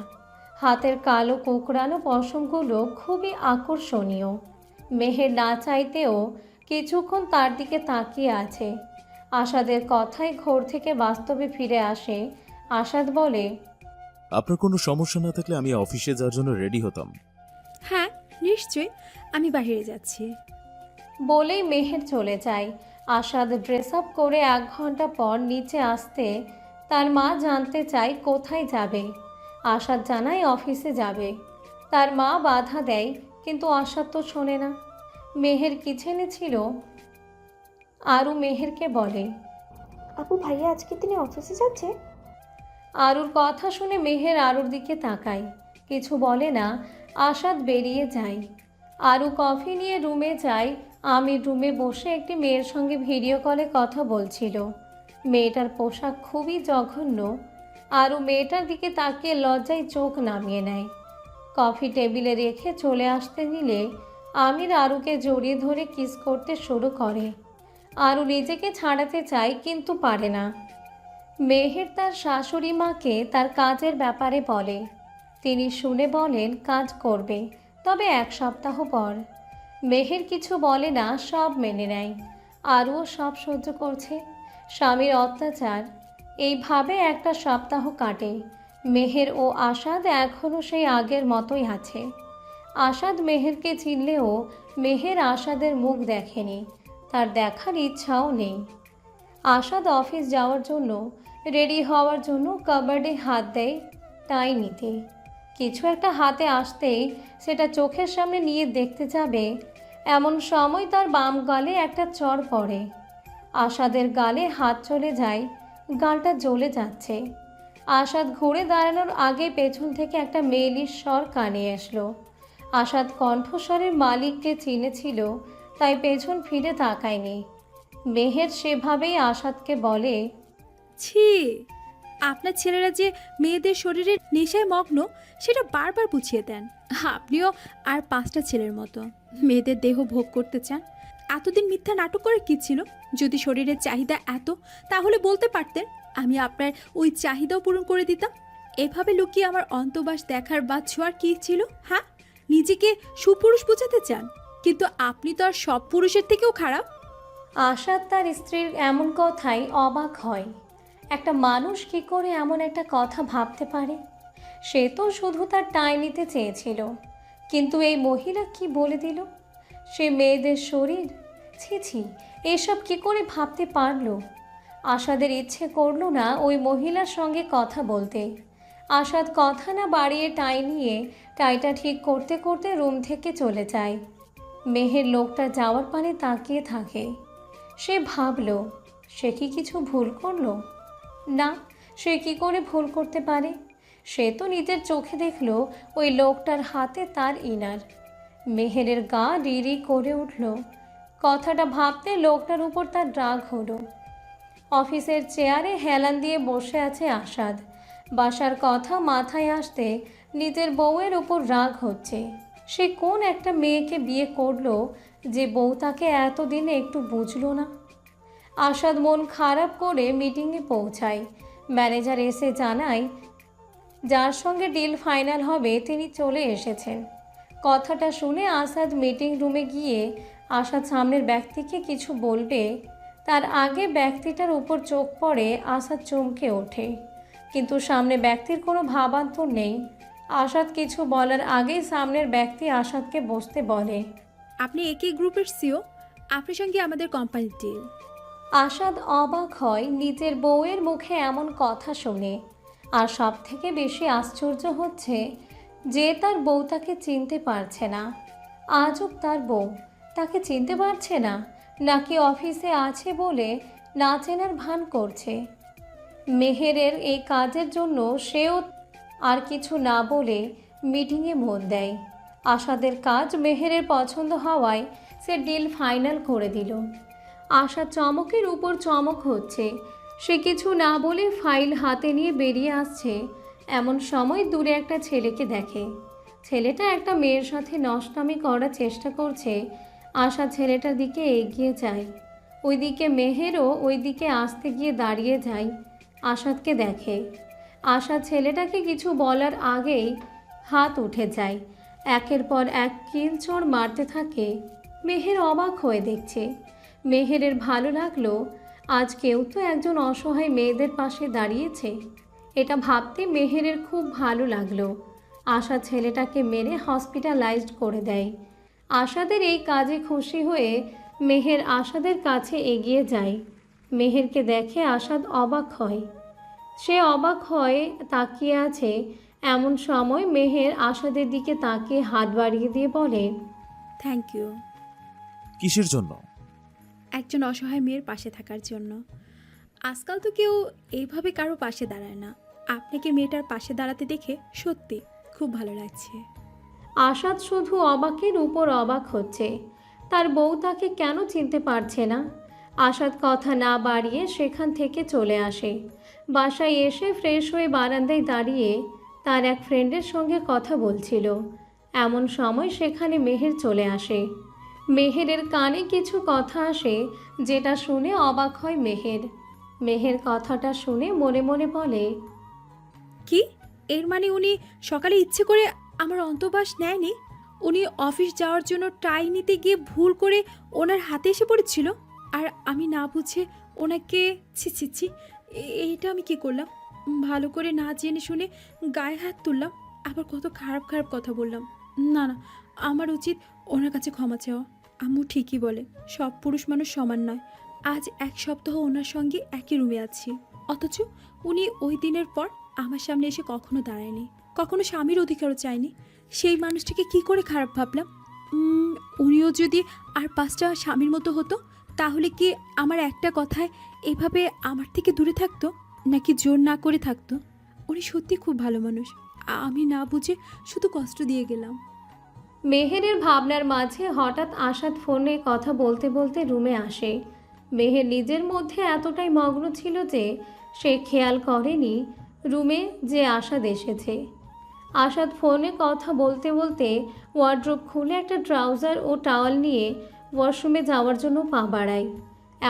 হাতের কালো কোঁকড়ানো পশমগুলো খুবই আকর্ষণীয়। মেহের না চাইতেও কিছুক্ষণ তার দিকে তাকিয়ে আছে। আসাদের কথায় ঘোর থেকে বাস্তবে ফিরে আসে। আসাদ বলে, আপনার কোনো সমস্যা না থাকলে আমি অফিসে যাওয়ার জন্য রেডি হতাম। হ্যাঁ নিশ্চয়ই, আমি বাইরে যাচ্ছি। বলেই মেহের চলে যায়। আসাদ ড্রেস আপ করে 1 ঘন্টা পর নিচে আসতে তার মা জানতে চায় কোথায় যাবে। আসাদ জানায় অফিসে যাবে। তার মা বাধা দেয়, কিন্তু আসাদ তো শোনে না। মেহের কিচেনে ছিল। আরু মেহেরকে বলে, আপু ভাইয়া আজকে তিনি অফিসে যাচ্ছে? আরুর কথা শুনে মেহের আরুর দিকে তাকায়, কিছু বলে না। আসাদ বেরিয়ে যায়। আরু কফি নিয়ে রুমে যায়। আমি রুমে বসে একটি মেয়ের সঙ্গে ভিডিও কলে কথা বলছিল। মেয়েটার পোশাক খুবই জঘন্য। আরু মেয়েটার দিকে তাকিয়ে লজ্জায় চোখ নামিয়ে নেয়। কফি টেবিলে রেখে চলে আসতে নিলে আমির আরুকে জড়িয়ে ধরে কিস করতে শুরু করে। আরও নিজেকে ছাড়াতে চায় কিন্তু পারে না। মেহের তার শাশুড়ি মাকে তার কাজের ব্যাপারে বলে। তিনি শুনে বলেন কাজ করবে, তবে 1 সপ্তাহ পর। মেহের কিছু বলে না, সব মেনে নেয়। আরও সব সহ্য করছে, স্বামীর অত্যাচার। এইভাবে 1 সপ্তাহ কাটে। মেহের ও আসাদ এখনও সেই আগের মতোই আছে। আসাদ মেহেরকে চিনলেও মেহের আসাদের মুখ দেখেনি, তার দেখার ইচ্ছাও নেই। আসাদ অফিস যাওয়ার জন্য রেডি হওয়ার জন্য কাবার্ডে হাত দেয় টাই নিতে। কিছু একটা হাতে আসতেই সেটা চোখের সামনে নিয়ে দেখতে যাবে, এমন সময় তার বাম গালে একটা চড় পড়ে। আসাদের গালে হাত চলে যায়, গালটা জ্বলে যাচ্ছে। আসাদ ঘুরে দাঁড়ানোর আগে পেছন থেকে একটা মেয়েলির স্বর কানে আসলো। আসাদ কণ্ঠস্বরের মালিককে চিনেছিল, তাই পেছন ফিরে তাকায়নি। মেহের সেভাবেই আসাদকে বলে, ছি, আপনার ছেলেরা যে মেয়েদের শরীরের নেশায় মগ্ন সেটা বারবার বুঝিয়ে দেন। আপনিও আর 5টা ছেলের মতো মেয়েদের দেহ ভোগ করতে চান। এতদিন মিথ্যা নাটক করে কি ছিল? যদি শরীরের চাহিদা এত, তাহলে বলতে পারতেন, আমি আপনার ওই চাহিদাও পূরণ করে দিতাম। এভাবে লুকিয়ে আমার অন্তবাস দেখার বা ছোঁয়ার কী ছিল? হ্যাঁ, নিজেকে সুপুরুষ বোঝাতে চান, কিন্তু আপনি তো আর সব পুরুষের থেকেও খারাপ। আসাদ তার স্ত্রীর এমন কথাই অবাক হয়। একটা মানুষ কী করে এমন একটা কথা ভাবতে পারে? সে তো শুধু তার টাই নিতে চেয়েছিল, কিন্তু এই মহিলা কি বলে দিল সে মেয়েদের শরীর? ছি ছি, এসব কি করে ভাবতে পারলো? আসাদের ইচ্ছে করলো না ওই মহিলার সঙ্গে কথা বলতে। আসাদ কথা না বাড়িয়ে টাই নিয়ে টাইটা ঠিক করতে করতে রুম থেকে চলে যায়। মেহের লোকটা যাওয়ার পানে তাকিয়ে থাকে। সে ভাবল, সে কি কিছু ভুল করলো? না, সে কি করে ভুল করতে পারে? সে তো নিজের চোখে দেখল ওই লোকটার হাতে তার ইনার। মেহেরের গা রিরি করে উঠল। কথাটা ভাবতে লোকটার উপর তার রাগ হলো। অফিসের চেয়ারে হেলান দিয়ে বসে আছে আসাদ। বাসার কথা মাথায় আসতে নিজের বউয়ের উপর রাগ হচ্ছে। সে কোন একটা মেয়েকে বিয়ে করলো যে বউ তাকে এতদিনে একটু বুঝলো না? আসাদ মন খারাপ করে মিটিংয়ে পৌঁছায়। ম্যানেজার এসে জানায় যার সঙ্গে ডিল ফাইনাল হবে তিনি চলে এসেছেন। কথাটা শুনে আসাদ মিটিং রুমে গিয়ে আসাদ সামনের ব্যক্তিকে কিছু বলবে, তার আগে ব্যক্তিটার উপর চোখ পড়ে আসাদ চমকে ওঠে। কিন্তু সামনে ব্যক্তির কোনো ভাবান্তর নেই। আসাদ কিছু বলার আগেই সামনের ব্যক্তি আসাদকে বসতে বলে। আপনি একই গ্রুপের সিও, আপনার সঙ্গে আমাদের কোম্পানির ডিল। আসাদ অবাক হয় নিজের বউয়ের মুখে এমন কথা শুনে। আর সব থেকে বেশি আশ্চর্য হচ্ছে যে তার বউ তাকে চিনতে পারছে না। আজব, তার বউ তাকে চিনতে পারছে না, নাকি অফিসে আছে বলে না চেনার ভান করছে। মেহেরের এই কাজের জন্য সেও আর কিছু না বলে মিটিংয়ে মন দেয়। আসাদের কাজ মেহেরের পছন্দ হওয়ায় সে ডিল ফাইনাল করে দিল। আশা চমকের উপর চমক হচ্ছে। সে কিছু না বলে ফাইল হাতে নিয়ে বেরিয়ে আসছে। এমন সময় দূরে একটা ছেলেকে দেখে। ছেলেটা একটা মেয়ের সাথে নষ্টামি করার চেষ্টা করছে। আশা ছেলেটার দিকে এগিয়ে যায়। ওইদিকে মেহেরও ওই দিকে আসতে গিয়ে দাঁড়িয়ে যায়। আসাদকে দেখে। আশা ছেলেটাকে কিছু বলার আগেই হাত উঠে যায়। একের পর এক কিলচড় মারতে থাকে। মেহের অবাক হয়ে দেখছে। মেহেরের ভালো লাগলো, আজ কেউ তো একজন অসহায় মেয়েদের পাশে দাঁড়িয়েছে। এটা ভাবতে মেহেরের খুব ভালো লাগলো। আশা ছেলেটাকে মেরে হসপিটালাইজড করে দেয়। আশাদের এই কাজে খুশি হয়ে মেহের আশাদের কাছে এগিয়ে যায়। মেহেরকে দেখে আশাদ অবাক হয়। সে অবাক হয়ে তাকিয়ে আছে। এমন সময় মেহের আশাদের দিকে তাকিয়ে হাত বাড়িয়ে দিয়ে বলে, থ্যাংক ইউ। কিসের জন্য? একজন অসহায় মেয়ের পাশে থাকার জন্য। আজকাল তো কেউ এইভাবে কারো পাশে দাঁড়ায় না। আপনাকে মেয়েটার পাশে দাঁড়াতে দেখে সত্যি খুব ভালো লাগছে। আসাদ শুধু অবাকের উপর অবাক হচ্ছে। তার বউ তাকে কেন চিনতে পারছে না? আসাদ কথা না বাড়িয়ে সেখান থেকে চলে আসে। বাসায় এসে ফ্রেশ হয়ে বারান্দায় দাঁড়িয়ে তার এক ফ্রেন্ডের সঙ্গে কথা বলছিল। এমন সময় সেখানে মেহের চলে আসে। মেহেরের কানে কিছু কথা আসে, যেটা শুনে অবাক হয় মেহের। মেহের কথাটা শুনে মনে মনে বলে, কি? এর মানে উনি সকালে ইচ্ছে করে আমার অন্তর্বাস নেয়নি? উনি অফিস যাওয়ার জন্য টাই নিতে গিয়ে ভুল করে ওনার হাতে এসে পড়েছিল, আর আমি না বুঝে ওনাকে ছি ছি ছি, এইটা আমি কি করলাম? ভালো করে না জেনে শুনে গায়ে হাত তুললাম, আবার কত খারাপ খারাপ কথা বললাম। না না, আমার উচিত ওনার কাছে ক্ষমা চাওয়া। আম্মু ঠিকই বলে, সব পুরুষ মানুষ সমান নয়। আজ 1 সপ্তাহ ওনার সঙ্গে একই রুমে আছি, অথচ উনি ওই দিনের পর আমার সামনে এসে কখনো দাঁড়ায়নি, কখনো স্বামীর অধিকারও চায়নি। সেই মানুষটিকে কি করে খারাপ ভাবলাম? উনিও যদি আর 5টা স্বামীর মতো হতো, তাহলে কি আমার একটা কথায় এভাবে আমার থেকে দূরে থাকতো, নাকি জোর না করে থাকতো? উনি সত্যি খুব ভালো মানুষ, আমি না বুঝে শুধু কষ্ট দিয়ে গেলাম। মেহেরের ভাবনার মাঝে হঠাৎ আশাদ ফোনে কথা বলতে বলতে রুমে আসে। মেহের নিজের মধ্যে এতটাই মগ্ন ছিল যে সে খেয়াল করেনি রুমে যে আশাদ এসেছে। আশাদ ফোনে কথা বলতে বলতে ওয়ার্ড্রোব খুলে একটা ট্রাউজার ও টাওয়াল নিয়ে ওয়াশরুমে যাওয়ার জন্য পা বাড়ায়।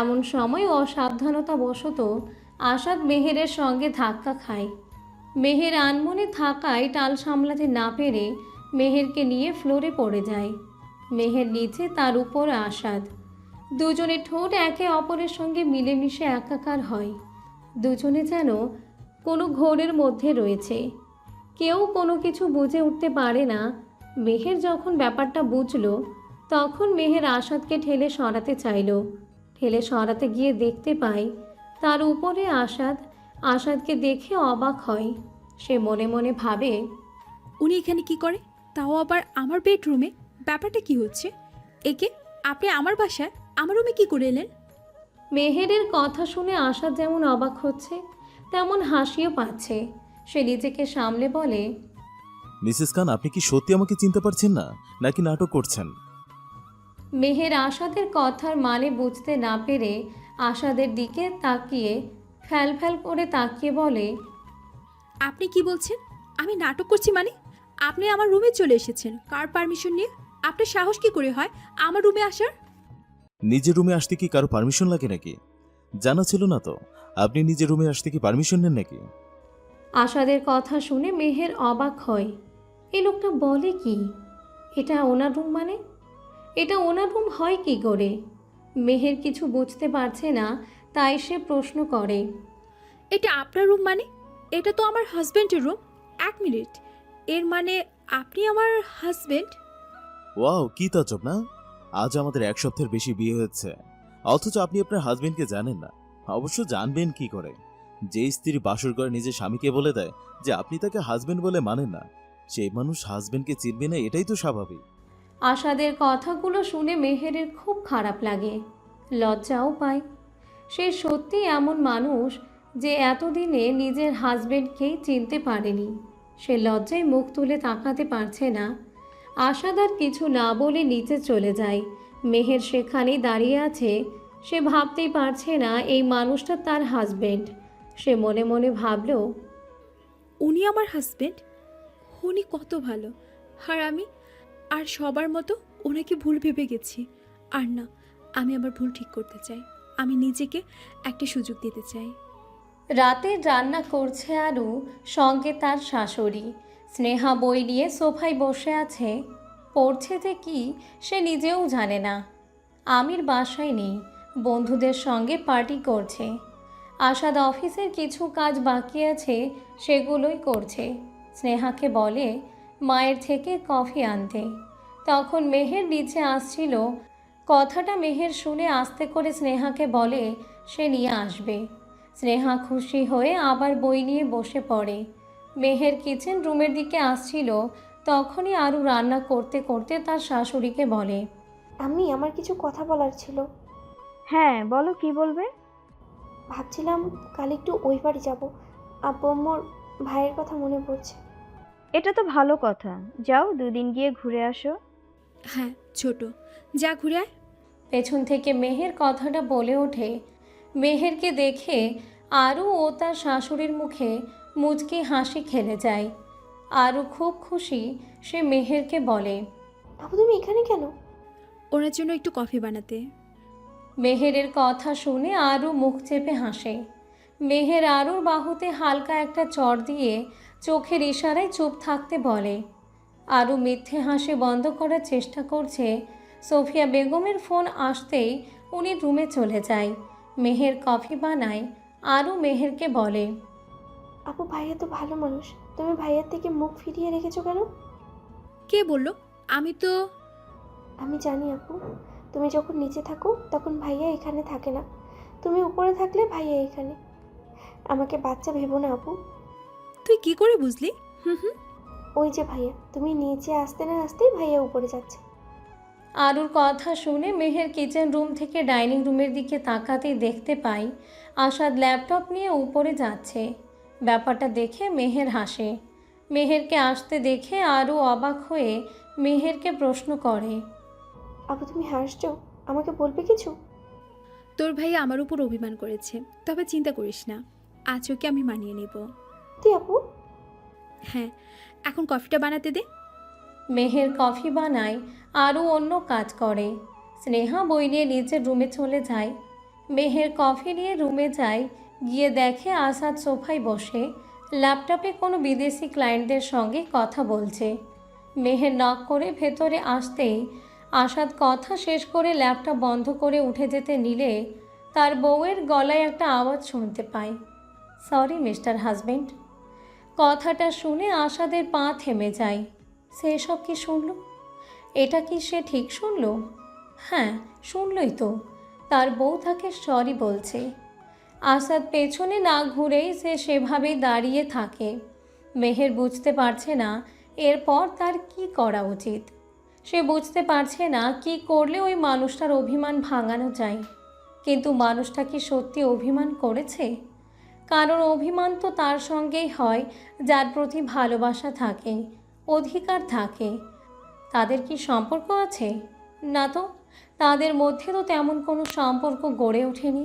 এমন সময় অসাবধানতাবশত আশাদ মেহেরের সঙ্গে ধাক্কা খায়। মেহের আনমনে থাকায় টাল সামলাতে না পেরে মেহেরকে নিয়ে ফ্লোরে পড়ে যায়। মেহের নিচে, তার উপর আশাদ। দুজনের ঠোঁট একে অপরের সঙ্গে মিলেমিশে একাকার হয়। দুজনে যেন কোনো ঘোরের মধ্যে রয়েছে। কেউ কোনো কিছু বুঝে উঠতে পারে না। মেহের যখন ব্যাপারটা বুঝল, তখন মেহের আশাদকে ঠেলে সরাতে চাইল। ঠেলে সরাতে গিয়ে দেখতে পায় তার উপরে আশাদ। আশাদকে দেখে অবাক হয়। সে মনে মনে ভাবে, উনি এখানে কি করে, তাও আবার আমার বেডরুমে? ব্যাপারটা কি হচ্ছে? একে আপনি আমার বাসায় আমার রুমে কি করে এলেন? মেহেরের কথা শুনে আশাদ যেমন অবাক হচ্ছে, তেমন হাসিও পাচ্ছে। সে নিজেকে সামলে বলে, মিসেস খান, আপনি কি সত্যি আমাকে চিনতে পারছেন না, নাকি নাটক করছেন? মেহের আশাদের কথার মানে বুঝতে না পেরে আশাদের দিকে তাকিয়ে ফ্যাল ফ্যাল করে তাকিয়ে বলে, আপনি কি বলছেন? আমি নাটক করছি মানে? আপনি আমার রুমে চলে এসেছেন কার পারমিশন নিয়ে? আপনার সাহস কি করে হয় আমার রুমে আসার? নিজের রুমে আসতে কি কারো পারমিশন লাগে নাকি? জানা ছিল না তো। আপনি নিজের রুমে আসতে কি পারমিশন নেন নাকি? আশাদের কথা শুনে মেহের অবাক হয়। এই লোকটা বলে কি? এটা ওনার রুম মানে? এটা ওনার রুম হয় কি করে? মেহের কিছু বুঝতে পারছে না, তাই সে প্রশ্ন করে, এটা আপনার রুম মানে? এটা তো আমার হাজব্যান্ডের রুম। 1 মিনিট, এর মানে আপনি আমার হাজব্যান্ড? ওয়াও, কি তাজ্জব না? আজ আমাদের 1 সপ্তাহের বেশি বিয়ে হয়েছে, অথচ আপনি আপনার হাজবেন্ডকে জানেন না। অবশ্য জানবেন কি করে? যে স্ত্রী বাসর ঘরে নিজের স্বামীকে বলে দেয় যে আপনি তাকে হাজবেন্ড বলে মানেন না, সেই মানুষ হাজবেন্ডকে চিনবে না, এটাই তো স্বাভাবিক। আশাদের কথাগুলো শুনে মেহেরের খুব খারাপ লাগে, লজ্জাও পায়। সে সত্যি এমন মানুষ যে এতদিনে নিজের হাজবেন্ডকেই চিনতে পারেনি। সে লজ্জায় মুখ তুলে তাকাতে পারছে না। আশাদ আর কিছু না বলে নিচে চলে যায়। মেহের সেখানেই দাঁড়িয়ে আছে। সে ভাবতেই পারছে না এই মানুষটা তার হাজবেন্ড। সে মনে মনে ভাবল, উনি আমার হাজব্যান্ড? উনি কত ভালো, আর আমি আর সবার মতো ওনাকে ভুল ভেবে গেছি। আর না, আমি আবার ভুল ঠিক করতে চাই। আমি নিজেকে একটা সুযোগ দিতে চাই। রাতে রান্না করছে আরু, সঙ্গে তার শাশুড়ি। স্নেহা বই নিয়ে সোফায় বসে আছে। পড়ছে যে কি সে নিজেও জানে না। আমির বাসায় নেই, বন্ধুদের সঙ্গে পার্টি করছে। আশাদ অফিসের কিছু কাজ বাকি আছে, সেগুলোই করছে। স্নেহাকে বলে মায়ের থেকে কফি আনতে। তখন মেহের নিচে আসছিল। কথাটা মেহের শুনে আস্তে করে স্নেহাকে বলে সে নিয়ে আসবে। স্নেহা খুশি হয়ে আবার বই নিয়ে বসে পড়ে। মেহের কিচেন রুমের দিকে আসছিল, তখনই আরু রান্না করতে করতে তার শাশুড়িকে বলে, আমি আমার কিছু কথা বলার ছিল। হ্যাঁ বলো, কি বলবে? ভাবছিলাম কাল একটু ওই বাড়ি যাব। আব্বু আম্মুর ভাইয়ের কথা মনে পড়ছে। এটা তো ভালো কথা, যাও 2 দিন গিয়ে ঘুরে আসো। হ্যাঁ ছোট, যা ঘুরে আয়। পেছন থেকে মেহের কথাটা বলে ওঠে। মেহেরকে দেখে আরু ও তার শাশুড়ির মুখে মুচকি হাসি খেলে যায়। আরু খুব খুশি। সে মেহেরকে বলে, বাবু তুমি এখানে কেন? ওনার জন্য একটু কফি বানাতে। মেহেরের কথা শুনে আরু মুখ চেপে হাসে। মেহের আরুর বাহুতে হালকা একটা চড় দিয়ে চোখের ইশারায় চুপ থাকতে বলে। আরু মিথ্যে হাসি বন্ধ করার চেষ্টা করছে। সোফিয়া বেগমের ফোন আসতেই উনি রুমে চলে যায়। মেহের কফি বানায়। আরু মেহেরকে বলে, আপু ভাইয়া তো ভালো মানুষ, তুমি ভাইয়ার থেকে মুখ ফিরিয়ে রেখেছো কেন? কে বললো? আমি তো আমি জানি আপু, তুমি যখন নিচে থাকো তখন ভাইয়া এখানে থাকে না, তুমি উপরে থাকলে ভাইয়া এখানে। আমাকে বাচ্চা ভেবো না আপু। তুই কি করে বুঝলি? হুম। ওই যে ভাইয়া, তুমি নিচে আসতে না আসতেই ভাইয়া উপরে যাচ্ছে। আরুর কথা শুনে মেহের কিচেন রুম থেকে ডাইনিং রুমের দিকে তাকাতেই দেখতে পাই আসাদ ল্যাপটপ নিয়ে উপরে যাচ্ছে। ব্যাপারটা দেখে মেহের হাসে। মেহেরকে আসতে দেখে আরু অবাক হয়ে মেহেরকে প্রশ্ন করে, আপু তুমি হাসছো, আমাকে বলবে কিছু? তোর ভাই আমার উপর অভিমান করেছে, তবে চিন্তা করিস না, আজ ওকে আমি মানিয়ে নেব। তুই আপু? হ্যাঁ, এখন কফিটা বানাতে দে। মেহের কফি বানায়, আরও অন্য কাজ করে। স্নেহা বই নিয়ে নিচের রুমে চলে যায়। মেহের কফি নিয়ে রুমে যায়, গিয়ে দেখে আসাদ সোফায় বসে ল্যাপটপে কোনো বিদেশি ক্লায়েন্টদের সঙ্গে কথা বলছে। মেহের নক করে ভেতরে আসতেই আসাদ কথা শেষ করে ল্যাপটপ বন্ধ করে উঠে যেতে নিলে তার বউয়ের গলায় একটা আওয়াজ শুনতে পায়, সরি মিস্টার হাজবেন্ড। কথাটা শুনে আসাদের পা থেমে যায়। সে সব কি শুনল? এটা কি সে ঠিক শুনল? হ্যাঁ, শুনলই তো। তার বউ তাকে সরি বলছে। আসাদ পেছনে না ঘুরেই সে সেভাবেই দাঁড়িয়ে থাকে। মেহের বুঝতে পারছে না এরপর তার কি করা উচিত। সে বুঝতে পারছে না কি করলে ওই মানুষটার অভিমান ভাঙানো যায়। কিন্তু মানুষটা কি সত্যি অভিমান করেছে? কারণ অভিমান তো তার সঙ্গেই হয় যার প্রতি ভালোবাসা থাকে, অধিকার থাকে। তাদের কি সম্পর্ক আছে? না তো, তাদের মধ্যে তো তেমন কোনো সম্পর্ক গড়ে ওঠেনি।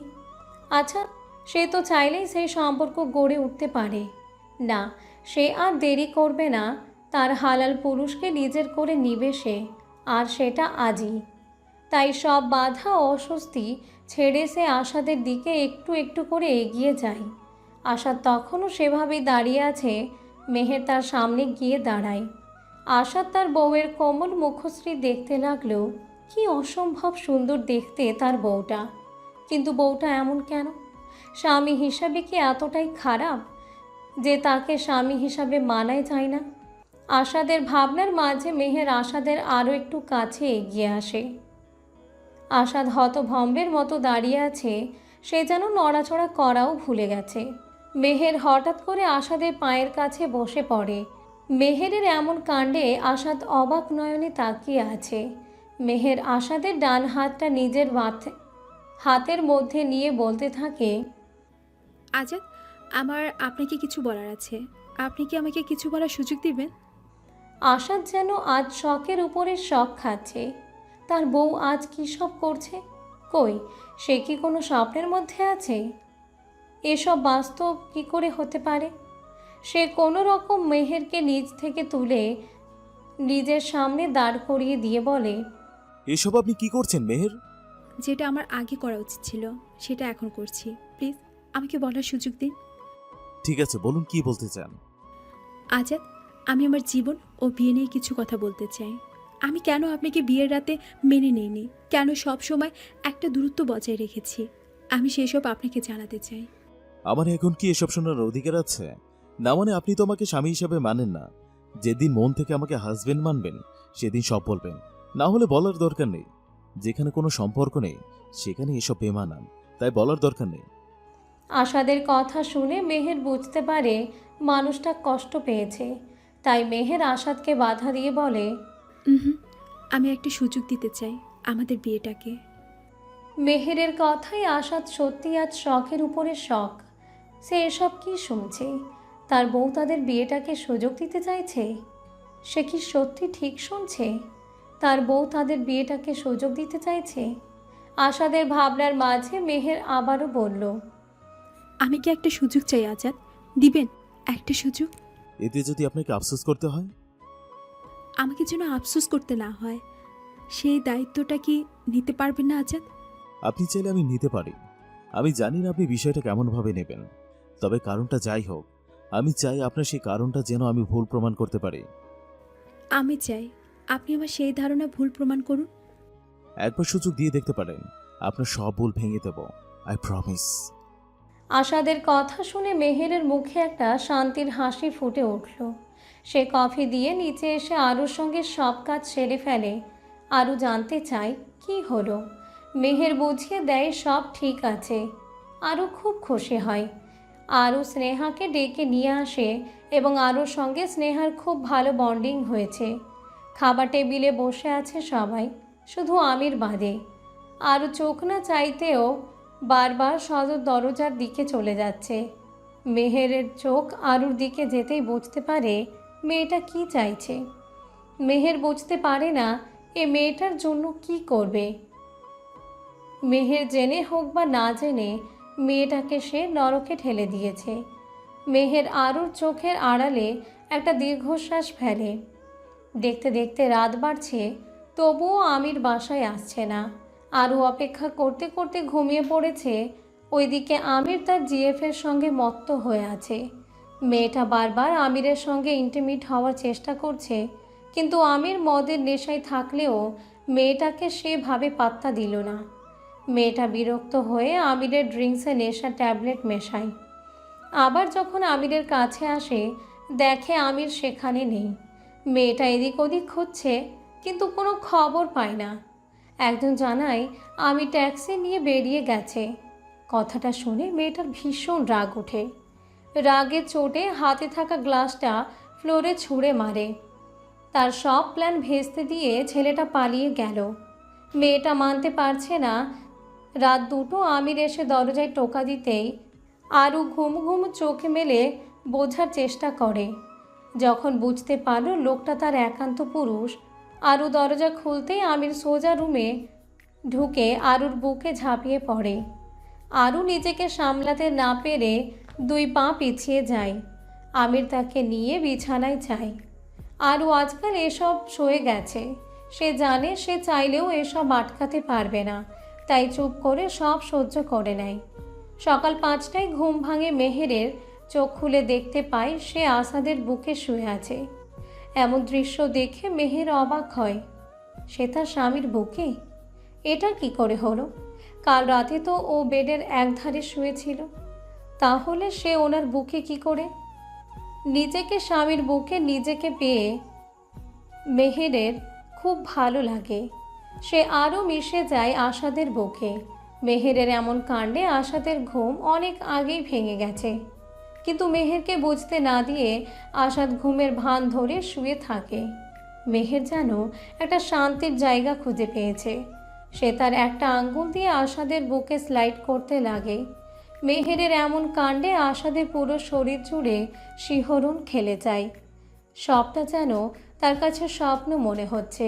আচ্ছা, সে তো চাইলেই সেই সম্পর্ক গড়ে উঠতে পারে। না, সে আর দেরি করবে না, তার হালাল পুরুষকে নিজের করে নিবে সে, আর সেটা আজই। তাই সব বাধা অস্বস্তি ছেড়ে সে আশাদের দিকে একটু একটু করে এগিয়ে যায়। আশাদ তখনও সেভাবেই দাঁড়িয়ে আছে। মেহের তার সামনে গিয়ে দাঁড়ায়। আশাদ তার বউয়ের কোমল মুখশ্রী দেখতে লাগলো। কি অসম্ভব সুন্দর দেখতে তার বউটা। কিন্তু বউটা এমন কেন? স্বামী হিসাবে কি এতটাই খারাপ যে তাকে স্বামী হিসাবে মানাই যায় না? আশাদের ভাবনার মাঝে মেহের আশাদের আরও একটু কাছে এগিয়ে আসে। আশাদ হতভম্বের মতো দাঁড়িয়ে আছে। সে যেন নড়াচড়া করাও ভুলে গেছে। মেহের হঠাৎ করে আশাদের পায়ের কাছে বসে পড়ে। মেহেরের এমন কাণ্ডে আশাদ অবাক নয়নে তাকিয়ে আছে। মেহের আশাদের ডান হাতটা নিজের হাতের মধ্যে নিয়ে বলতে থাকে, আজাদ, আমার আপনাকে কিছু বলার আছে। আপনি কি আমাকে কিছু বলার সুযোগ দিবেন? আশাদ যেন আজ শখের উপরে শখ খাচ্ছে। তার বউ আজ কী সব করছে? কই, সে কি কোনো স্বপ্নের মধ্যে আছে? এসব বাস্তব কি করে হতে পারে? সে কোনো রকম মেহেরকে নিজ থেকে তুলে নিজের সামনে দাঁড় করিয়ে দিয়ে বলে, এসব আপনি কি করছেন মেহের? যেটা আমার আগে করা উচিত ছিল সেটা এখন করছি। প্লিজ আমাকে বলার সুযোগ দিন। ঠিক আছে, বলুন কি বলতে চান। আজাদ, আমি আমার জীবন ও বিয়ে নিয়ে কিছু কথা বলতে চাই। আমি কেন আপনাকে বিয়ের রাতে মেনে নিইনি, কেন সব সময় একটা দূরত্ব বজায় রেখেছি, আমি সেসব আপনাকে জানাতে চাই। আমার এখন কি এসব শোনার অধিকার আছে? না মানে আপনি তো আমাকে স্বামী হিসাবে মানেন না। যেদিন মন থেকে আমাকে হাজবেন্ড মানবেন সেদিন সব বলবেন, না হলে বলার দরকার নেই। যেখানে কোনো সম্পর্ক নেই সেখানে এসব বেমানান, তাই বলার দরকার নেই। আশাদের কথা শুনে মেহের বুঝতে পারে মানুষটা কষ্ট পেয়েছে। তাই মেহের আশাদকে বাধা দিয়ে বলে, আমি একটা সুযোগ দিতে চাই আমাদের বিয়েটাকে। মেহেরের কথাই আশাদ সত্যি আজ শখের উপরে শখ। সে এসব কি শুনছে? তার বউ তাদের বিয়েটাকে সুযোগ দিতে চাইছে? সে কি সত্যি ঠিক শুনছে? তার বউ তাদের বিয়েটাকে সুযোগ দিতে চাইছে? আশাদের ভাবনার মাঝে মেহের আবারও বলল, আমি কি একটা সুযোগ চাই আজাদ, দিবেন একটা সুযোগ? এতে যদি আপনাকে আফসোস করতে হয়? আমাকে যেন আফসোস করতে না হয় সেই দায়িত্বটা কি নিতে পারবেন না আজাদ? আপনি চাইলে আমি নিতে পারি। আমি জানি না আপনি বিষয়টা কেমনভাবে নেবেন, তবে কারণটা যাই হোক, আমি চাই আপনার সেই কারণটা যেন আমি ভুল প্রমাণ করতে পারি। আমি চাই আপনি আমার সেই ধারণা ভুল প্রমাণ করুন। একবার সুযোগ দিয়ে দেখতে পারেন, আপনার সব ভুল ভেঙে দেব, আই প্রমিস। আশাদের কথা শুনে মেহেরের মুখে একটা শান্তির হাসি ফুটে উঠল। সে কফি দিয়ে নিচে এসে আরুর সঙ্গে সব কাজ সেরে ফেলে। আরু জানতে চায় কি হলো। মেহের বুঝিয়ে দেয় সব ঠিক আছে। আরু খুব খুশি হয়। আরু স্নেহাকে ডেকে নিয়ে আসে এবং আরুর সঙ্গে স্নেহার খুব ভালো বন্ডিং হয়েছে। খাবার টেবিলে বসে আছে সবাই, শুধু আমির বাদে। আরু চোখ না চাইতেও বারবার সদর দরজার দিকে চলে যাচ্ছে। মেহেরের চোখ আরুর দিকে যেতেই বুঝতে পারে মেয়েটা কি চাইছে। মেহের বুঝতে পারে না এ মেয়েটার জন্য কি করবে। মেহের জেনে হোক বা না জেনে মেয়েটাকে সে নরকে ঠেলে দিয়েছে। মেহের আরুর চোখের আড়ালে একটা দীর্ঘশ্বাস ফেলে। দেখতে দেখতে রাত বাড়ছে, তবুও আমির বাসায় আসছে না। আরু অপেক্ষা করতে করতে ঘুমিয়ে পড়েছে। ওইদিকে আমির তার জিএফের সঙ্গে মত্ত হয়ে আছে। মেয়েটা বারবার আমিরের সঙ্গে ইন্টিমেট হওয়ার চেষ্টা করছে, কিন্তু আমির মদের নেশায় থাকলেও মেয়েটাকে সেভাবে পাত্তা দিল না। মেয়েটা বিরক্ত হয়ে আমিরের ড্রিঙ্কসে নেশা ট্যাবলেট মেশায়। আবার যখন আমিরের কাছে আসে, দেখে আমির সেখানে নেই। মেয়েটা এদিক ওদিক খুঁজছে, কিন্তু কোনো খবর পায় না। একজন জানায় আমি ট্যাক্সি নিয়ে বেরিয়ে গেছে। কথাটা শুনে মেয়েটার ভীষণ রাগ ওঠে। রাগে চোটে হাতে থাকা গ্লাসটা ফ্লোরে ছুঁড়ে মারে। তার সব প্ল্যান ভেস্তে দিয়ে ছেলেটা পালিয়ে গেল। মেয়েটা মানতে পারছে না। রাত 2টো আমির এসে দরজায় টোকা দিতেই আরু ঘুম ঘুম চোখে মেলে বোঝার চেষ্টা করে। যখন বুঝতে পারল লোকটা তার একান্ত পুরুষ, আরু দরজা খুলতেই আমির সোজা রুমে ঢুকে আরুর বুকে ঝাঁপিয়ে পড়ে। আরু নিজেকে সামলাতে না পেরে 2 পা পিছিয়ে যায়। আমির তাকে নিয়ে বিছানায় যায়। আরু আজকাল এসব সয়ে গেছে। সে জানে সে চাইলেও এসব আটকাতে পারবে না, তাই চুপ করে সব সহ্য করে নেয়। সকাল 5টায় ঘুম ভাঙে মেহেরের। চোখ খুলে দেখতে পায় সে আসাদের বুকে শুয়ে আছে। এমন দৃশ্য দেখে মেহের অবাক হয়। সে তার স্বামীর বুকে? এটা কি করে হলো? কাল রাতে তো ও বেডের একধারে শুয়েছিল, তাহলে সে ওনার বুকে কি করে? নিজেকে স্বামীর বুকে নিজেকে পেয়ে মেহেরের খুব ভালো লাগে। সে আরও মিশে যায় আসাদের বুকে। মেহেরের এমন কাণ্ডে আসাদের ঘুম অনেক আগেই ভেঙে গেছে, কিন্তু মেহেরকে বুঝতে না দিয়ে আসাদ ঘুমের ভান ধরে শুয়ে থাকে। মেহের যেন একটা শান্তির জায়গা খুঁজে পেয়েছে। সে তার একটা আঙ্গুল দিয়ে আসাদের বুকে স্লাইড করতে লাগে। মেহেরের এমন কাণ্ডে আসাদের পুরো শরীর জুড়ে শিহরণ খেলে যায়। সবটা যেন তার কাছে স্বপ্ন মনে হচ্ছে,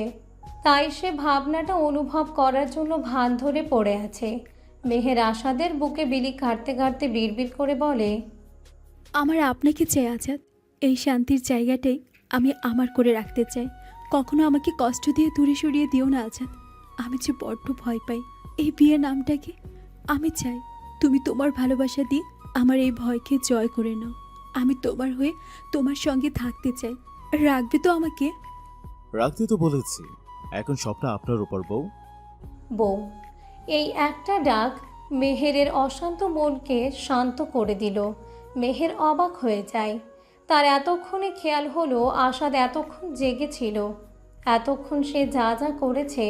তাই সে ভাবনাটা অনুভব করার জন্য ভান ধরে পড়ে আছে। মেহের আসাদের বুকে বিলি কাটতে কাটতে বিড়বিড় করে বলে, আমার আপনাকে চাই আজাদ। এই শান্তির জায়গাটাই আমি আমার করে রাখতে চাই। কখনো আমাকে কষ্ট দিয়ে দূরে সরিয়ে দিও না আজাদ। আমি যে বড্ড ভয় পাই এই বিয়ে নামটাকে। আমি চাই তুমি তোমার ভালোবাসা দিয়ে আমার এই ভয়কে জয় করে নাও। আমি তোমার হয়ে তোমার সঙ্গে থাকতে চাই। রাখবে তো আমাকে? রাখতে তো বলেছি, এখন সবটা আপনার উপর বউ। বউ, এই একটা ডাক মেহেরের অশান্ত মনকে শান্ত করে দিল। মেহের অবাক হয়ে যায়। তার এতক্ষণে খেয়াল হলো আসাদ এতক্ষণ জেগেছিল। এতক্ষণ সে যা যা করেছে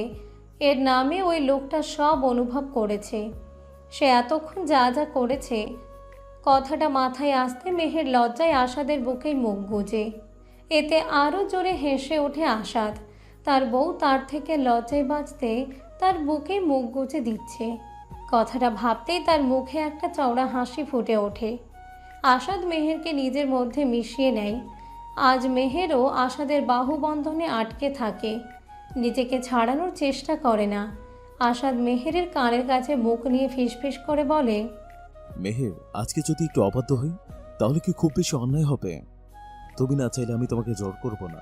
এর নামে ওই লোকটা সব অনুভব করেছে। সে এতক্ষণ যা যা করেছে, কথাটা মাথায় আসতে মেহের লজ্জায় আসাদের বুকেই মুখ গুজে। এতে আরও জোরে হেসে ওঠে আসাদ। তার বউ তার থেকে লজ্জায় বাঁচতে তার বুকে মুখ গুজে দিচ্ছে। কথাটা ভাবতেই তার মুখে একটা চওড়া হাসি ফুটে ওঠে। আসাদ মেহেরকে নিজের মধ্যে মিশিয়ে নেয়। আজ মেহেরও আসাদের বাহুবন্ধনে আটকে থাকে, নিজেকে ছাড়ানোর চেষ্টা করে না। আসাদ মেহেরের কানের কাছে মুখ নিয়ে ফিসফিস করে বলে, মেহের, আজকে যদি একটু অবাধ্য হই তাহলে কি খুব বেশি অন্যায় হবে? তুমি না চাইলে আমি তোমাকে জোর করব না।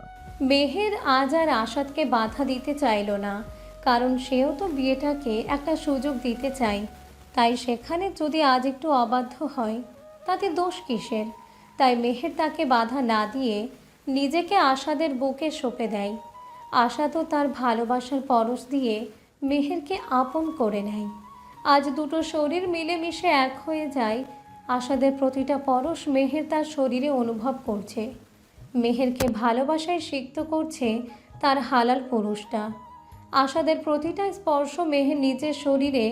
মেহের আজ আর আসাদকে বাধা দিতে চাইল না। কারণ সেও তো বিয়েটাকে একটা সুযোগ দিতে চায়। তাই সেখানে যদি আজ একটু অবাধ্য হয় তাতে দোষ কিসের? তাই মেহের তাকে বাধা না দিয়ে নিজেকে আশাদের বুকে সঁপে দেয়। আশা তো তার ভালোবাসার পরশ দিয়ে মেহেরকে আপন করে নেয়। আজ দুটো শরীর মিলেমিশে এক হয়ে যায়। আশাদের প্রতিটা পরশ মেহের তার শরীরে অনুভব করছে। মেহেরকে ভালোবাসায় সিক্ত করছে তার হালাল পুরুষটা। আশাদের প্রতিটা স্পর্শ মেহের নিজের শরীরে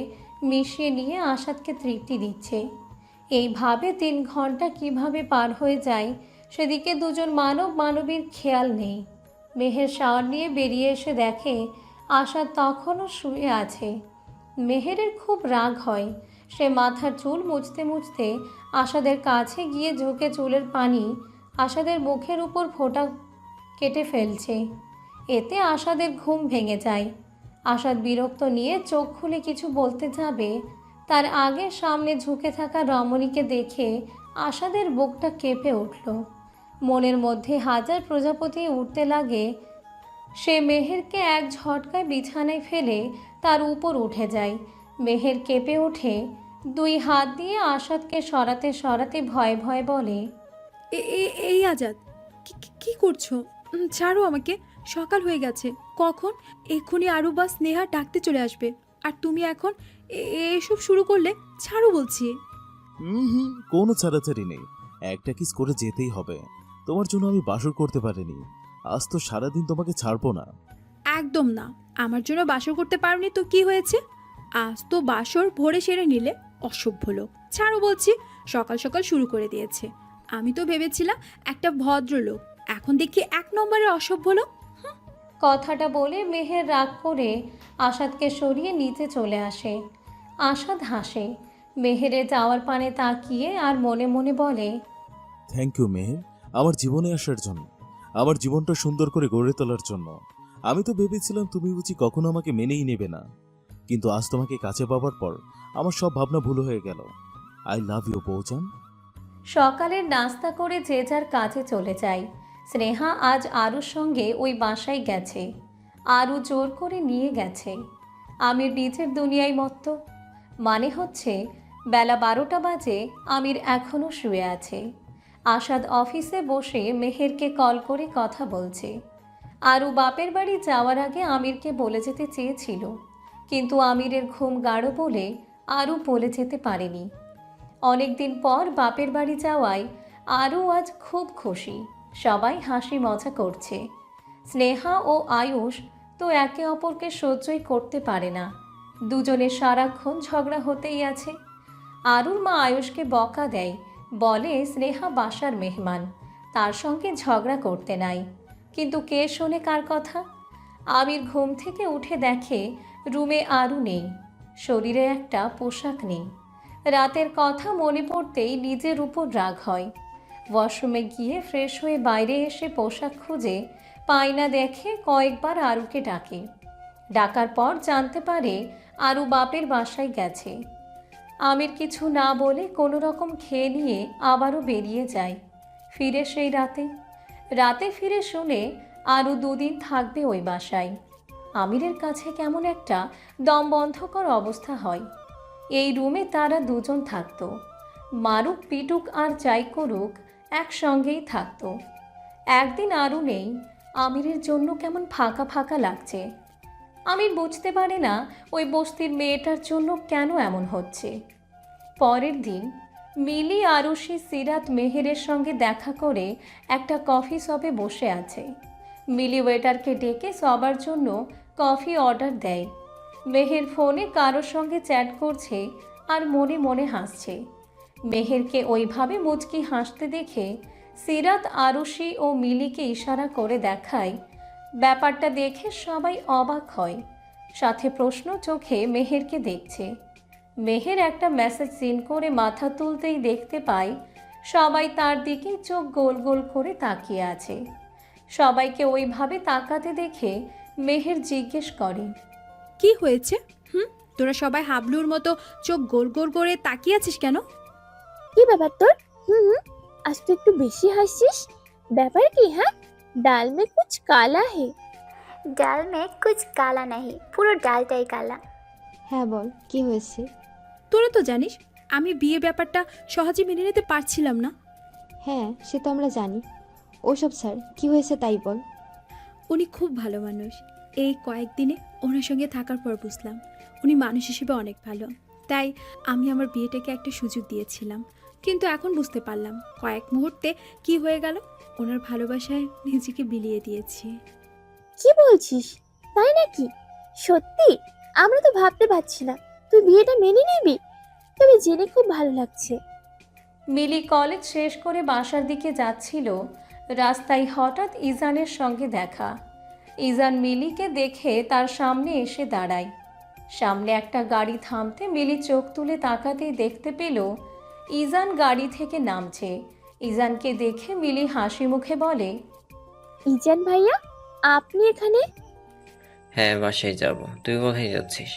মিশিয়ে নিয়ে আশাদকে তৃপ্তি দিচ্ছে। এইভাবে 3 ঘন্টা কিভাবে পার হয়ে যায় সেদিকে দুজন মানবীর খেয়াল নেই। মেহের শাওয়ার নিয়ে বেরিয়ে এসে দেখে আশাদ তখনও শুয়ে আছে। মেহেরের খুব রাগ হয়। সে মাথার চুল মুছতে মুছতে আশাদের কাছে গিয়ে ঝুঁকে চুলের পানি আশাদের মুখের উপর ফোঁটা কেটে ফেলছে। এতে আশাদের ঘুম ভেঙে যায়। আশাদ বিরক্ত নিয়ে চোখ খুলে কিছু বলতে যাবে, তার আগে সামনে ঝুঁকে থাকা রমণীকে দেখে আশাদের বুকটা কেঁপে উঠল। মনের মধ্যে হাজার প্রজাপতি উঠতে লাগে। সে মেহেরকে এক ঝটকায় বিছানায় ফেলে তার উপর উঠে যায়। মেহের কেঁপে ওঠে, 2 হাত দিয়ে আশাদকে সরাতে সরাতে ভয়ে ভয়ে বলে, এই আজাদ, কি করছো? ছাড়ো আমাকে, সকাল হয়ে গেছে। কখন? এক্ষুনি আরু বা স্নেহা ডাকতে চলে আসবে, আর তুমি এখন এসব শুরু করলে? ছাড়ো বলছি। কোনো ছাড়াছাড়ি নেই, একটা কিস করে যেতেই হবে। তোমার জন্য আমি বাসর করতে পারিনি, আজ তো সারাদিন তোমাকে ছাড়বো না। একদম না, আমার জন্য বাসর করতে পারোনি তো কি হয়েছে? আজ তো বাসর ভোরে সেরে নিলে। অসভ্য লোক, ছাড়ো বলছি। সকাল সকাল শুরু করে দিয়েছে। আমি তো ভেবেছিলাম একটা ভদ্রলোক, এখন দেখি 1 নম্বরের অসভ্য লোক। কথাটা বলে মেহের রাগ করে আশাদকে সরিয়ে নিচে চলে আসে। আশাদ হাসে। মেহেরে যাওয়ার পানে তাকিয়ে আর মনে মনে বলে, থ্যাংক ইউ মেহের, আমার জীবনে আসার জন্য, আমার জীবনটা সুন্দর করে গড়ে তোলার জন্য। আমি তো ভেবেছিলাম তুমি বুঝি কখনো আমাকে মেনেই নেবে না, কিন্তু আজ তোমাকে কাছে পাবার পর আমার সব ভাবনা ভুল হয়ে গেল। আই লাভ ইউ বৌজান। সকালের নাস্তা করে যে যার কাজে চলে যায়। স্নেহা আজ আরুর সঙ্গে ওই বাসায় গেছে। আরু জোর করে নিয়ে গেছে। আমির নিজের দুনিয়ায় মত্ত। মানে হচ্ছে বেলা 12টা বাজে, আমির এখনও শুয়ে আছে। আশাদ অফিসে বসে মেহেরকে কল করে কথা বলছে। আরু বাপের বাড়ি যাওয়ার আগে আমিরকে বলে যেতে চেয়েছিল, কিন্তু আমিরের ঘুম গাঢ় বলে আরু বলে যেতে পারেনি। অনেকদিন পর বাপের বাড়ি যাওয়ায় আরু আজ খুব খুশি। সবাই হাসি মজা করছে। স্নেহা ও আয়ুষ তো একে অপরকে সহ্যই করতে পারে না। দুজনের সারাক্ষণ ঝগড়া হতেই আছে। আরুর মা আয়ুষকে বকা দেয়, বলে স্নেহা বাসার মেহমান, তার সঙ্গে ঝগড়া করতে নাই। কিন্তু কে শোনে কার কথা? আমির ঘুম থেকে উঠে দেখে রুমে আরু নেই, শরীরে একটা পোশাক নেই। রাতের কথা মনে পড়তেই নিজের উপর রাগ হয়। ওয়াশরুমে গিয়ে ফ্রেশ হয়ে বাইরে এসে পোশাক খুঁজে পায় না দেখে কয়েকবার আরুকে ডাকে। ডাকার পর জানতে পারে আরু বাপের বাসায় গেছে। আমির কিছু না বলে কোনো রকম খেয়ে নিয়ে আবারও বেরিয়ে যায়। ফিরে সেই রাতে ফিরে শুনে আরু 2 দিন থাকবে ওই বাসায়। আমিরের কাছে কেমন একটা দমবন্ধকর অবস্থা হয়। এই রুমে তারা দুজন থাকতো। মারুক পিটুক আর যাই করুক একসঙ্গেই থাকতো। একদিন আরু নেই, আমিরের জন্য কেমন ফাঁকা ফাঁকা লাগছে। আমির বুঝতে পারে না ওই বস্তির মেয়েটার জন্য কেন এমন হচ্ছে। পরের দিন মিলি, আরুষি, সিরাত মেহেরের সঙ্গে দেখা করে একটা কফি শপে বসে আছে। মিলি ওয়েটারকে ডেকে সবার জন্য কফি অর্ডার দেয়। মেহের ফোনে কারোর সঙ্গে চ্যাট করছে আর মনে মনে হাসছে। মেহেরকে ওইভাবে মুচকি হাসতে দেখে সিরাত আরুষি ও মিলিকে ইশারা করে দেখায়। ব্যাপারটা দেখে সবাই অবাক হয়, সাথে প্রশ্ন চোখে মেহেরকে দেখছে। মেহের একটা মেসেজ সিন করে মাথা তুলতেই দেখতে পায় সবাই তার দিকে চোখ গোল গোল করে তাকিয়ে আছে। সবাইকে ওইভাবে তাকাতে দেখে মেহের জিজ্ঞেস করে, কি হয়েছে? তোরা সবাই হাবলুর মতো চোখ গোল গোল করে তাকিয়ে আছিস কেন? কি ব্যাপার তোর? আজ তো একটু বেশি হাসছিস। ব্যাপার কি? হ্যাঁ, ডাল মে কুছ কালা হে। ডাল মে কুছ কালা নাহি, পুরো ডালটাই কালা। হ্যাঁ বল, কি হয়েছে? তোরা তো জানিস আমি বিয়ে ব্যাপারটা সহজে মেনে নিতে পারছিলাম না। হ্যাঁ, সে তো আমরা জানি। ওসব স্যার, কি হয়েছে তাই বল। উনি খুব ভালো মানুষ। এই কয়েকদিনে ওনার সঙ্গে থাকার পর বুঝলাম উনি মানুষ হিসেবে অনেক ভালো। তাই আমি আমার বিয়েটাকে একটা সুযোগ দিয়েছিলাম, কিন্তু এখন বুঝতে পারলাম কয়েক মুহূর্তে কি হয়ে গেল। ওনার ভালোবাসায় নিজেকে বিলিয়ে দিয়েছি। কি বলছিস? তাই নাকি? সত্যি? আমরা তো ভাবতে পারছি না তুই বিয়েটা মেনে নিবি। তবে জেনে খুব ভালো লাগছে। মিলি কলেজ শেষ করে বাসার দিকে যাচ্ছিল, রাস্তায় হঠাৎ ইজানের সঙ্গে দেখা। ইজান মিলিকে দেখে তার সামনে এসে দাঁড়ায়। সামনে একটা গাড়ি থামতে মিলি চোখ তুলে তাকাতেই দেখতে পেল ইজান গাড়ি থেকে নামছে। ইজানকে দেখে মিলি হাসি মুখে বলে, ইজান ভাইয়া, আপনি এখানে? হ্যাঁ, বাসায় যাব। তুই কোথায় যাচ্ছিস?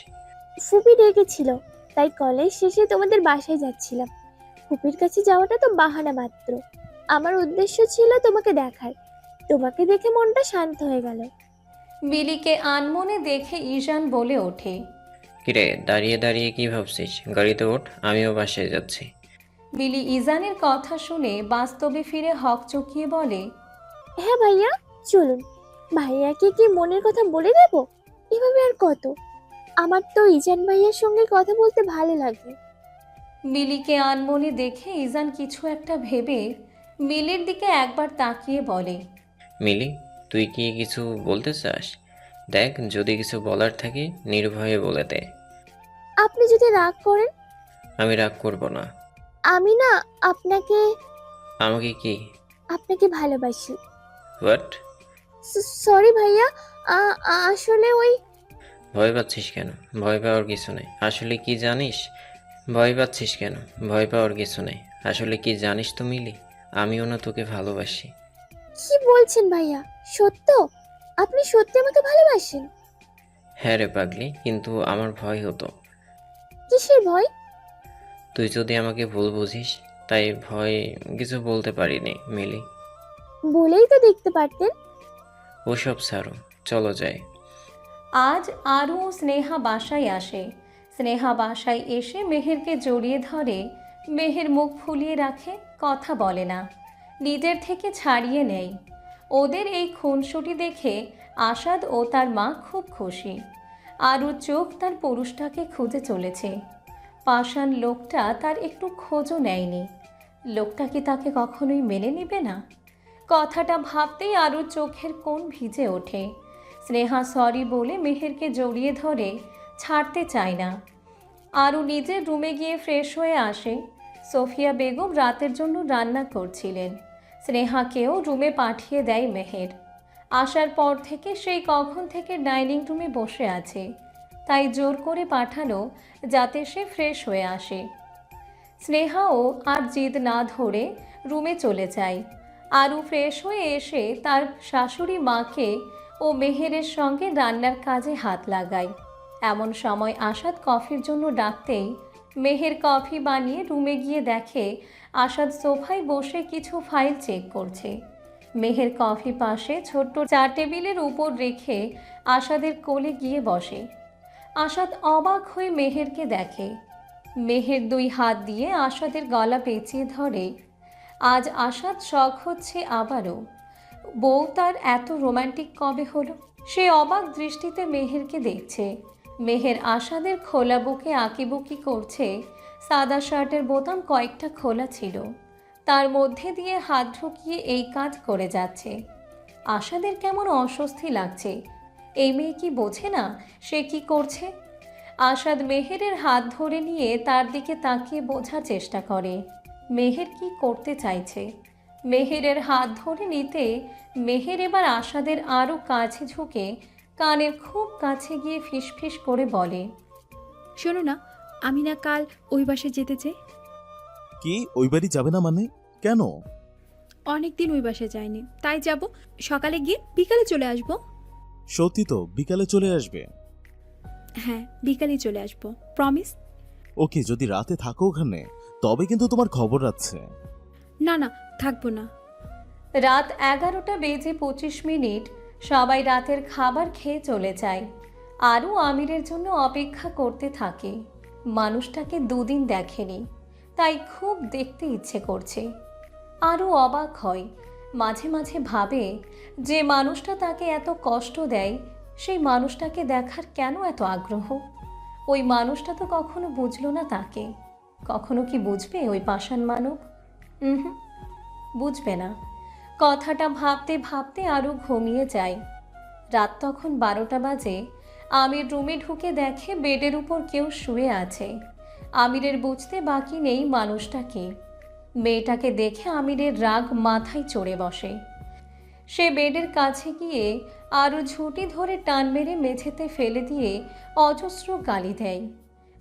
ফুপি ডেকেছিল, তাই কলেজ শেষে তোমাদের বাসায় যাচ্ছিলাম। ফুপির কাছে যাওয়াটা তো বাহানা মাত্র। আমার উদ্দেশ্য ছিল তোমাকে দেখার। তোমাকে দেখে মনটা শান্ত হয়ে গেল। মিলিকে আনমনে দেখে ইজান বলে ওঠে, কিরে, দাঁড়িয়ে দাঁড়িয়ে কি ভাবছিস? গাড়িতে ওঠ, আমিও বাসায় যাচ্ছি। মিলি ইজানের কথা শুনে বাস্তবে ফিরে হক চকিয়ে বলে, হ্যাঁ ভাইয়া, চলুন। ভাইয়াকে কি মনের কথা বলে দেব? এভাবে আর কত। আমার তো ইজান ভাইয়ার সঙ্গে কথা বলতে ভালো লাগে। মিলিকে আনমনে দেখে ইজান কিছু একটা ভেবে মিলির দিকে একবার তাকিয়ে বলে, মিলি, তুই কি কিছু বলতে চাস? দেখ, যদি কিছু বলার থাকে নির্ভয়ে বলে দে। আপনি যদি রাগ করেন? আমি রাগ করব না। আমি না আপনাকে আমাকে কি? আপনাকে ভালোবাসি। হোয়াট? সরি ভাইয়া, আসলে ওই। ভয় পাচ্ছিস কেন? ভয় পাওয়ার কিছু নেই। আসলে কি জানিস? ভয় পাচ্ছিস কেন? ভয় পাওয়ার কিছু নেই। আসলে কি জানিস তো মিলি, আমিও না তোকে ভালোবাসি। কি বলছেন ভাইয়া? সত্য? আপনি সত্যি আমাকে ভালোবাসেন? হ্যাঁ রে পাগলি, কিন্তু আমার ভয় হতো। কিসের ভয়? তুই যদি আমাকে ভুল বুঝিস, তাই ভয় কিছু বলতে পারিনি মিলি। বলেই তো দেখতে পারতেন। ওসব ছাড়ো, চলো যাই। আজ আরু ও স্নেহা বাসায় আসে। স্নেহা বাসায় এসে মেহেরকে জড়িয়ে ধরে, মেহের মুখ ফুলিয়ে রাখে, কথা বলে না, নিজের থেকে ছাড়িয়ে নেয়। ওদের এই খুনসুটি দেখে আসাদ ও তার মা খুব খুশি। আরুর চোখ তার পুরুষটাকে খুঁজে চলেছে। পাষাণ লোকটা তার একটু খোঁজও নেয়নি। লোকটা কি তাকে কখনোই মেনে নেবে না? কথাটা ভাবতেই আরুর চোখের কোণ ভিজে ওঠে। স্নেহা সরি বলে মেহেরকে জড়িয়ে ধরে ছাড়তে চায় না। আরু নিজের রুমে গিয়ে ফ্রেশ হয়ে আসে। সোফিয়া বেগম রাতের জন্য রান্না করছিলেন। স্নেহাকেও রুমে পাঠিয়ে দেয় মেহের। আসার পর থেকে সেই কখন থেকে ডাইনিং রুমে বসে আছে, তাই জোর করে পাঠানো যাতে সে ফ্রেশ হয়ে আসে। স্নেহাও আর জিদ না ধরে রুমে চলে যায়। আরু ফ্রেশ হয়ে এসে তার শাশুড়ি মাকে ও মেহেরের সঙ্গে রান্নার কাজে হাত লাগায়। এমন সময় আসাদ কফির জন্য ডাকতেই মেহের কফি বানিয়ে রুমে গিয়ে দেখে আসাদ সোফায় বসে কিছু ফাইল চেক করছে। মেহের কফি পাশে ছোট্ট চা টেবিলের উপর রেখে আসাদের কোলে গিয়ে বসে। আসাদ অবাক হয়ে মেহেরকে দেখে। মেহের দুই হাত দিয়ে আসাদের গলা পেঁচিয়ে ধরে। আজ আসাদ শখ হচ্ছে আবারও। বউ তার এত রোমান্টিক কবে হলো? সে অবাক দৃষ্টিতে মেহেরকে দেখছে। মেহের আসাদের খোলা বুকে আঁকিবুকি করছে। সাদা শার্টের বোতাম কয়েকটা খোলা ছিল, তার মধ্যে দিয়ে হাত ঢুকিয়ে এই কাজ করে যাচ্ছে। আসাদের কেমন অস্বস্তি লাগছে। এই মেয়ে কি বোঝে না সে কি করছে? আসাদ মেহেরের হাত ধরে নিয়ে তার দিকে তাকিয়ে বোঝার চেষ্টা করে মেহের কি করতে চাইছে। মেহেরের হাত ধরে নিতে মেহের এবার আসাদের আরও কাছে ঝুঁকে কানের খুব কাছে গিয়ে ফিসফিস করে বলে, শোনো না, আমি না কাল ওই বাসায় যেতে চাই। কি ওই বাড়ি যাবে না মানে? কেন? অনেকদিন ওই বাসায় যাইনি, তাই যাব। সকালে গিয়ে বিকালে চলে আসব। সত্যি তো বিকালে চলে আসবে? হ্যাঁ, বিকালে চলে আসব, প্রমিস। ওকে, যদি রাতে থাকো ওখানে তবে কিন্তু তোমার খবর আছে। না না, থাকবো না। রাত 11টা বেজে 25 মিনিট। সবাই রাতের খাবার খেয়ে চলে যায়। আরও আমিরের জন্য অপেক্ষা করতে থাকে। মানুষটাকে 2 দিন দেখেনি, তাই খুব দেখতে ইচ্ছে করছে। আরও অবাক হয়, মাঝে মাঝে ভাবে যে মানুষটা তাকে এত কষ্ট দেয় সেই মানুষটাকে দেখার কেন এত আগ্রহ। ওই মানুষটা তো কখনো বুঝলো না তাকে। কখনো কি বুঝবে ওই পাষাণ মানব? বুঝবে না। কথাটা ভাবতে ভাবতে আরও ঘুমিয়ে যায়। রাত তখন 12টা বাজে। আমির রুমে ঢুকে দেখে বেডের উপর কেউ শুয়ে আছে। আমিরের বুঝতে বাকি নেই মানুষটাকে। মেয়েটাকে দেখে আমিরের রাগ মাথায় চড়ে বসে। সে বেডের কাছে গিয়ে আরও ঝুঁটি ধরে টান মেরে মেঝেতে ফেলে দিয়ে অজস্র গালি দেয়।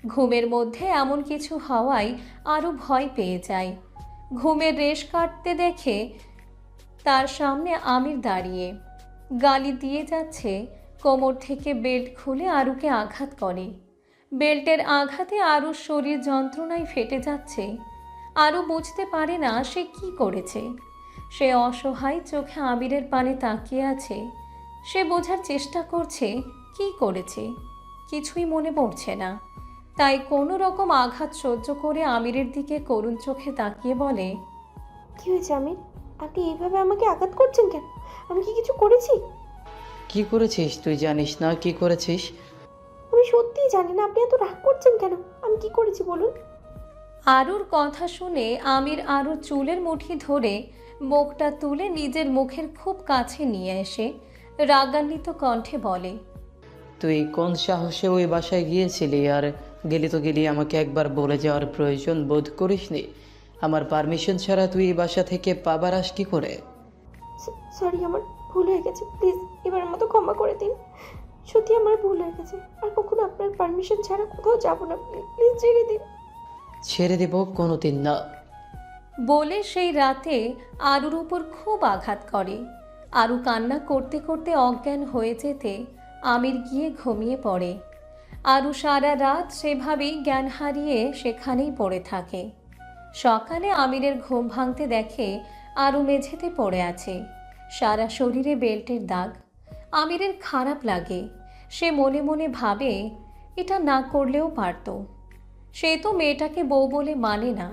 ঘুমের মধ্যে এমন কিছু হওয়ায় আরও ভয় পেয়ে যায়। ঘুমের রেশ কাটতে দেখে তার সামনে আমির দাঁড়িয়ে গালি দিয়ে যাচ্ছে। কোমর থেকে বেল্ট খুলে আরুকে আঘাত করে। বেল্টের আঘাতে আরুর শরীর যন্ত্রণায় ফেটে যাচ্ছে। আরু বুঝতে পারে না সে কি করেছে। সে অসহায় চোখে আমিরের পানে তাকিয়ে আছে। সে বোঝার চেষ্টা করছে কি করেছে, কিছুই মনে পড়ছে না। তাই কোনো রকম আঘাত সহ্য করে আমিরের দিকে করুণ চোখে তাকিয়ে বলে, কি হয়েছে আমির? আপনি এইভাবে আমাকে আঘাত করছেন কেন? আমি কি কিছু করেছি? কি করেছিস তুই জানিস না কি করেছিস? আমি সত্যিই জানি না, আপনি এত রাগ করছেন কেন? আমি কি করেছি বলুন? আরুর কথা শুনে আমির আরুর চুলের মুঠি ধরে মুখটা তুলে নিজের মুখের খুব কাছে নিয়ে এসে রাগান্বিত কণ্ঠে বলে, তুই কোন সাহসে ওই বাসায় গিয়েছিলি? আর গেলি তো গেলি, আমাকে একবার বলে যাওয়ার প্রয়োজন বোধ করিসনি? আমার পারমিশন ছাড়া তুই এই বাসা থেকে পাবার আস কি করে? সরি, আমার ভুল হয়ে গেছে, প্লিজ এবারের মতো ক্ষমা করে দিন। সত্যি আমার ভুল হয়ে গেছে, আর কখনো আপনার পারমিশন ছাড়া কোথাও যাবো না, প্লিজ ছেড়ে দিন। ছেড়ে দেব কোনোদিন না। বলে সেই রাতে আরুর উপর খুব আঘাত করে। আরু কান্না করতে করতে অজ্ঞান হয়ে যেতে আমির গিয়ে ঘুমিয়ে পড়ে। আরু সারা রাত সেভাবেই জ্ঞান হারিয়ে সেখানেই পড়ে থাকে। সকালে আমিরের ঘুম ভাঙতে দেখে আরু মেঝেতে পড়ে আছে, সারা শরীরে বেল্টের দাগ। আমিরের খারাপ লাগে। সে মনে মনে ভাবে এটা না করলেও পারত। সে তো মেয়েটাকে বউ বলে মানে না,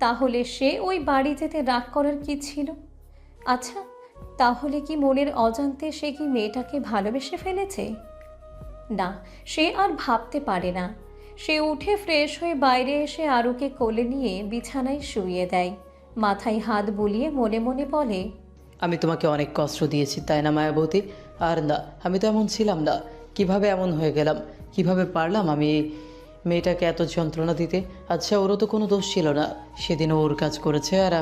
তাহলে সে ওই বাড়ি যেতে রাগ করার কি ছিল? আচ্ছা, তাহলে কি মনের অজান্তে সে কি মেয়েটাকে ভালোবেসে ফেলেছে? না, সে আর ভাবতে পারে না। সে উঠে ফ্রেশ হয়ে বাইরে এসে আরুকে কোলে নিয়ে বিছানায় শুইয়ে দেয়। মাথায় হাত বুলিয়ে মনে মনে বলে, আমি তোমাকে অনেক কষ্ট দিয়েছি তাই না মায়াবতী? আর না, আমি তো এমন ছিলাম না। কিভাবে এমন হয়ে গেলাম? কিভাবে পারলাম আমি মেয়েটাকে এত যন্ত্রণা দিতে? আচ্ছা, ওরও তো কোনো দোষ ছিল না। সেদিনও ওর কাজ করেছে, আর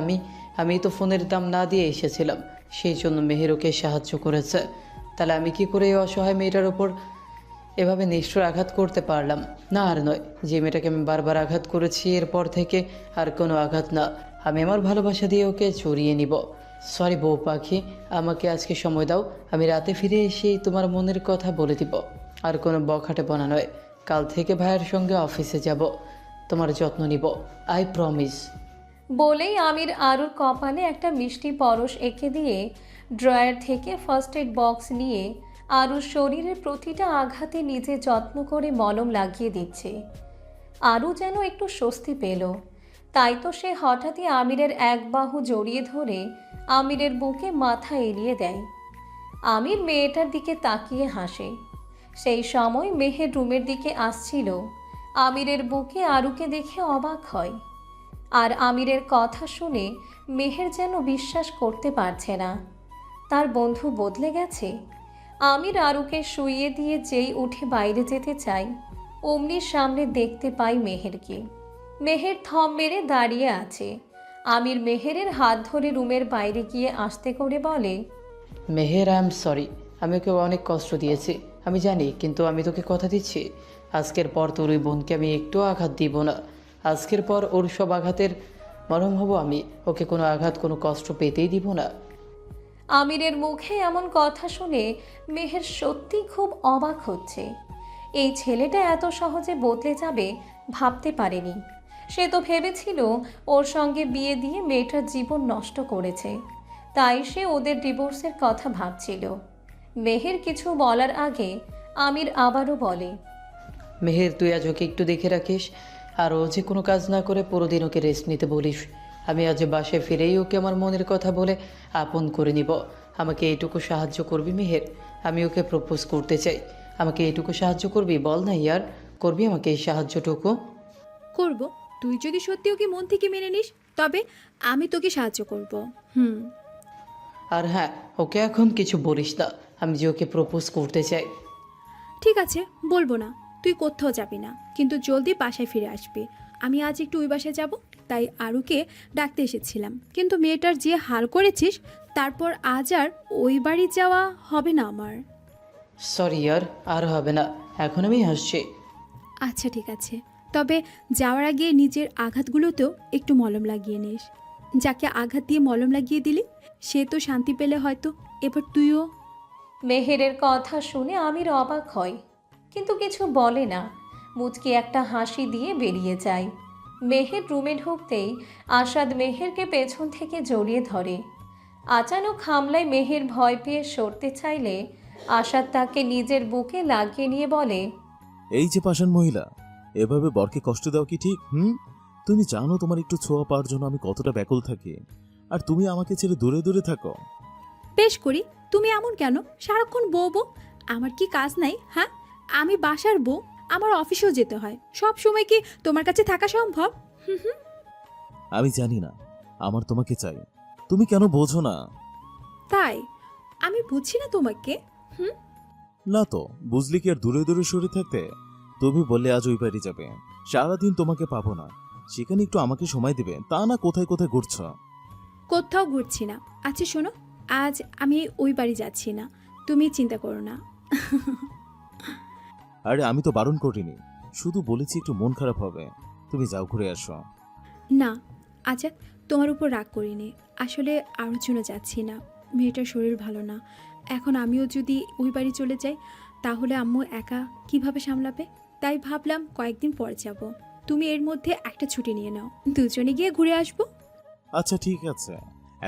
আমি তো ফোনের দাম না দিয়ে এসেছিলাম, সেই জন্য মেহের ওকে সাহায্য করেছে। তাহলে আমি কি করে এই অসহায় মেয়েটার ওপর এভাবে নিষ্ঠুর আঘাত করতে পারলাম? না, আর নয়, যে মেয়েটাকে আমি বারবার আঘাত করেছি এরপর থেকে আর কোনো আঘাত না। আমি আমার ভালোবাসা দিয়ে ওকে জড়িয়ে নিব। সরি বউ পাখি, আমাকে আজকে সময় দাও। আমি রাতে ফিরে এসেই তোমার মনের কথা বলে দিব। আর কোনো বখাটে বনা নয়। কাল থেকে ভাইয়ের সঙ্গে অফিসে যাব, তোমার যত্ন নিব, আই প্রমিস। বলেই আমির আরুর কপালে একটা মিষ্টি পরশ এঁকে দিয়ে ড্রয়ার থেকে ফার্স্ট এড বক্স নিয়ে আরুর শরীরের প্রতিটা আঘাতে নিজে যত্ন করে মলম লাগিয়ে দিচ্ছে। আরু যেন একটু স্বস্তি পেল। তাই তো সে হঠাৎই আমিরের এক বাহু জড়িয়ে ধরে আমিরের বুকে মাথা এলিয়ে দেয়। আমির মেয়েটার দিকে তাকিয়ে হাসে। সেই সময় মেহের রুমের দিকে আসছিল। আমিরের বুকে আরুকে দেখে অবাক হয়। আর আমিরের কথা শুনে মেহের যেন বিশ্বাস করতে পারছে না তার বন্ধু বদলে গেছে। আমির আরুকে শুইয়ে দিয়ে যেই উঠে বাইরে যেতে চায়, অমনির সামনে দেখতে পাই মেহেরকে। মেহের থম মেরে দাঁড়িয়ে আছে। আমির মেহেরের হাত ধরে রুমের বাইরে গিয়ে আস্তে করে বলে, মেহের, আই এম সরি। আমি ওকে অনেক কষ্ট দিয়েছি, আমি জানি, কিন্তু আমি তোকে কথা দিচ্ছি, আজকের পর তোর ওই বোনকে আমি একটুও আঘাত দিব না। আজকের পর ওর সব আঘাতের মরম হব আমি। ওকে কোনো আঘাত, কোনো কষ্ট পেতেই দিব না। আমিরের মুখে এমন কথা শুনে মেহের সত্যি খুব অবাক হচ্ছে। এই ছেলেটা এত সহজে বদলে যাবে ভাবতে পারেনি। সে তো ভেবেছিল ওর সঙ্গে বিয়ে দিয়ে মেয়েটার জীবন নষ্ট করেছে, তাই সে ওদের ডিভোর্সের কথা ভাবছিল। মেহের কিছু বলার আগে আমির আবারও বলে, মেহের, তুই আজ ওকে একটু দেখে রাখিস, আর ও যে কোনো কাজ না করে পুরো দিন ওকে রেস্ট নিতে বলিস। আমি আজ বাসায় ফিরেই ওকে আমার মনের কথা বলে আপন করে নিব। আমাকে এইটুকু সাহায্য করবি মেহের? আমি ওকে প্রপোজ করতে চাই। আমাকে এইটুকু সাহায্য করবি? বল না ইয়ার, করবি আমাকে এই সাহায্যটুকু? করব, তুই যদি সত্যি ওকে মন থেকে মেনে নিস তবে আমি তোকে সাহায্য করব। আর হ্যাঁ, ওকে এখন কিছু বলিস না, আমি যে ওকে প্রপোজ করতে চাই। ঠিক আছে, বলবো না। তুই কোথাও যাবি না, কিন্তু জলদি বাসায় ফিরে আসবি। আমি আজ একটু ওই বাসায় যাব, তাই আরুকে ডাকতে এসেছিলাম। কিন্তু মেয়েটার যে হাল করেছিস, তারপর আজ আর ওই বাড়ি যাওয়া হবে না আমার। সরি ইয়ার, আর হবে না, এখন আমি হাসছি। আচ্ছা ঠিক আছে, তবে যাওয়ার আগে নিজের আঘাতগুলোতেও একটু মলম লাগিয়ে নিস। যাকে আঘাত দিয়ে মলম লাগিয়ে দিলি সে তো শান্তি পেলে হয়তো এবার তুইও। মেহেরের কথা শুনে আমির অবাক হয়, কিন্তু কিছু বলে না। মুচকি একটা হাসি দিয়ে বেরিয়ে যায়। মেহের রুমে ঢুকতেই আসাদ মেহেরকে পেছন থেকে জড়িয়ে ধরে। আচানক হামলায় মেহের ভয় পেয়ে সরতে চাইলে আসাদ তাকে নিজের বুকে লাগিয়ে নিয়ে বলে, এই যে পাষাণ মহিলা, এভাবে বরকে কষ্ট দাও কি ঠিক? তুমি জানো তোমার একটু ছোঁয়া পাওয়ার জন্য আমি কতটা ব্যাকুল থাকি, আর তুমি আমাকে ছেড়ে দূরে দূরে থাকো। বেশ করি, তুমি এমন কেন? সারাক্ষণ বউ বউ, আমার কি কাজ নাই? হ্যাঁ, আমি বাসার বউ, আমার অফিসেও যেতে হয়। সব সময় কি তোমার কাছে থাকা সম্ভব? আমি জানি না, আমার তোমাকে চাই, তুমি কেন বোঝো না? তাই আমি বুঝছি না তোমাকে। না তো, বুঝলি কি আর দূরে দূরে সরে থাকতে? তুমি বললে আজ ওই বাড়ি যাবে, সারাদিন তোমাকে পাবো না, সেখানে একটু আমাকে সময় দেবে, তা না কোথায় কোথায় ঘুরছ। কোথাও ঘুরছি না। আচ্ছা শোনো, আজ আমি ওই বাড়ি যাচ্ছি না, তুমি চিন্তা করো না। আরে আমি তো বারণ করিনি, শুধু বলেছি একটু মন খারাপ হবে, তুমি যাও ঘুরে আসো। না আচ্ছা, তোমার উপর রাগ করিনি, আসলে আরও জন্য যাচ্ছি না। মেয়েটার শরীর ভালো না, এখন আমিও যদি ওই বাড়ি চলে যাই তাহলে আম্মু একা কিভাবে সামলাবে? তাই ভাবলাম কয়েকদিন পরে যাব। তুমি এর মধ্যে একটা ছুটি নিয়ে নাও, দুজনে গিয়ে ঘুরে আসবো। আচ্ছা ঠিক আছে,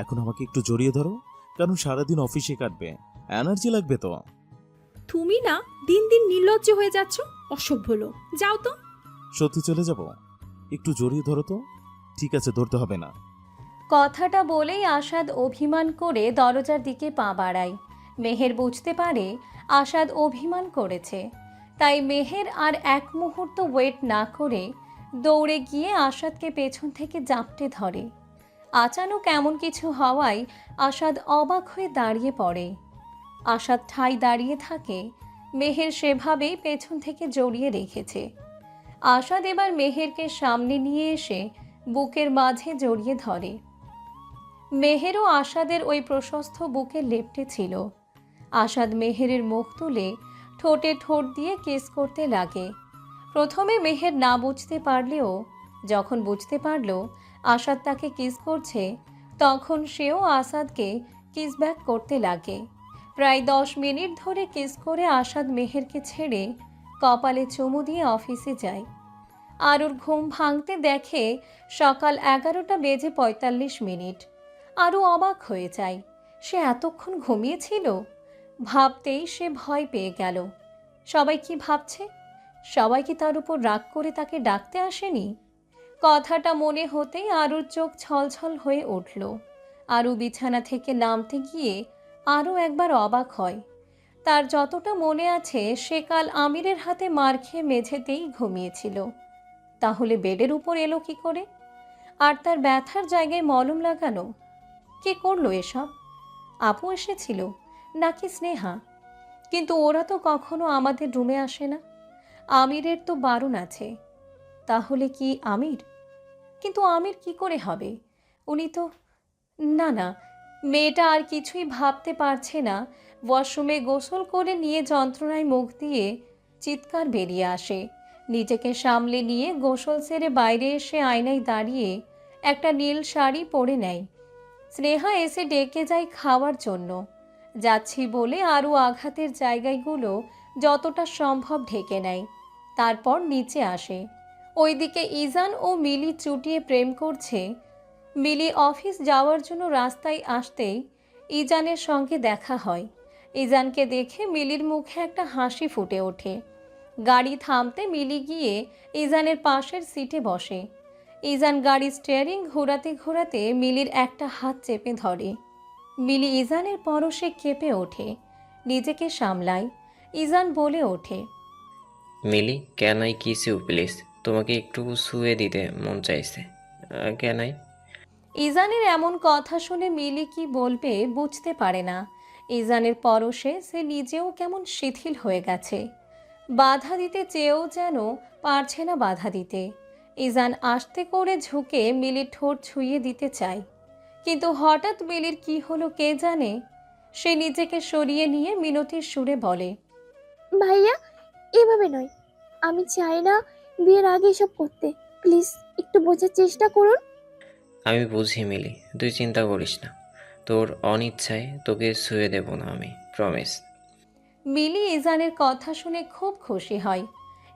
এখন আমাকে একটু জড়িয়ে ধরো, কারণ সারাদিন অফিসে কাটবে, এনার্জি লাগবে তো। তুমি না দিন দিন নির্লজ্জ হয়ে যাচ্ছ, অসভ্য লোক। যাও তো। সত্যি চলে যাব? একটু জড়িয়ে ধরো তো। ঠিক আছে, ধরতে হবে না। কথাটা বলেই আসাদ অভিমান করে দরজার দিকে পা বাড়ায়। মেহের বুঝতে পারে আসাদ অভিমান করেছে, তাই মেহের আর এক মুহূর্ত ওয়েট না করে দৌড়ে গিয়ে আসাদকে পেছন থেকে জাপটে ধরে। আচানক এমন কিছু হওয়ায় আসাদ অবাক হয়ে দাঁড়িয়ে পড়ে। আসাদ ঠাই দাঁড়িয়ে থাকে, মেহের সেভাবেই পেছন থেকে জড়িয়ে রেখেছে। আসাদ এবার মেহেরকে সামনে নিয়ে এসে বুকের মাঝে জড়িয়ে ধরে। মেহেরও আসাদের ওই প্রশস্ত বুকে লেপ্টে ছিল। আসাদ মেহেরের মুখ তুলে ঠোঁটে ঠোঁট দিয়ে কিস করতে লাগে। প্রথমে মেহের না বুঝতে পারলেও যখন বুঝতে পারল আসাদ তাকে কিস করছে, তখন সেও আসাদকে কিস ব্যাক করতে লাগে। প্রায় 10 মিনিট ধরে কিস করে আসাদ মেহেরকে ছেড়ে কপালে চুমু দিয়ে অফিসে যায়। আরুর ঘুম ভাঙতে দেখে সকাল 11টা বেজে 45 মিনিট। আরও অবাক হয়ে যায়, সে এতক্ষণ ঘুমিয়েছিল। ভাবতেই সে ভয় পেয়ে গেল। সবাই কি ভাবছে? সবাই কি তার উপর রাগ করে তাকে ডাকতে আসেনি? কথাটা মনে হতেই আরুর চোখ ছলছল হয়ে উঠল। আরু বিছানা থেকে নামতে গিয়ে আরও একবার অবাক হয়। তার যতটা মনে আছে সে কাল আমিরের হাতে মার খেয়ে মেঝেতেই ঘুমিয়েছিল। তাহলে বেডের উপর এলো কি করে? আর তার ব্যথার জায়গায় মলম লাগানো কে করলো এসব? আপু এসেছিল নাকি স্নেহা? কিন্তু ওরা তো কখনো আমাদের রুমে আসে না। আমিরের তো বারণ আছে। তাহলে কি আমির? কিন্তু আমির কি করে হবে? উনি তো না না, মেয়েটা আর কিছুই ভাবতে পারছে না। ওয়াশরুমে গোসল করে নিয়ে যন্ত্রণায় মুখ দিয়ে চিৎকার বেরিয়ে আসে। নিজেকে সামলে নিয়ে গোসল সেরে বাইরে এসে আয়নায় দাঁড়িয়ে একটা নীল শাড়ি পরে নেয়। স্নেহা এসে ডেকে যায় খাওয়ার জন্য। যাচ্ছি বলে আরও আঘাতের জায়গাগুলো যতটা সম্ভব ঢেকে নেয়, তারপর নিচে আসে। ওইদিকে ইজান ও মিলি চুটিয়ে প্রেম করছে। মিলি অফিস যাওয়ার জন্য রাস্তায় আসতেই ইজানের সঙ্গে দেখা হয়। ইজানকে দেখে মিলির মুখে একটা হাসি ফুটে ওঠে। গাড়ি থামতে মিলি গিয়ে ইজানের পাশের সিটে বসে। ইজান গাড়ি স্টিয়ারিং ঘোরাতে ঘোরাতে মিলির একটা হাত চেপে ধরে। মিলি ইজানের পরশে কেঁপে ওঠে, নিজেকে সামলায়। ইজান বলে ওঠে, Mili, can I kiss you please? তোমাকে একটু শুয়ে দিতে মন চাইছে। Can I? ইজানের এমন কথা শুনে মিলি কি বলবে বুঝতে পারে না। ইজানের পরশে সে নিজেও কেমন শিথিল হয়ে গেছে। বাধা দিতে চেয়েও যেন পারছে না বাধা দিতে। ইজান আস্তে করে ঝুঁকে মিলির ঠোঁট ছুঁয়ে দিতে চায়, কিন্তু হঠাৎ মিলির কি হলো কে জানে। সে নিজেকে সরিয়ে নিয়ে মিনতির সুরে বলে, ভাইয়া, এভাবে নয়। আমি চাই না বিয়ের আগে এসব করতে। প্লিজ একটু বোঝার চেষ্টা করুন। আমি বুঝি মিলি, তুই চিন্তা করিস না। তোর অনিচ্ছায় তোকে শুয়ে দেব না আমি, প্রমিস। মিলি ইজানের কথা শুনে খুব খুশি হয়।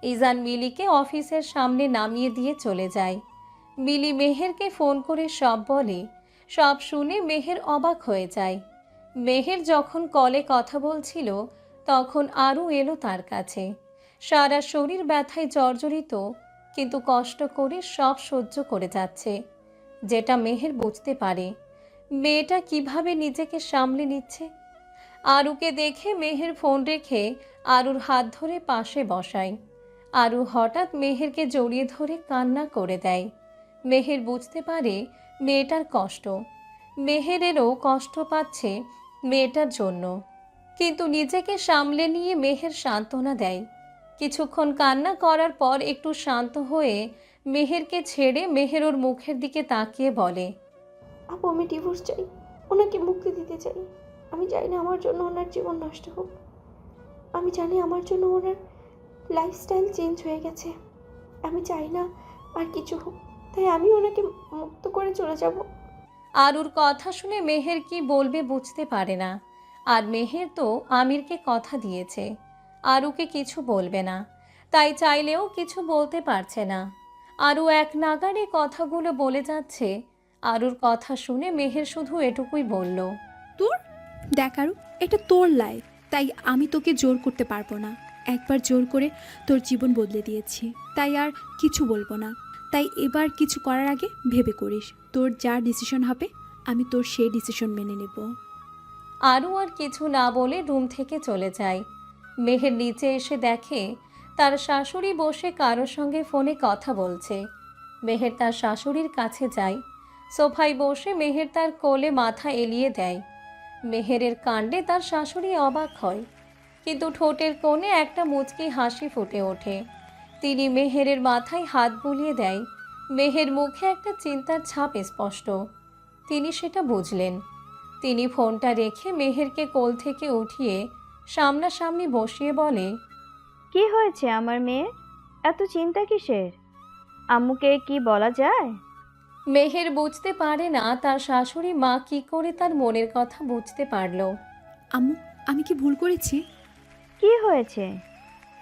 ইজান মিলিকে অফিসের সামনে নামিয়ে দিয়ে চলে যায়। মিলি মেহেরকে ফোন করে সব বলে। সব শুনে মেহের অবাক হয়ে যায়। মেহের যখন কলে কথা বলছিল তখন আরও এলো তার কাছে। সারা শরীর ব্যথায় জর্জরিত, কিন্তু কষ্ট করে সব সহ্য করে যাচ্ছে। যেটা মেহের বুঝতে পারে, মেয়েটা কিভাবে নিজেকে সামলে নিচ্ছে। আরুকে দেখে মেহের ফোন রেখে আরুর হাত ধরে পাশে বসায়। আরু হঠাৎ মেহেরকে জড়িয়ে ধরে কান্না করে দেয়। মেহের বুঝতে পারে মেয়েটার কষ্ট। মেহেরেরও কষ্ট পাচ্ছে মেয়েটার জন্য, কিন্তু নিজেকে সামলে নিয়ে মেহের সান্ত্বনা দেয়। কিছুক্ষণ কান্না করার পর একটু শান্ত হয়ে মেহেরকে ছেড়ে মেহের ওর মুখের দিকে তাকিয়ে বলে, আপু, আমি ডিভোর্স চাই, ওনাকে মুক্তি দিতে চাই। আমি চাই না আমার জন্য ওনার জীবন নষ্ট হোক। আমি জানি আমার জন্য ওনার লাইফস্টাইল চেঞ্জ হয়ে গেছে। আমি চাই না আর কিছু হোক, তাই আমি ওনাকে মুক্ত করে চলে যাব। আরুর কথা শুনে মেহের কি বলবে বুঝতে পারে না। আর মেহের তো আমিরকে কথা দিয়েছে আরুকে কিছু বলবে না, তাই চাইলেও কিছু বলতে পারছে না। আরু এক নাগাড়ে কথাগুলো বলে যাচ্ছে। আরুর কথা শুনে মেহের শুধু এটুকুই বলল, তোর দেখ আরু, এটা তোর লাইফ, তাই আমি তোকে জোর করতে পারবো না। একবার জোর করে তোর জীবন বদলে দিয়েছি, তাই আর কিছু বলবো না। তাই এবার কিছু করার আগে ভেবে করিস। তোর যা ডিসিশন হবে আমি তোর সেই ডিসিশন মেনে নেব। আরু আর কিছু না বলে রুম থেকে চলে যায়। মেহের নিচে এসে দেখে তার শাশুড়ি বসে কারোর সঙ্গে ফোনে কথা বলছে। মেহের তার শাশুড়ির কাছে যায়। সোফায় বসে মেহের তার কোলে মাথা এলিয়ে দেয়। মেহেরের কাণ্ডে তার শাশুড়ি অবাক হয়, কিন্তু ঠোঁটের কোণে একটা মুচকি হাসি ফুটে ওঠে। তিনি মেহেরের মাথায় হাত বুলিয়ে দেয়। মেহের মুখে একটা চিন্তার ছাপ স্পষ্ট। তিনি সেটা বুঝলেন। তিনি ফোনটা রেখে মেহেরকে কোল থেকে উঠিয়ে সামনাসামনি বসিয়ে বলে, কি হয়েছে আমার মেয়ে? এত চিন্তা কিসের? আম্মুকে কি বলা যায়? মেহের বুঝতে পারে না তার শাশুড়ি মা কি করে তার মনের কথা বুঝতে পারল। আম্মু, আমি কি ভুল করেছি? কি হয়েছে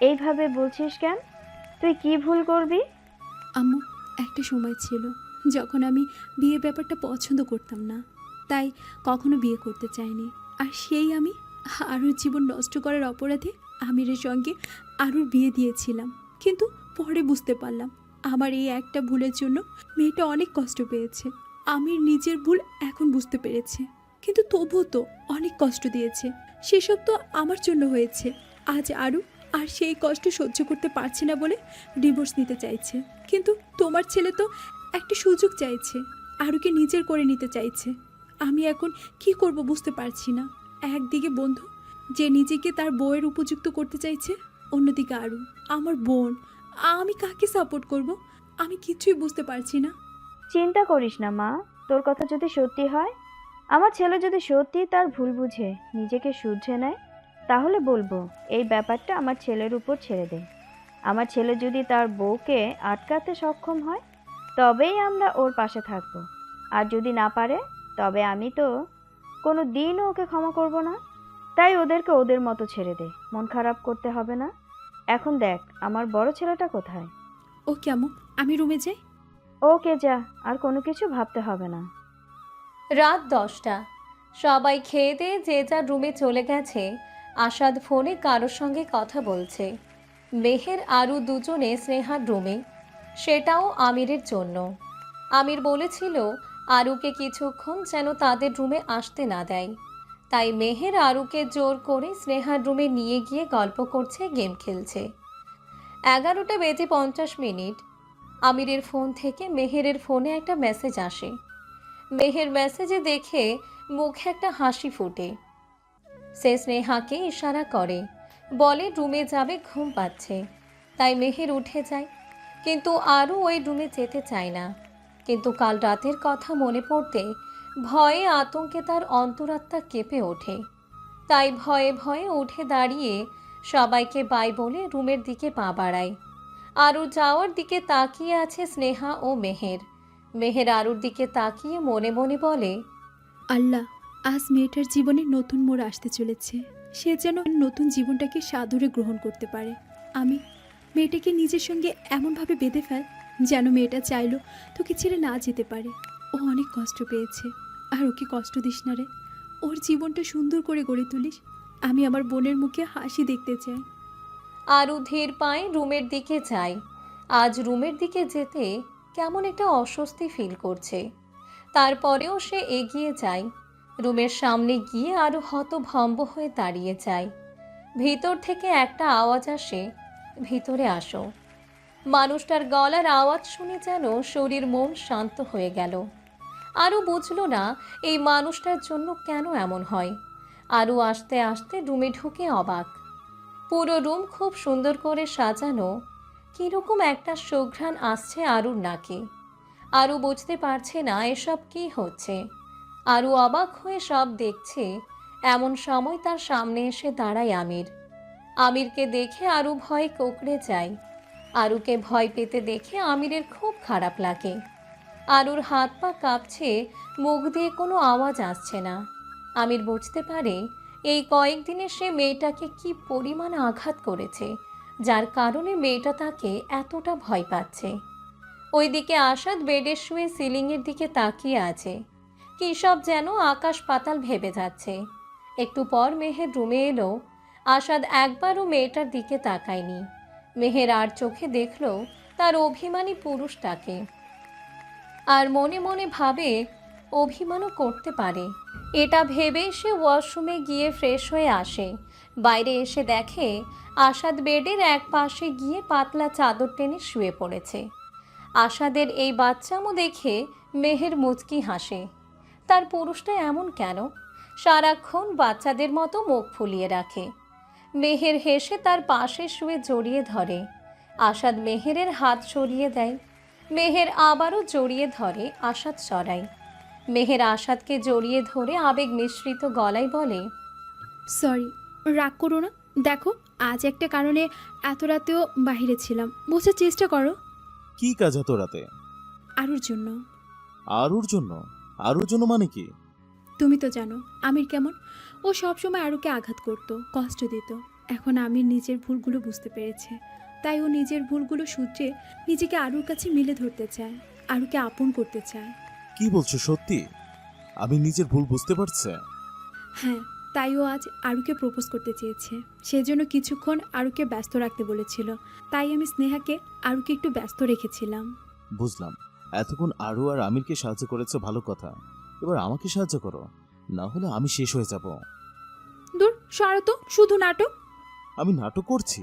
এইভাবে বলছিস কেন? তুই কি ভুল করবি? আম্মু, একটা সময় ছিল যখন আমি বিয়ে ব্যাপারটা পছন্দ করতাম না, তাই কখনো বিয়ে করতে চাইনি। আর সেই আমি আরুর জীবন নষ্ট করার অপরাধে আমিরের সঙ্গে আরুর বিয়ে দিয়েছিলাম। কিন্তু পরে বুঝতে পারলাম আমার এই একটা ভুলের জন্য মেয়েটা অনেক কষ্ট পেয়েছে। আমির নিজের ভুল এখন বুঝতে পেরেছে, কিন্তু তবুও তো অনেক কষ্ট দিয়েছে। সেসব তো আমার জন্য হয়েছে। আজ আরু আর সেই কষ্ট সহ্য করতে পারছে না বলে ডিভোর্স নিতে চাইছে। কিন্তু তোমার ছেলে তো একটা সুযোগ চাইছে, আরুকে নিজের করে নিতে চাইছে। আমি এখন কি করব বুঝতে পারছি না। একদিকে বন্ধু যে নিজেকে তার বউয়ের উপযুক্ত করতে চাইছে, অন্যদিকে আরু আমার বোন। আমি কাকে সাপোর্ট করব? আমি কিছুই বুঝতে পারছি না। চিন্তা করিস না মা, তোর কথা যদি সত্যি হয়, আমার ছেলে যদি সত্যি তার ভুল বুঝে নিজেকে শুধরে নেয়, তাহলে বলবো এই ব্যাপারটা আমার ছেলের উপর ছেড়ে দে। আমার ছেলে যদি তার বউকে আটকাতে সক্ষম হয়, তবেই আমরা ওর পাশে থাকবো। আর যদি না পারে, তবে আমি তো কোনো দিনও ওকে ক্ষমা করব না। তাই ওদেরকে ওদের মতো ছেড়ে দে, মন খারাপ করতে হবে না। এখন দেখ আমার বড় ছেলেটা কোথায়। ও কেমন? আমি রুমে যাই। ওকে যা, আর কোনো কিছু ভাবতে হবে না। রাত 10টা। সবাই খেয়ে দিয়ে যে যার রুমে চলে গেছে। আসাদ ফোনে কারোর সঙ্গে কথা বলছে। মেহের আরও দুজনে স্নেহার রুমে, সেটাও আমিরের জন্য। আমির বলেছিল আরুকে কিছুক্ষণ যেন তাদের রুমে আসতে না দেয়। তাই মেহের আরুকে জোর করে স্নেহার রুমে নিয়ে গিয়ে গল্প করছে, গেম খেলছে। 11:50 আমিরের ফোন থেকে মেহেরের ফোনে একটা মেসেজ আসে। মেহের মেসেজে দেখে মুখে একটা হাসি ফোটে। সে স্নেহাকে ইশারা করে, বলে রুমে যাবে, ঘুম পাচ্ছে। তাই মেহের উঠে যায়, কিন্তু আরও ওই রুমে যেতে চায় না। কিন্তু কাল রাতের কথা মনে পড়তে ভয়ে আতঙ্কে তার অন্তরাত্মা কেঁপে ওঠে। তাই ভয়ে ভয়ে উঠে দাঁড়িয়ে সবাইকে বাই বলে রুমের দিকে পা বাড়ায়। আরুর যাওয়ার দিকে তাকিয়ে আছে স্নেহা ও মেহের। মেহের আরুর দিকে তাকিয়ে মনে মনে বলে, আল্লাহ, আজ মেয়েটার জীবনে নতুন মোড় আসতে চলেছে। সে যেন নতুন জীবনটাকে সাদরে গ্রহণ করতে পারে। আমি মেয়েটাকে নিজের সঙ্গে এমনভাবে বেঁধে ফেল যেন মেয়েটা চাইলো তোকে ছেড়ে না যেতে পারে। ও অনেক কষ্ট পেয়েছে, আর ওকে কষ্ট দিস না রে। ওর জীবনটা সুন্দর করে গড়ে তুলিস। আমি আমার বোনের মুখে হাসি দেখতে চাই। আরু ধীর পায়ে রুমের দিকে যায়। আজ রুমের দিকে যেতে কেমন একটা অস্বস্তি ফিল করছে। তারপরেও সে এগিয়ে যায়। রুমের সামনে গিয়ে আরু হতভম্ব হয়ে দাঁড়িয়ে যায়। ভিতর থেকে একটা আওয়াজ আসে, ভিতরে আসো। মানুষটার গলার আওয়াজ শুনে যেন শরীর মন শান্ত হয়ে গেল। আরু বুঝল না এই মানুষটার জন্য কেন এমন হয়। আরু আস্তে আস্তে রুমে ঢুকে অবাক। পুরো রুম খুব সুন্দর করে সাজানো। কীরকম একটা সুঘ্রাণ আসছে আরুর নাকে। আরু বুঝতে পারছে না এসব কি হচ্ছে। আরু অবাক হয়ে সব দেখছে। এমন সময় তার সামনে এসে দাঁড়ায় আমির। আমিরকে দেখে আরু ভয়ে কোঁকড়ে যায়। আরুকে ভয় পেতে দেখে আমিরের খুব খারাপ লাগে। আরুর হাত পা কাঁপছে, মুখ দিয়ে কোনো আওয়াজ আসছে না। আমির বুঝতে পারে এই কয়েকদিনে সে মেয়েটাকে কি পরিমাণ আঘাত করেছে, যার কারণে মেয়েটা তাকে এতটা ভয় পাচ্ছে। ওইদিকে আসাদ বেডে শুয়ে সিলিংয়ের দিকে তাকিয়ে আছে। কী সব যেন আকাশ পাতাল ভেবে যাচ্ছে। একটু পর মেহের রুমে এলো। আসাদ একবারও মেয়েটার দিকে তাকায়নি। মেহের আর চোখে দেখল তার অভিমানী পুরুষটাকে, আর মনে মনে ভাবে অভিমানও করতে পারে। এটা ভেবে সে ওয়াশরুমে গিয়ে ফ্রেশ হয়ে আসে। বাইরে এসে দেখে আসাদ বেডের এক পাশে গিয়ে পাতলা চাদর টেনে শুয়ে পড়েছে। আসাদের এই বাচ্চামো দেখে মেহের মুচকি হাসে। তার পুরুষটা এমন কেন? সারাক্ষণ বাচ্চাদের মতো মুখ ফুলিয়ে রাখে। মেহের হেসে তার পাশে শুয়ে জড়িয়ে ধরে। আসাদ মেহেরের হাত সরিয়ে দেয়। মেহের আবারও জড়িয়ে ধরে, আসাদ সরায়। মেহের আসাদকে জড়িয়ে ধরে আবেগ মিশ্রিত গলায় বলে, সরি, রাগ করো না। দেখো, আজ একটা কারণে এত রাতেও বাইরে ছিলাম। বোঝার চেষ্টা করো। কি কাজ এত রাতে? আরুর জন্য। আরুর জন্য? আরুর জন্য মানে কি? তুমি তো জানো আমির কেমন। ও সবসময় আরুকে আঘাত করতো, কষ্ট দিত। এখন আমির নিজের ভুলগুলো বুঝতে পেরেছে। তাই ও নিজের ভুলগুলো সূত্রে নিজেকে আরুর কাছে মিলে ধরতে চায়, আরুকে আপন করতে চায়। কি বলছো সত্যি? আমি নিজের ভুল বুঝতে পারছি। হ্যাঁ, তাই ও আজ আরুকে প্রপোজ করতে চেয়েছে। সেজন্য কিছুক্ষণ আরুকে ব্যস্ত রাখতে বলেছিল। তাই আমি স্নেহাকে আরুকে একটু ব্যস্ত রেখেছিলাম। বুঝলাম। এতক্ষণ আরু আর আমিরকে সাহায্য করেছে, ভালো কথা। এবার আমাকে সাহায্য করো, না হলে আমি শেষ হয়ে যাব। দূর সরো তো, শুধু নাটক। আমি নাটক করছি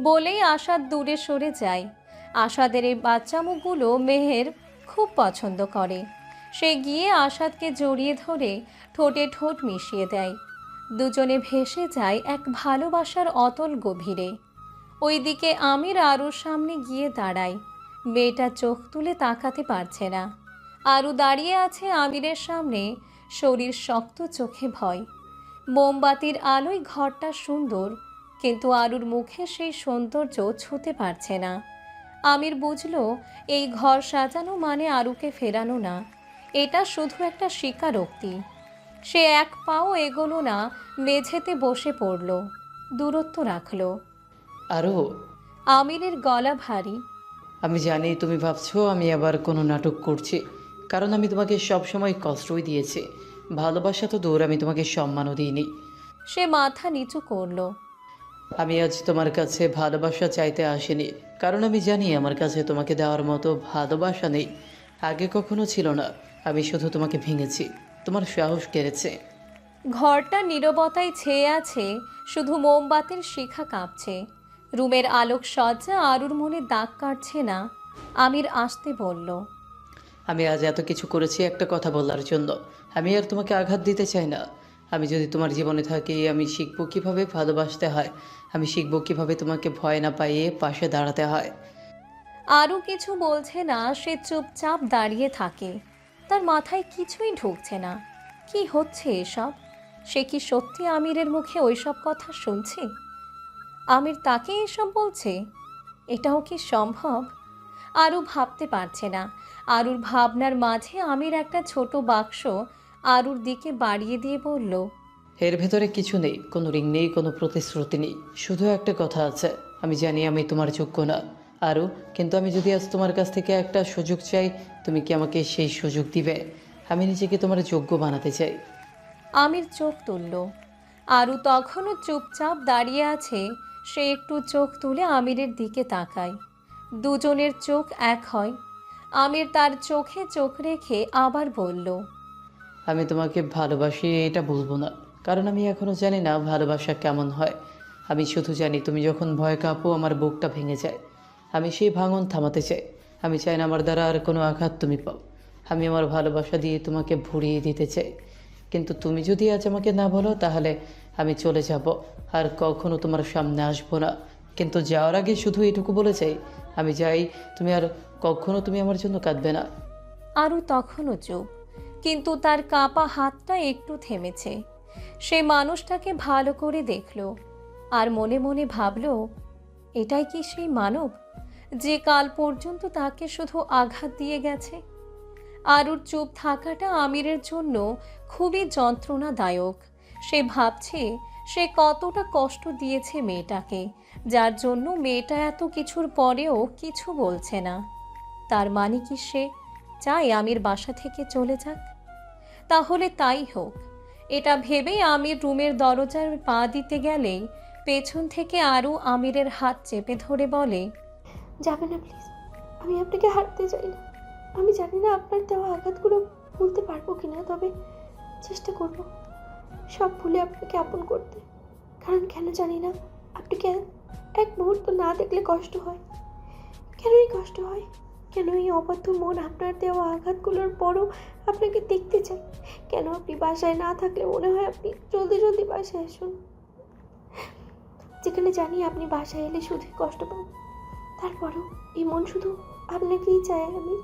বলেই আসাদ দূরে সরে যায়। আসাদের এই বাচ্চামুখগুলো মেহের খুব পছন্দ করে। সে গিয়ে আসাদকে জড়িয়ে ধরে ঠোঁটে ঠোঁট মিশিয়ে দেয়। দুজনে ভেসে যায় এক ভালোবাসার অতল গভীরে। ওইদিকে আমির আরুর সামনে গিয়ে দাঁড়ায়। মেয়েটা চোখ তুলে তাকাতে পারছে না। আরু দাঁড়িয়ে আছে আমিরের সামনে, শরীর শক্ত, চোখে ভয়। মোমবাতির আলোয় ঘরটা সুন্দর, কিন্তু আরুর মুখে সেই সৌন্দর্য ছুঁতে পারছে না। আমির বুঝল এই ঘর সাজানো মানে আরুকে ফেরানো না, এটা শুধু একটা স্বীকারোক্তি। সে এক পাও এগোলো না, মেঝেতে বসে পড়ল, দূরত্ব রাখল। আরও আমিরের গলা ভারী। আমি জানি তুমি ভাবছো আমি আবার কোনো নাটক করছি, কারণ আমি তোমাকে সব সময় কষ্টই দিয়েছি। ভালোবাসা তো দূর, আমি তোমাকে সম্মানও দিইনি। সে মাথা নিচু করলো। আমি আজ তোমার কাছে ভালোবাসা চাইতে আসিনি, কারণ আমি জানি আমার কাছে তোমাকে দেওয়ার মতো ভালোবাসা নেই, আগে কখনো ছিল না। আমি শুধু তোমাকে ভেঙেছি, তোমার সাহস কেড়েছে। ঘরটা নীরবতায় ছেয়ে আছে, শুধু মোমবাতির শিখা কাঁপছে। রুমের আলোক সজ্জা আরুর মনে দাগ কাটছে না। আমির আসতে বলল, আমি আজ এত কিছু করেছি একটা কথা বলার জন্য। আমি আর তোমাকে আঘাত দিতে চাই না। আমি যদি তোমার জীবনে থাকি, আমি শিখবো কীভাবে ভালোবাসতে হয়। আমি শিখবো কীভাবে তোমাকে ভয় না পাইয়ে পাশে দাঁড়াতে হয়। আরও কিছু বলছে না, সে চুপচাপ দাঁড়িয়ে থাকে। তার মাথায় কিছুই ঢুকছে না। কি হচ্ছে এসব? সে কি সত্যি আমিরের মুখে ওইসব কথা শুনছে? আমির তাকে এসব বলছে? এটাও কি সম্ভব? আরও ভাবতে পারছে না। আরুর ভাবনার মাঝে আমির একটা ছোট বাক্স আরুর দিকে বাড়িয়ে দিয়ে বলল, এর ভেতরে কিছু নেই, কোনো রিং নেই, কোনো প্রতিশ্রুতি নেই, শুধু একটা কথা আছে। আমি জানি আমি তোমার যোগ্য না আরও, কিন্তু আমি যদি আজ তোমার কাছ থেকে একটা সুযোগ চাই, তুমি কি আমাকে সেই সুযোগ দিবে? আমি নিজেকে তোমার যোগ্য বানাতে চাই। আমির চোখ তুলল। আরু তখনও চুপচাপ দাঁড়িয়ে আছে। সে একটু চোখ তুলে আমিরের দিকে তাকায়। দুজনের চোখ এক হয়। আমির তার চোখে চোখ রেখে আবার বলল, আমি তোমাকে ভালোবাসি এটা বলবো না, কারণ আমি এখনও জানি না ভালোবাসা কেমন হয়। আমি শুধু জানি তুমি যখন ভয় কাঁপো আমার বুকটা ভেঙে যায়। আমি সেই ভাঙন থামাতে চাই। আমি চাই না আমার দ্বারা আর কোনো আঘাত তুমি পাও। আমি আমার ভালোবাসা দিয়ে তোমাকে ভরিয়ে দিতে চাই। কিন্তু তুমি যদি আজ আমাকে না বলো, তাহলে আমি চলে যাব, আর কখনো তোমার সামনে আসবো না। কিন্তু যাওয়ার আগে শুধু এটুকু বলে চাই, আমি চাই তুমি আর কখনো তুমি আমার জন্য কাঁদবে না। আরু তখনও চুপ, কিন্তু তার কাঁপা হাতটা একটু থেমেছে। সে মানুষটাকে ভালো করে দেখল, আর মনে মনে ভাবল, এটাই কি সেই মানব যে কাল পর্যন্ত তাকে শুধু আঘাত দিয়ে গেছে? আরুর চুপ থাকাটা আমিরের জন্য খুবই যন্ত্রণাদায়ক। সে ভাবছে সে কতটা কষ্ট দিয়েছে মেয়েটাকে, যার জন্য মেয়েটা এত কিছুর পরেও কিছু বলছে না। তার মানে কি সে চায় আমির বাসা থেকে চলে যাক? তাহলে তাই হোক। এটা ভেবেই আমির রুমের দরজার পা দিতে গেলেই পেছন থেকে আরও আমিরের হাত চেপে ধরে বলে, যাবে না প্লিজ, আমি আপনাকে হারতে চাই না। আমি জানি না আপনার দেওয়া আঘাতগুলো ভুলতে পারবো কিনা, তবে চেষ্টা করব সব ভুলে আপনাকে আপন করতে। কারণ কেন জানি না, আপনাকে এক মুহূর্ত না দেখলে কষ্ট হয়। কেনই কষ্ট হয়, কেন এই অবাধ্য মন আপনার দেওয়া আঘাতগুলোর পরও আপনাকে দেখতে চায়? কেন আপনি বাসায় না থাকলে মনে হয় আপনি জলদি জলদি বাসায় আসুন, যেখানে জানি আপনি বাসায় এলে শুধুই কষ্ট পাবেন। তারপরেও এই মন শুধু আপনাকেই চায়। আমি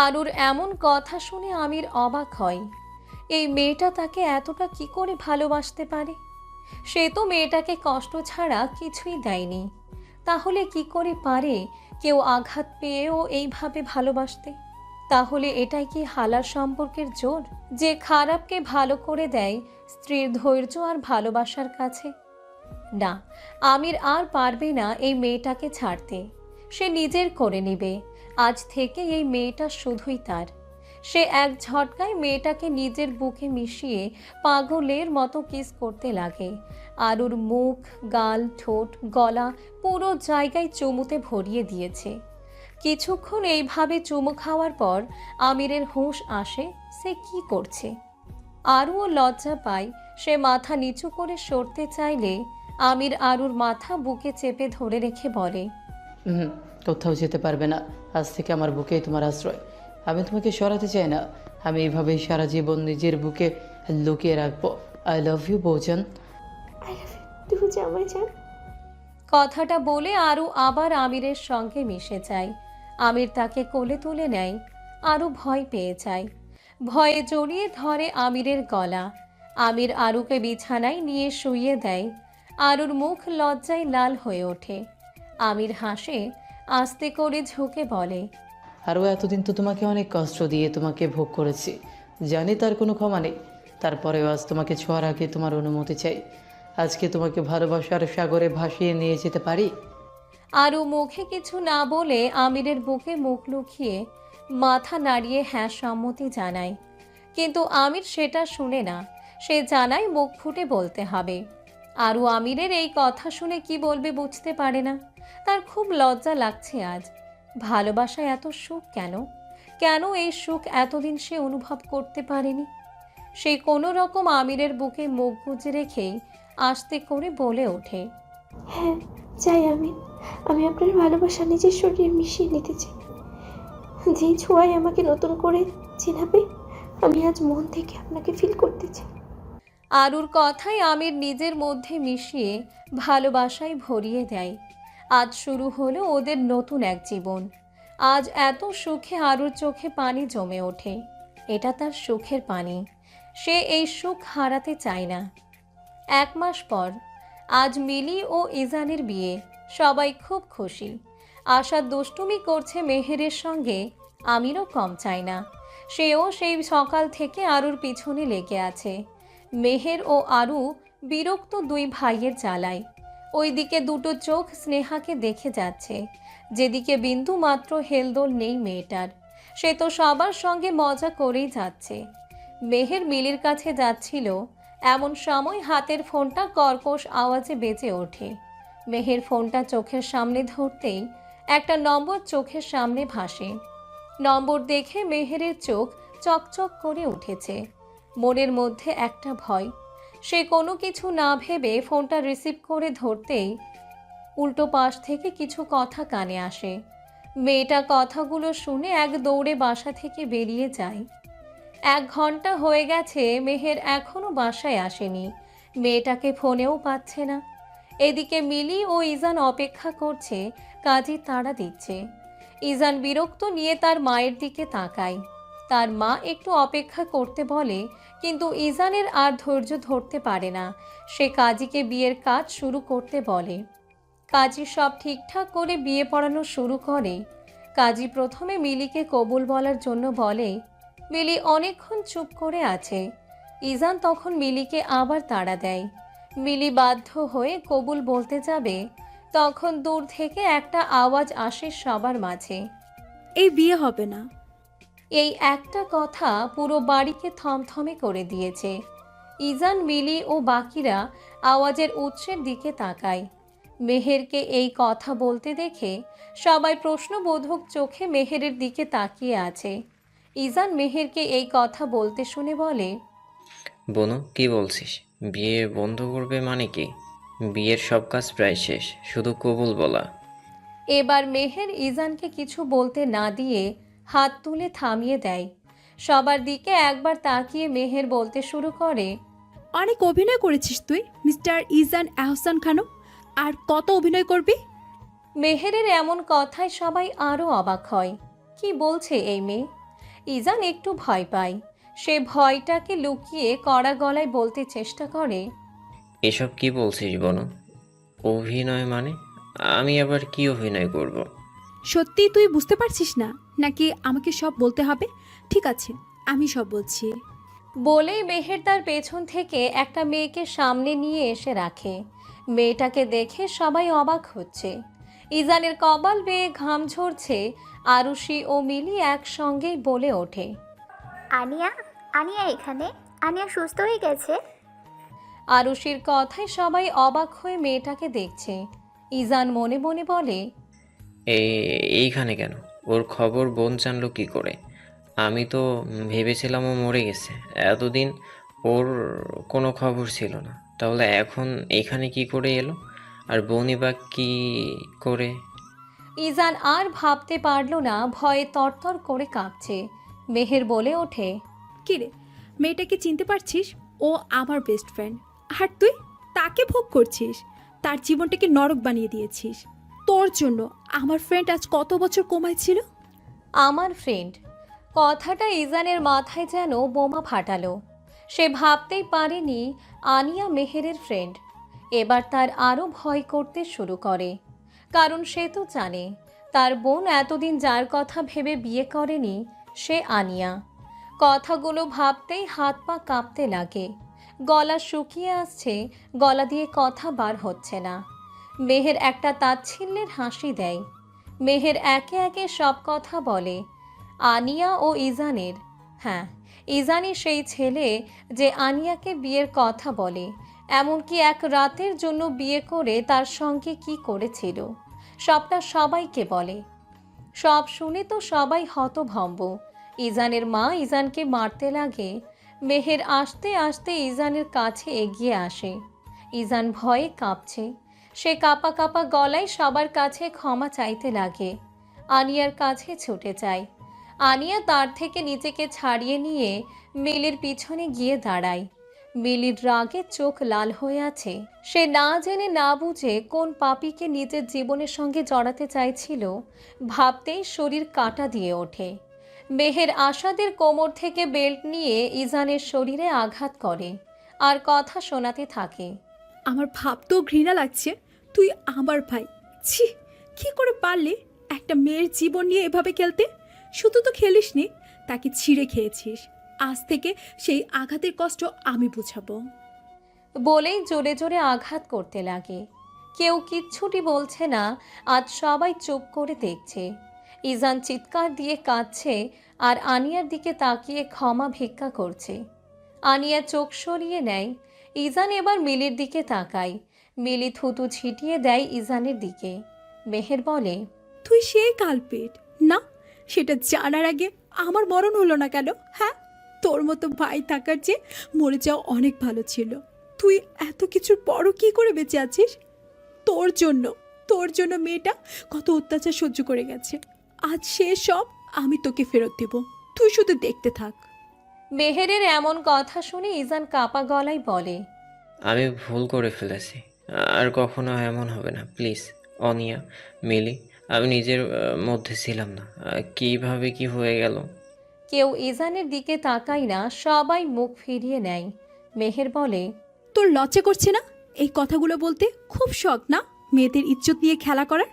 আরুর এমন কথা শুনে আমির অবাক হয়। এই মেয়েটা তাকে এতটা কি করে ভালোবাসতে পারে? সে তো মেয়েটাকে কষ্ট ছাড়া কিছুই দেয়নি। তাহলে কি করে পারে কেউ আঘাত পেয়েও এইভাবে ভালোবাসতে? তাহলে এটাই কি হালার সম্পর্কের জোর, যে খারাপকে ভালো করে দেয় স্ত্রীর ধৈর্য আর ভালোবাসার কাছে? না, আমির আর পারবে না এই মেয়েটাকে ছাড়তে। সে নিজের করে নেবে। আজ থেকে এই মেয়েটা শুধুই তার। সে এক ঝটকায় মেয়েটাকে নিজের বুকে মিশিয়ে পাগলের মতো কিস করতে লাগে। আরুর মুখ, গাল, ঠোঁট, গলা পুরো জায়গায় চুমুতে ভরিয়ে দিয়েছে। কিছুক্ষণ এইভাবে চুমু খাওয়ার পর আমিরের হুঁশ আসে সে কি করছে। আরুও লজ্জা পায়। সে মাথা নিচু করে সরতে চাইলে আমির আরুর মাথা বুকে চেপে ধরে রেখে বলে, কোথাও যেতে পারবে না। আজ থেকে আমার বুকেই তোমার আশ্রয়। আমি তোমাকে সরাতে চাই না। আমি এইভাবেই সারা জীবন নিজের বুকে লুকিয়ে রাখবো। আই লাভ ইউ বৌজান। আই লাভ ইউ, তুই জামাই যান। কথাটা বলে আরু আবার আমিরের সঙ্গে মিশে যায়। আমির তাকে কোলে তুলে নেয়। আরু ভয় পেয়ে যায়। ভয়ে জড়িয়ে ধরে আমিরের গলা। আমির আরুকে বিছানায় নিয়ে শুইয়ে দেয়। আরুর মুখ লজ্জায় লাল হয়ে ওঠে। আমির হাসে, আস্তে করে ঝুঁকে বলে, আরও এতদিন তো তোমাকে অনেক কষ্ট দিয়ে তোমাকে ভোগ করেছি, জানি তার কোনো ক্ষমা নেই। তারপরেও আজ তোমাকে ছোঁয়ার আগে তোমার অনুমতি চাই। আজকে তোমাকে ভালোবাসার সাগরে ভাসিয়ে নিয়ে যেতে পারি? আরু মুখে কিছু না বলে আমিরের বুকে মুখ লুকিয়ে মাথা নাড়িয়ে হ্যাঁ সম্মতি জানায়। কিন্তু আমির সেটা শুনে না। সে জানায় মুখ ফুটে বলতে হবে। আরও আমিরের এই কথা শুনে কি বলবে বুঝতে পারে না। তার খুব লজ্জা লাগছে আজ। ভালোবাসায় এত সুখ কেন? কেন এই সুখ এতদিন সে অনুভব করতে পারেনি? সে কোনো রকম আমিরের বুকে মুখ গুজে রেখেই আস্তে করে বলে ওঠে, হ্যাঁ চাই আমি আপনার ভালোবাসা নিজের শরীরে মিশিয়ে নিতে চাই। যেই ছোঁয়ায় আমাকে নতুন করে চেনাবে, আমি আজ মন থেকে আপনাকে ফিল করতে চাই। আরুর কথাই আমির নিজের মধ্যে মিশিয়ে ভালোবাসায় ভরিয়ে দেয়। আজ শুরু হলো ওদের নতুন এক জীবন। আজ এত সুখে আরুর চোখে পানি জমে ওঠে। এটা তার সুখের পানি। সে এই সুখ হারাতে চায় না। 1 মাস পর আজ মিলি ও ইজানের বিয়ে। সবাই খুব খুশি। আশা দুষ্টুমি করছে মেহেরের সঙ্গে, আমিরও কম চায় না। সেও সেই সকাল থেকে আরুর পিছনে লেগে আছে। মেহের ও আরু বিরক্ত দুই ভাইয়ের জ্বালায়। ওইদিকে দুটো চোখ স্নেহাকে দেখে যাচ্ছে, যেদিকে বিন্দু মাত্র হেলদোল নেই মেয়েটার। সে তো সবার সঙ্গে মজা করেই যাচ্ছে। মেহের মিলির কাছে যাচ্ছিল, এমন সময় হাতের ফোনটা কর্কশ আওয়াজে বেজে ওঠে। মেহের ফোনটা চোখের সামনে ধরতেই একটা নম্বর চোখের সামনে ভাসে। নম্বর দেখে মেহেরের চোখ চকচক করে উঠেছে। মনের মধ্যে একটা ভয়। সে কোনো কিছু না ভেবে ফোনটা রিসিভ করে ধরতেই উল্টো পাশ থেকে কিছু কথা কানে আসে। মেয়েটা কথাগুলো শুনে এক দৌড়ে বাসা থেকে বেরিয়ে যায়। 1 ঘন্টা হয়ে গেছে, মেহের এখনও বাসায় আসেনি। মেয়েটাকে ফোনেও পাচ্ছে না। এদিকে মিলি ও ইজান অপেক্ষা করছে, কাজী তাড়া দিচ্ছে। ইজান বিরক্ত নিয়ে তার মায়ের দিকে তাকায়। তার মা একটু অপেক্ষা করতে বলে, কিন্তু ইজানের আর ধৈর্য ধরতে পারে না। সে কাজীকে বিয়ের কাজ শুরু করতে বলে। কাজী সব ঠিকঠাক করে বিয়ে পড়ানো শুরু করে। কাজী প্রথমে মিলিকে কবুল বলার জন্য বলে। মিলি অনেকক্ষণ চুপ করে আছে। ইজান তখন মিলিকে আবার তাড়া দেয়। মিলি বাধ্য হয়ে কবুল বলতে যাবে, তখন দূর থেকে একটা আওয়াজ আসে সবার মাঝে। এই বিয়ে হবে না। এই একটা কথা পুরো বাড়িকে থমথমে করে দিয়েছে। ইজান, মিলি ও বাকিরা আওয়াজের উৎসের দিকে তাকায়। মেহেরকে এই কথা বলতে দেখে সবাই প্রশ্নবোধক চোখে মেহেরের দিকে তাকিয়ে আছে। ইজান মেহেরকে এই কথা বলতে শুনে বলে, বনু কি বলছিস? বিয়ে বন্ধ করবে মানে কি? বিয়ের সব কাজ প্রায় শেষ, শুধু কবুল বলা। এবার মেহের ইজানকে কিছু বলতে না দিয়ে হাত তুলে থামিয়ে দেয়। সবার দিকে একবার তাকিয়ে মেহের বলতে শুরু করে, অনেক অভিনয় করেছিস তুই মিস্টার ইজান আহসান খানম। আর কত অভিনয় করবি? মেহেরের এমন কথায় সবাই আরও অবাক হয়। কি বলছে এই মেয়ে? ইজান একটু ভয় পায়। সে ভয়টাকে লুকিয়ে কড়া গলায় বলতে চেষ্টা করে, এসব কি বলছিস বনু? অভিনয় মানে? আমি আবার কি অভিনয় করব? সত্যি তুই বুঝতে পারছিস না নাকি আমাকে সব বলতে হবে? ঠিক আছে, আমি সব বলছি। বলেই মেহের তার পেছন থেকে একটা মেয়েকে সামনে নিয়ে এসে রাখে। মেয়েটাকে দেখে সবাই অবাক হচ্ছে। ইজানের কপাল বেয়ে ঘাম ঝরছে। আরুষি ও মিলি একসঙ্গেই বলে ওঠে, আনিয়া আনিয়া এখানে, আনিয়া সুস্থ হয়ে গেছে। আরুষির কথায় সবাই অবাক হয়ে মেয়েটাকে দেখছে। ইজান মনে মনে বলে, এইখানে কেন? ওর খবর বোন জানলো কি করে? আমি তো ভেবেছিলাম ও মরে গেছে। এতদিন ওর কোনো খবর ছিল না, তাহলে এখন এখানে কি করে এলো? আর বোনই বা কি করে? ইজান আর ভাবতে পারল না, ভয়ে তরতর করে কাঁপছে। মেহের বলে ওঠে, কিরে, মেয়েটাকে চিনতে পারছিস? ও আমার বেস্ট ফ্রেন্ড, আর তুই তাকে ভোগ করছিস। তার জীবনটাকে নরক বানিয়ে দিয়েছিস। তোর জন্য আমার ফ্রেন্ড আজ কত বছর কোমায় ছিল। আমার ফ্রেন্ড। কথাটা ইজানের মাথায় যেন বোমা ফাটালো। সে ভাবতেই পারেনি আনিয়া মেহেরের ফ্রেন্ড। এবার তার আরও ভয় করতে শুরু করে, কারণ সে তো জানে তার বোন এতদিন যার কথা ভেবে বিয়ে করেনি সে আনিয়া। কথাগুলো ভাবতেই হাত পা কাঁপতে লাগে। গলা শুকিয়ে আসছে, গলা দিয়ে কথা বার হচ্ছে না। মেহের একটা তাচ্ছিল্যের হাসি দেয়। মেহের একে একে সব কথা বলে আনিয়া ও ইজানের। হ্যাঁ, ইজানই সেই ছেলে যে আনিয়াকে বিয়ের কথা বলে, এমনকি এক রাতের জন্য বিয়ে করে তার সঙ্গে কি করেছিল সবটা সবাইকে বলে। সব শুনে তো সবাই হতভম্ব। ইজানের মা ইজানকে মারতে লাগে। মেহের আসতে আসতে ইজানের কাছে এগিয়ে আসে। ইজান ভয়ে কাঁপছে। সে কাঁপা কাঁপা গলায় সবার কাছে ক্ষমা চাইতে লাগে। আনিয়ার কাছে ছুটে যায়। আনিয়া তার থেকে নিজেকে ছাড়িয়ে নিয়ে মিলির পিছনে গিয়ে দাঁড়ায়। মিলির রাগে চোখ লাল হয়ে আছে। সে না জেনে না বুঝে কোন পাপীকে নিজের জীবনের সঙ্গে জড়াতে চাইছিল ভাবতেই শরীর কাঁটা দিয়ে ওঠে। মেহের আসাদের কোমর থেকে বেল্ট নিয়ে ইজানের শরীরে আঘাত করে আর কথা শোনাতে থাকে। আমার ভাবতেও ঘৃণা লাগছে, তুই আমার ভাই। ছি, কি করে পারলি একটা মেয়ের জীবন নিয়ে এভাবে খেলতে? শুধু তো খেলিসনি, তাকে ছিঁড়ে খেয়েছিস। আজ থেকে সেই আঘাতের কষ্ট আমি বুঝাবো। বলেই জোরে জোরে আঘাত করতে লাগে। কেউ কিচ্ছুটি বলছে না। আজ সবাই চুপ করে দেখছে। ইজান চিৎকার দিয়ে কাঁদছে আর আনিয়ার দিকে তাকিয়ে ক্ষমা ভিক্ষা করছে। আনিয়া চোখ সরিয়ে নেয়। ইজান এবার মিলির দিকে তাকায়। মিলি থুতু ছিটিয়ে দেয় ইজানের দিকে। মেহের বলে, তুই সেই কালপেট না? সেটা জানার আগে আমার মরণ হলো না কেন? হ্যাঁ, তোর মতো ভাই থাকার চেয়ে মরে যাওয়া অনেক ভালো ছিল। তুই এত কিছুর পরও কি করে বেঁচে আছিস? তোর জন্য মেয়েটা কত অত্যাচার সহ্য করে গেছে। আজ সে সব আমি তোকে ফেরত দেব, তুই শুধু দেখতে থাক। মেহেরের এমন কথা শুনে ইজান কাপা গলায় বলে, আমি ভুল করে ফেলেছি, আর কখনো এমন হবে না। প্লিজ অনিয়া, মিলি, আমি নিজের মধ্যে ছিলাম না। কিভাবে কি হয়ে গেল? কেউ ইজানের দিকে তাকায় না। সবাই মুখ ফিরিয়ে নেয়। মেহের বলে, তোর লজ্জা করছে না এই কথাগুলো বলতে? খুব শখ না মেয়েদের ইজ্জত নিয়ে খেলা করার?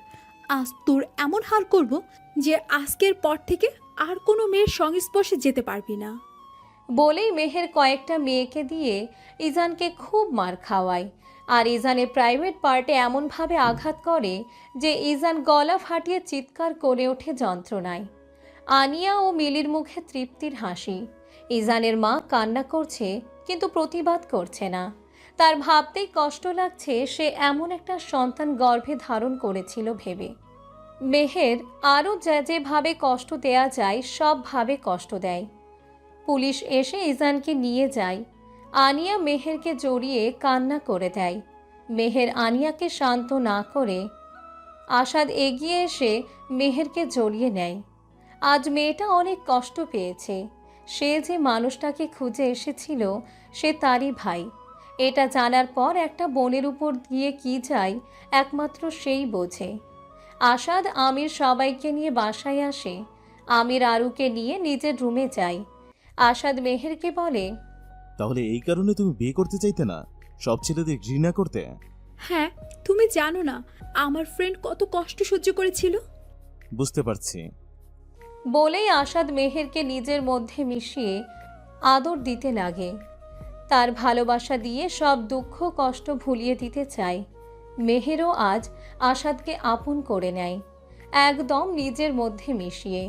আজ তোর এমন হাল করব যে আজকের পর থেকে আর কোনো মেয়ের সংস্পর্শে যেতে পারবি না। বলেই মেহের কয়েকটা মেয়েকে দিয়ে ইজানকে খুব মার খাওয়ায় আর ইজানের প্রাইভেট পার্টে এমনভাবে আঘাত করে যে ইজান গলা ফাটিয়ে চিৎকার করে ওঠে যন্ত্রণায়। আনিয়া ও মিলির মুখে তৃপ্তির হাসি। ইজানের মা কান্না করছে কিন্তু প্রতিবাদ করছে না। তার ভাবতেই কষ্ট লাগছে সে এমন একটা সন্তান গর্ভে ধারণ করেছিল ভেবে। মেহের আরও যেভাবে কষ্ট দেয়া যায় সবভাবে কষ্ট দেয়। পুলিশ এসে ইজানকে নিয়ে যায়। আনিয়া মেহেরকে জড়িয়ে কান্না করে দেয়। মেহের আনিয়াকে শান্ত না করে আসাদ এগিয়ে এসে মেহেরকে জড়িয়ে নেয়। আজ মেয়েটা অনেক কষ্ট পেয়েছে। সে যে মানুষটাকে খুঁজে এসেছিল সে তারই ভাই। এটা জানার পর একটা বোনের উপর দিয়ে কি যায় একমাত্র সেই বোঝে। আসাদ আমির সবাইকে নিয়ে বাসায় আসে। আমির আরুকে নিয়ে নিজের রুমে যায়। আসাদ মেহেরকে বলে, তাহলে এই কারণে তুমি বিয়ে করতে চাইতে না, সব ছেলেদের ঘৃণা করতে? হ্যাঁ, তুমি জানো না আমার ফ্রেন্ড কত কষ্ট সহ্য করেছিল। বুঝতে পারছি। বলেই আসাদ মেহেরকে নিজের মধ্যে মিশিয়ে আদর দিতে লাগে। তার ভালোবাসা দিয়ে সব দুঃখ কষ্ট ভুলিয়ে দিতে চায়। মেহেরও আজ আসাদকে আপন করে নেয়, একদম নিজের মধ্যে মিশিয়ে।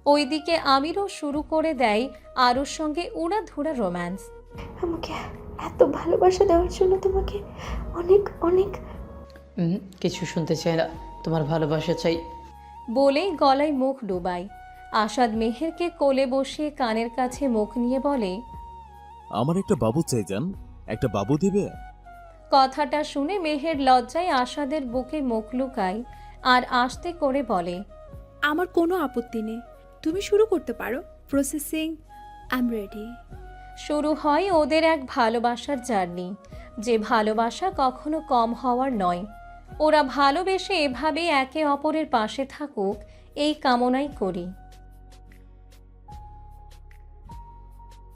ওইদিকে আমিরও শুরু করে দেয় আরুর সঙ্গে উড়াধুরা রোম্যান্স। আমাকে এত ভালোবাসা দেওয়ার জন্য তোমাকে অনেক অনেক। কিছু শুনতে চাই না, তোমার ভালোবাসা চাই। বলেই গলায় মুখ ডুবায়। আসাদ মেহেরকে কোলে বসিয়ে কানের কাছে মুখ নিয়ে বলে, আমার একটা বাবু চাই জান, একটা বাবু দিবে? কথাটা শুনে মেহের লজ্জায় আসাদের বুকে মুখ লুকায় আর আস্তে করে বলে, আমার কোনো আপত্তি নেই, তুমি শুরু করতে পারো। Processing, I am ready. শুরু হয় ওদের এক ভালোবাসার জার্নি, যে ভালোবাসা কখনো কম হওয়ার নয়। ওরা ভালোবেসে এভাবেই একে অপরের পাশে থাকুক এই কামনাই করি।